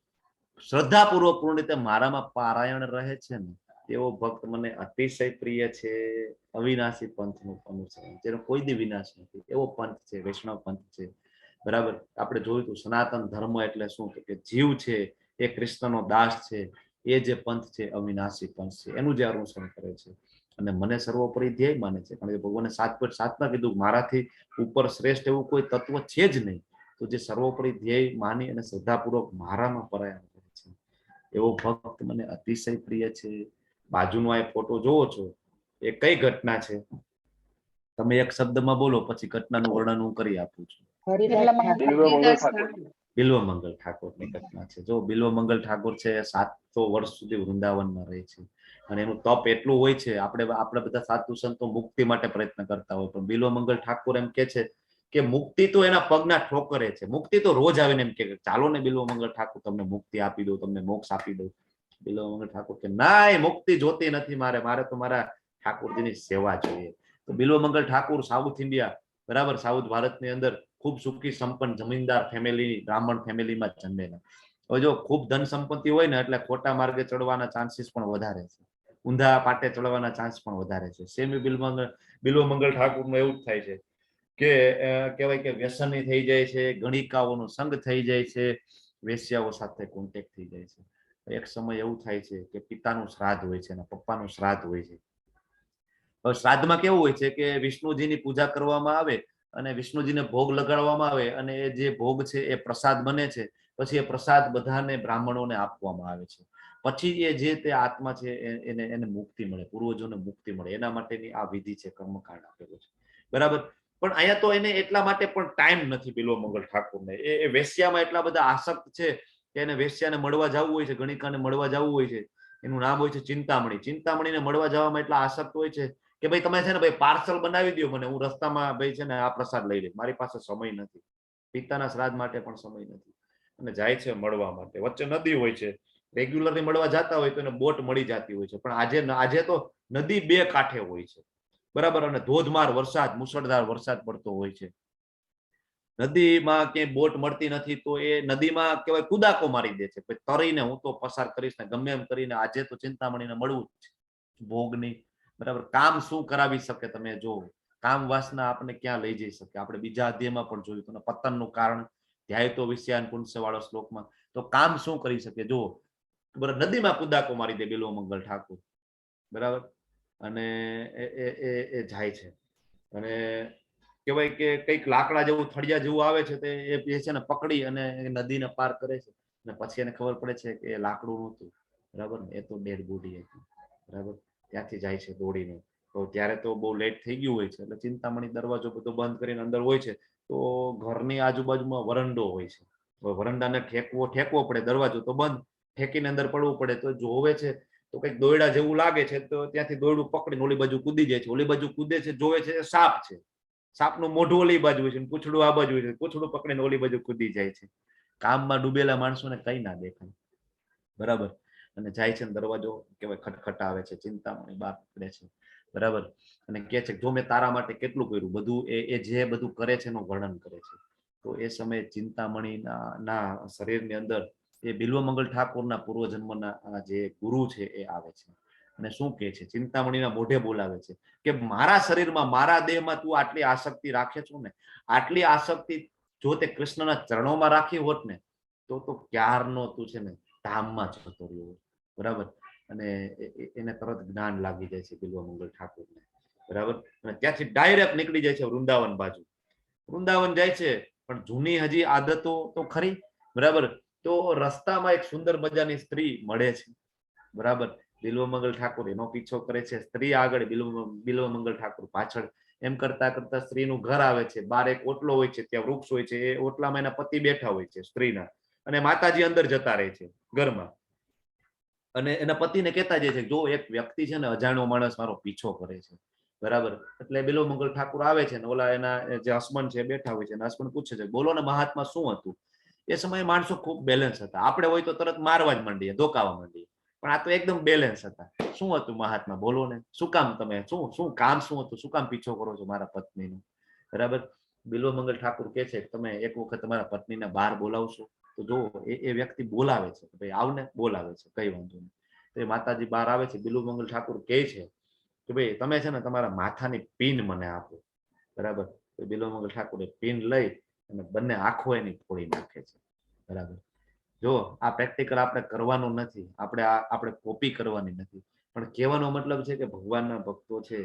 શ્રદ્ધાપૂર્વક પૂર્ણ રીતે મારામાં પારાયણ રહે છે ને, તેવો ભક્ત મને અતિશય પ્રિય છે. અવિનાશી પંથનું અનુસરણ, જેનો કોઈ દી વિનાશ નથી, એવો પંથ છે, વૈષ્ણવ પંથ છે. બરાબર. આપણે જોયું હતું સનાતન ધર્મ એટલે શું, કે જીવ છે એ કૃષ્ણનો દાસ છે, એ જે પંથ છે અવિનાશી પંથ છે, એનું જે અનુસરણ કરે છે અને મને સર્વોપરી ધ્યેય માને છે. કારણ કે ભગવાને 7:7 કીધું મારાથી ઉપર શ્રેષ્ઠ એવું કોઈ તત્વ છે જ નહીં. તો જે સર્વોપરી ધ્યેય માની અને શ્રદ્ધાપૂર્વક મારામાં પરાયણ કરે છે, એવો ભક્ત મને અતિશય પ્રિય છે. બાજુનો આ ફોટો જોવો છો, એ કઈ ઘટના છે? તમે એક શબ્દમાં બોલો, પછી ઘટનાનું વર્ણન હું કરી આપું છું. બિલ્વમંગલ ઠાકોરની ઘટના છે. જો બિલ્વમંગલ ઠાકોર છે 700 વર્ષ સુધી વૃંદાવનમાં રહે છે અને એનું તપ એટલું હોય છે. આપણે બધા સાધુ સંતો મુક્તિ માટે પ્રયત્ન કરતા હોય, પણ બિલ્વમંગલ ઠાકોર એમ કે છે કે મુક્તિ તો એના પગના ઠોકરે છે. મુક્તિ તો રોજ આવીને એમ કે ચાલો ને બિલ્વમંગલ ઠાકોર તમને મુક્તિ આપી દઉં, તમને મોક્ષ આપી દઉં. બિલ્વમંગલ ઠાકોર કે ના, મુક્તિ જોતી નથી મારે તો મારા ઠાકોરજીની સેવા જોઈએ. તો બિલ્વમંગલ ઠાકુર સાઉથ ઇન્ડિયા, બરાબર, સાઉથ ભારતની અંદર ખૂબ સુખી સંપન્ન જમીનદાર ફેમિલી, બ્રાહ્મણ ફેમિલીમાં જન્મેલા. હવે જો ખૂબ ધન સંપત્તિ હોય ને એટલે ખોટા માર્ગે ચડવાના ચાન્સીસ પણ વધારે છે, ઊંધા પાટે ચડવાના ચાન્સ પણ વધારે છે. સેમી બિલ્વમંગલ ઠાકુરનું એવું જ થાય છે કે કહેવાય કે વ્યસની થઈ જાય છે, ગણિકાઓનો સંગ થઈ જાય છે, વેશ્યાઓ સાથે કોન્ટેક્ટ થઈ જાય છે. એક સમય એવું થાય છે કે પિતાનું શ્રાદ્ધ હોય છે અને પપ્પાનું શ્રાદ્ધ હોય છે. હવે શ્રાદ્ધમાં કેવું હોય છે કે વિષ્ણુજીની પૂજા કરવામાં આવે અને વિષ્ણુજીને ભોગ લગાડવામાં આવે અને એ જે ભોગ છે એ પ્રસાદ બને છે. પછી એ પ્રસાદ બધાને બ્રાહ્મણોને આપવામાં આવે છે. પછી એ જે તે આત્મા છે એને મુક્તિ મળે, પૂર્વજોને મુક્તિ મળે, એના માટેની આ વિધિ છે, કર્મકાંડ આપેલું છે, બરાબર. પણ અહીંયા તો એને એટલા માટે પણ ટાઈમ નથી બિલ્વમંગલ ઠાકુરને. એ વેશ્યામાં એટલા બધા આસક્ત છે કે એને વેશ્યાને મળવા જવું હોય છે, ગણિકાને મળવા જવું હોય છે. એનું નામ હોય છે ચિંતામણી. ચિંતામણીને મળવા જવામાં એટલા આસક્ત હોય છે કે ભાઈ તમે છે ને ભાઈ પાર્સલ બનાવી દો મને, હું રસ્તામાં ભાઈ છે ને આ પ્રસાદ લઈ લઈશ, મારી પાસે સમય નથી, પિતાના શ્રાદ્ધ માટે પણ સમય નથી. અને જાય છે મળવા માટે. વચ્ચે નદી હોય છે, રેગ્યુલરલી મળવા જતા હોય તો એને બોટ મળી જતી હોય છે. પણ આજે તો નદી બે કાંઠે હોય છે, બરાબર, અને ધોધમાર વરસાદ, મુશળધાર વરસાદ પડતો હોય છે. નદીમાં ક્યાંય બોટ મળતી નથી તો એ નદીમાં કહેવાય કુદાકો મારી દે છે, તરીને હું તો પસાર કરીશ ને ગમે એમ કરીને. આજે તો ચિંતામણીને મળવું જ છે ભોગની, બરાબર. કામ શું કરાવી શકે તમે જો, કામ વાસના આપણે ક્યાં લઈ જઈ શકે. આપણે બીજા અધ્યાયમાં પણ જોયું હતું પતનનું કારણ ધ્યાય તો વિષયાન પુંસ વાળો શ્લોકમાં. તો કામ શું કરી શકે જો, બરાબર, નદીમાં કુદાકો મારી દે બિલ્વમંગલ ઠાકુર, બરાબર. અને એ જાય છે અને કહેવાય કે કઈક લાકડા જેવું થળિયા જેવું આવે છે તે એ છે ને પકડી અને નદીને પાર કરે છે. અને પછી એને ખબર પડે છે કે એ લાકડું નહોતું, બરાબર, એ તો ડેડ બોડી હતી, બરાબર. ત્યાંથી જાય છે દોડીને. તો ત્યારે તો બહુ લેટ થઈ ગયું હોય છે એટલે ચિંતામણી દરવાજો બધો બંધ કરીને અંદર હોય છે. તો ઘરની આજુબાજુમાં વરંડો હોય છે. વરંડાને ઠેકવો પડે, દરવાજો તો બંધ, ઠેકીને અંદર પડવું પડે. તો જોવે છે તો કંઈક દોયડા જેવું લાગે છે તો ત્યાંથી દોયડું પકડીને ઓલી બાજુ કૂદી જાય છે. ઓલી બાજુ કૂદે છે, જોવે છે સાપ છે, સાપનું મોઢું ઓલી બાજુ હોય છે, પૂંછડું આ બાજુ હોય છે, પૂંછડું પકડીને ઓલી બાજુ કૂદી જાય છે. કામમાં ડૂબેલા માણસોને કઈ ના દેખાય, બરાબર. અને જાય છે દરવાજો કહેવાય ખટખટાવે છે, ચિંતામણી બહાર નીકળે છે, બરાબર. અને કહે છે જો મેં તારા માટે કેટલું કર્યું, બધું એ જે બધું કરે છે એનું વર્ણન કરે છે. તો એ સમયે ચિંતામણીના શરીરની અંદર એ બિલ્વમંગલ ઠાકોરના પૂર્વજન્મના જે ગુરુ છે એ આવે છે અને શું કહે છે, ચિંતામણીના મોઢે બોલાવે છે કે મારા શરીરમાં, મારા દેહમાં તું આટલી આસક્તિ રાખે છો ને, આટલી આસક્તિ જો તે કૃષ્ણના ચરણોમાં રાખી હોત ને તો ક્યારનો તું છે ને ધામમાં જતો રહ્યો, બરાબર. અને એને તરત જ્ઞાન લાગી જાય છે બિલ્વમંગલ ઠાકોરને, બરાબર. અને ત્યાંથી ડાયરેક્ટ નીકળી જાય છે વૃંદાવન બાજુ. વૃંદાવન જાય છે પણ જૂની હજી આદતો તો ખરી, બરાબર. તો રસ્તામાં એક સુંદર મજાની સ્ત્રી મળે છે, બરાબર. બિલ્વમંગલ ઠાકોર એનો પીછો કરે છે, સ્ત્રી આગળ, બિલ્વમંગલ ઠાકોર પાછળ. એમ કરતા કરતા સ્ત્રીનું ઘર આવે છે. બહાર એક ઓટલો હોય છે, ત્યાં વૃક્ષ હોય છે, એ ઓટલામાં એના પતિ બેઠા હોય છે સ્ત્રીના, અને માતાજી અંદર જતા રહે છે ઘરમાં. અને એના પતિને કહેતા જાય છે જો એક વ્યક્તિ છે ને અજાણ્યો માણસ મારો પીછો કરે છે, બરાબર. એટલે બિલ્વમંગલ ઠાકોર આવે છે ને ઓલા એના જે હસબન્ડ છે બેઠા હોય છે, હસબન્ડ પૂછે છે બોલો ને મહાત્મા શું હતું. એ સમયે માણસો ખૂબ બેલેન્સ હતા. આપણે હોય તો તરત મારવા જ માંડીએ, ધોકાવા માંડીએ, પણ આ તો એકદમ બેલેન્સ હતા. શું હતું મહાત્મા, બોલો ને, શું કામ તમે, શું કામ શું હતું, શું કામ પીછો કરો છો મારા પત્નીનો, બરાબર. બિલ્વમંગલ ઠાકોર કહે છે તમે એક વખત તમારા પત્નીને બહાર બોલાવશો. તો જો એ વ્યક્તિ બોલાવે છે ભાઈ આવને, બોલાવે છે, કઈ વાંધો નહીં. તો એ માતાજી બહાર આવે છે. બિલ્વમંગલ ઠાકોર કહે છે કે ભાઈ તમે છે ને તમારા માથાની પિન મને આપો, બરાબર. તો બિલ્વમંગલ ઠાકોરે પિન લઈ અને બંને આંખો એની ફોડી નાખે છે, બરાબર. જો આ પ્રેક્ટિકલ આપણે કરવાનું નથી, આપણે કોપી કરવાની નથી, પણ કહેવાનો મતલબ છે કે ભગવાનના ભક્તો છે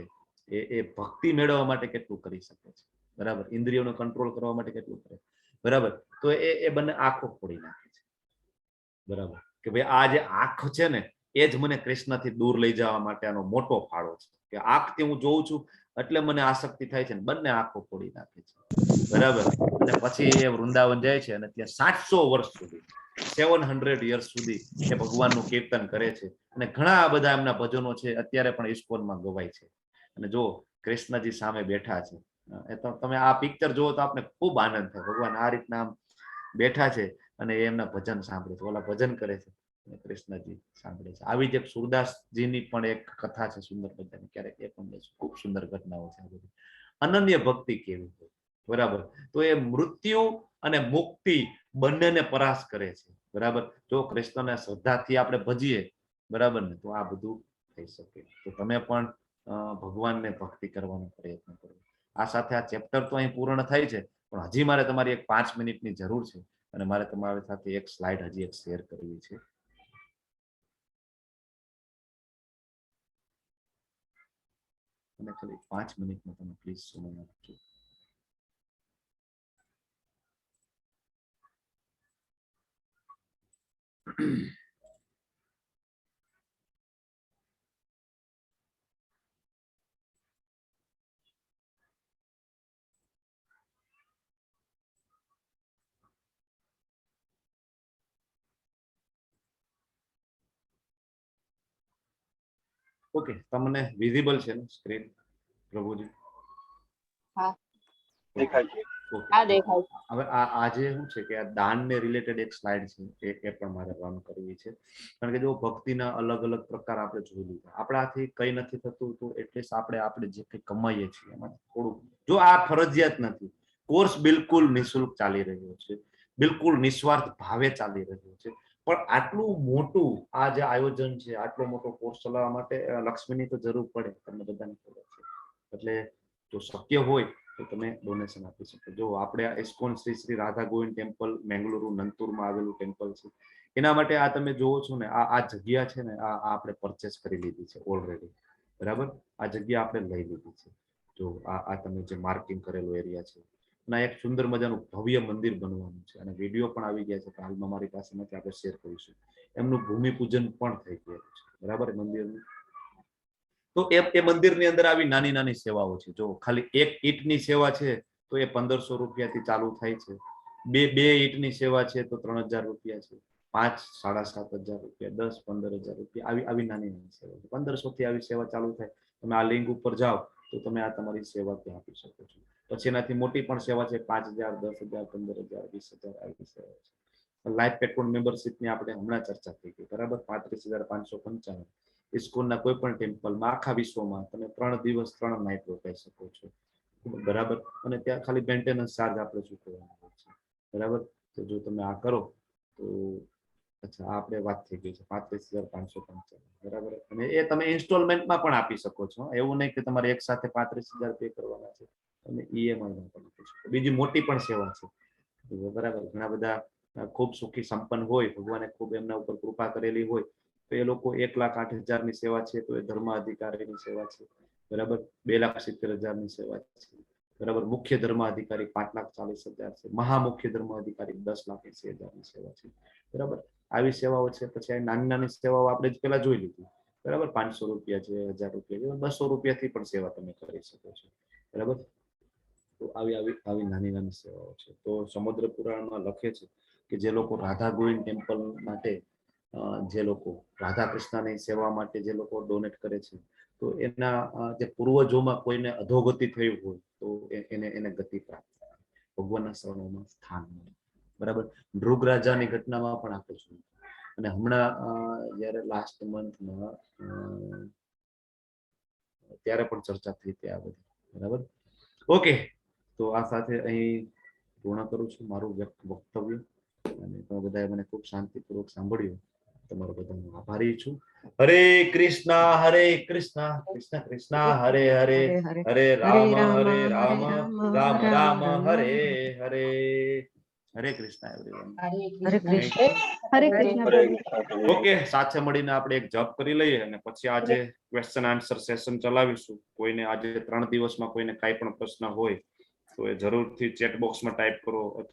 એ ભક્તિ મેળવવા માટે કેટલું કરી શકે છે, બરાબર. ઇન્દ્રિયોનો કંટ્રોલ કરવા માટે કેટલું કરે, બરાબર. તો એ બંને આંખો ફોડી નાખે છે, બરાબર. કે ભાઈ આ જે આંખ છે ને એ જ મને કૃષ્ણથી દૂર લઈ જવા માટે આનો મોટો ફાળો છે કે આંખથી હું જોઉં છું એટલે મને આસક્તિ થાય છે ને બંને આંખો ફોડી નાખે છે, બરાબર. અને પછી એ વૃંદાવન જાય છે અને ત્યાં 700 વર્ષ સુધી, 700 years સુધી એ ભગવાનનું કીર્તન કરે છે. અને ઘણા બધા એમના ભજનો છે અત્યારે પણ ઇસ્કોનમાં ગવાય છે. અને જો કૃષ્ણજી સામે બેઠા છે, એ તો તમે આ પિક્ચર જુઓ તો આપણે ખૂબ આનંદ થાય. ભગવાન આ રીતના બેઠા છે અને એમના ભજન સાંભળે છે, ઓલા ભજન કરે છે, અને કૃષ્ણજી સાંભળે છે. આવી જ એક સુરદાસજીની પણ એક કથા છે સુંદર મજાની, ક્યારેક એ પણ લઈશું. ખૂબ સુંદર ઘટનાઓ છે આ બધી. અનન્ય ભક્તિ કેવી હોય, બરાબર. તો એ મૃત્યુ અને મુક્તિ બંનેને પરાસ કરે છે, બરાબર. જો કૃષ્ણને શ્રદ્ધાથી આપણે ભજીએ, બરાબર ને, તો આ બધું થઈ શકે. તો તમે પણ ભગવાનને ભક્તિ કરવાનો પ્રયત્ન કરો. આ સાથે આ ચેપ્ટર તો અહીં પૂર્ણ થાય છે, પણ હજી મારે તમારી એક 5 મિનિટની જરૂર છે અને મારે તમારી સાથે એક સ્લાઇડ હજી એક શેર કરવી છે. અને ખાલી 5 મિનિટમાં તમે પ્લીઝ સમય આપજો. ઓકે, તમને વિઝિબલ છે ને સ્ક્રીન પ્રભુજી? હા. દેખાય છે. હા, દેખાય છે. હવે આજે શું છે કે આ દાનને રિલેટેડ એક સ્લાઇડ છે, એ પણ મારે રન કરવી છે. કારણ કે જો ભક્તિના અલગ અલગ પ્રકાર આપણે જોઈ લીધા, આપણાથી કઈ નથી થતું, તો એટલીસ્ટ આપણે જે કંઈ કમાઈએ છીએ એમાં થોડું, જો આ ફરજિયાત નથી, કોર્સ બિલકુલ નિઃશુલ્ક ચાલી રહ્યો છે, બિલકુલ નિસ્વાર્થ ભાવે ચાલી રહ્યો છે. પણ આટલું મોટું આ જે આયોજન છે, આટલો મોટો કોર્સ ચલાવવા માટે લક્ષ્મીની તો જરૂર પડે, તમને બધાને ખબર છે. એટલે જો શક્ય હોય તો તમે ડોનેશન આપી શકો. જો આપણે ઇસ્કોન શ્રી રાધા ગોવિંદ ટેમ્પલ મેંગલુરુ નંતુરમાં આવેલું ટેમ્પલ છે, એના માટે આ તમે જોવો છો ને, આ જગ્યા છે ને, આ આપણે પરચેસ કરી લીધી છે ઓલરેડી, બરાબર. આ જગ્યા આપણે લઈ લીધી છે. જો આ તમે જે માર્કિંગ કરેલો એરિયા છે, ના એક સુંદર મજાનું ભવ્ય મંદિર બનવાનું છે, અને વિડીયો પણ આવી ગયા છે, હાલમાં મારી પાસે નથી, આપણે શેર કરીશું. એમનું ભૂમિપૂજન પણ થઈ ગયેલું છે, બરાબર, મંદિરનું. તો એ મંદિરની અંદર આવી નાની નાની સેવાઓ છે. જો ખાલી એક ઈંટની સેવા છે તો એ 1500 રૂપિયાથી ચાલુ થાય છે. બે ઈંટની સેવા છે તો 3000 રૂપિયા છે. 5 7,500 રૂપિયા, 10 15,000 રૂપિયા, આવી નાની નાની સેવા. 1500 થી આવી સેવા ચાલુ થાય. તમે આ લિંક ઉપર જાઓ તો તમે આ તમારી સેવા ત્યાં આપી શકો છો. પછી એનાથી મોટી પણ સેવા છે, 5000 10,000 15,000 20,000 આવી સેવા છે. લાઈફ પેટ્રોલ મેમ્બરશિપની આપણે હમણાં ચર્ચા થઈ ગઈ, બરાબર. 35,555. ઇસ્કોનના કોઈ પણ ટેમ્પલમાં આખા વિશ્વમાં તમે 3 દિવસ 3 નાઇટ રોકાઈ શકો છો, બરાબર. અને ત્યાં ખાલી મેન્ટેનન્સ ચાર્જ આપણે ચૂકવવાનો હોય છે, બરાબર. તો જો તમે આ કરો તો અચ્છા, આપણે વાત થઈ ગઈ છે 35,555, બરાબર. અને એ તમે ઇન્સ્ટોલમેન્ટમાં પણ આપી શકો છો. એવું નહીં કે તમારે એક સાથે 35,000 પે કરવાના છે, તમે ઈએમઆઈમાં પણ આપી શકો. બીજી મોટી પણ સેવા છે, બરાબર. ઘણા બધા ખૂબ સુખી સંપન્ન હોય, ભગવાને ખૂબ એમના ઉપર કૃપા કરેલી હોય, તો એ લોકો 1,08,000 સેવા છે તો એ ધર્મ અધિકારીની સેવા છે, બરાબર. 2,70,000 સેવા છે, બરાબર. મુખ્ય ધર્મ અધિકારી 5,40,000 છે. મહામુખ્ય ધર્મ અધિકારી 10,80,000 સેવા છે, બરાબર. આવી સેવાઓ છે. પછી આ નાની નાની સેવાઓ આપણે પેલા જોઈ લીધી, બરાબર. 500 રૂપિયા છે, 1000 રૂપિયા છે, 200 રૂપિયાથી પણ સેવા તમે કરી શકો છો, બરાબર. તો આવી નાની નાની સેવાઓ છે. તો સમુદ્ર પુરાણમાં લખે છે કે જે લોકો રાધા ગોવિંદ ટેમ્પલ માટે, જે લોકો રાધા કૃષ્ણની સેવા માટે જે લોકો ડોનેટ કરે છે, તો એના જે પૂર્વજોમાં કોઈને અધોગતિ થયું હોય તો એને ગતિ પ્રાપ્ત થાય, ભગવાનના શરણોમાં સ્થાન મળે, બરાબર. ધ્રુવ રાજાની ઘટનામાં પણ આપણે જોયું. અને હમણાં જયારે લાસ્ટ મંથમાં ત્યારે પણ ચર્ચા થઈ હતી આ બધી, બરાબર. ઓકે, તો આ સાથે અહીં પૂર્ણ કરું છું મારું વક્તવ્ય. અને તમે બધાએ મને ખૂબ શાંતિપૂર્વક સાંભળ્યું. તમારો બધાનો આભારી છું. હરે કૃષ્ણ કૃષ્ણ કૃષ્ણ હરે હરે, હરે રામ રામ રામ હરે હરે. હરે કૃષ્ણ એવરીવન. હરે કૃષ્ણ. હરે કૃષ્ણ. હરે કૃષ્ણ. ઓકે, સાથે મળીને આપણે એક જપ કરી લઈએ અને પછી આજે ક્વેશ્ચન આન્સર સેશન ચલાવીશું. કોઈને આજે 3 દિવસમાં કોઈને કાંઈ પણ પ્રશ્ન હોય તો એ જરૂરથી ચેટ બોક્સમાં ટાઈપ કરો.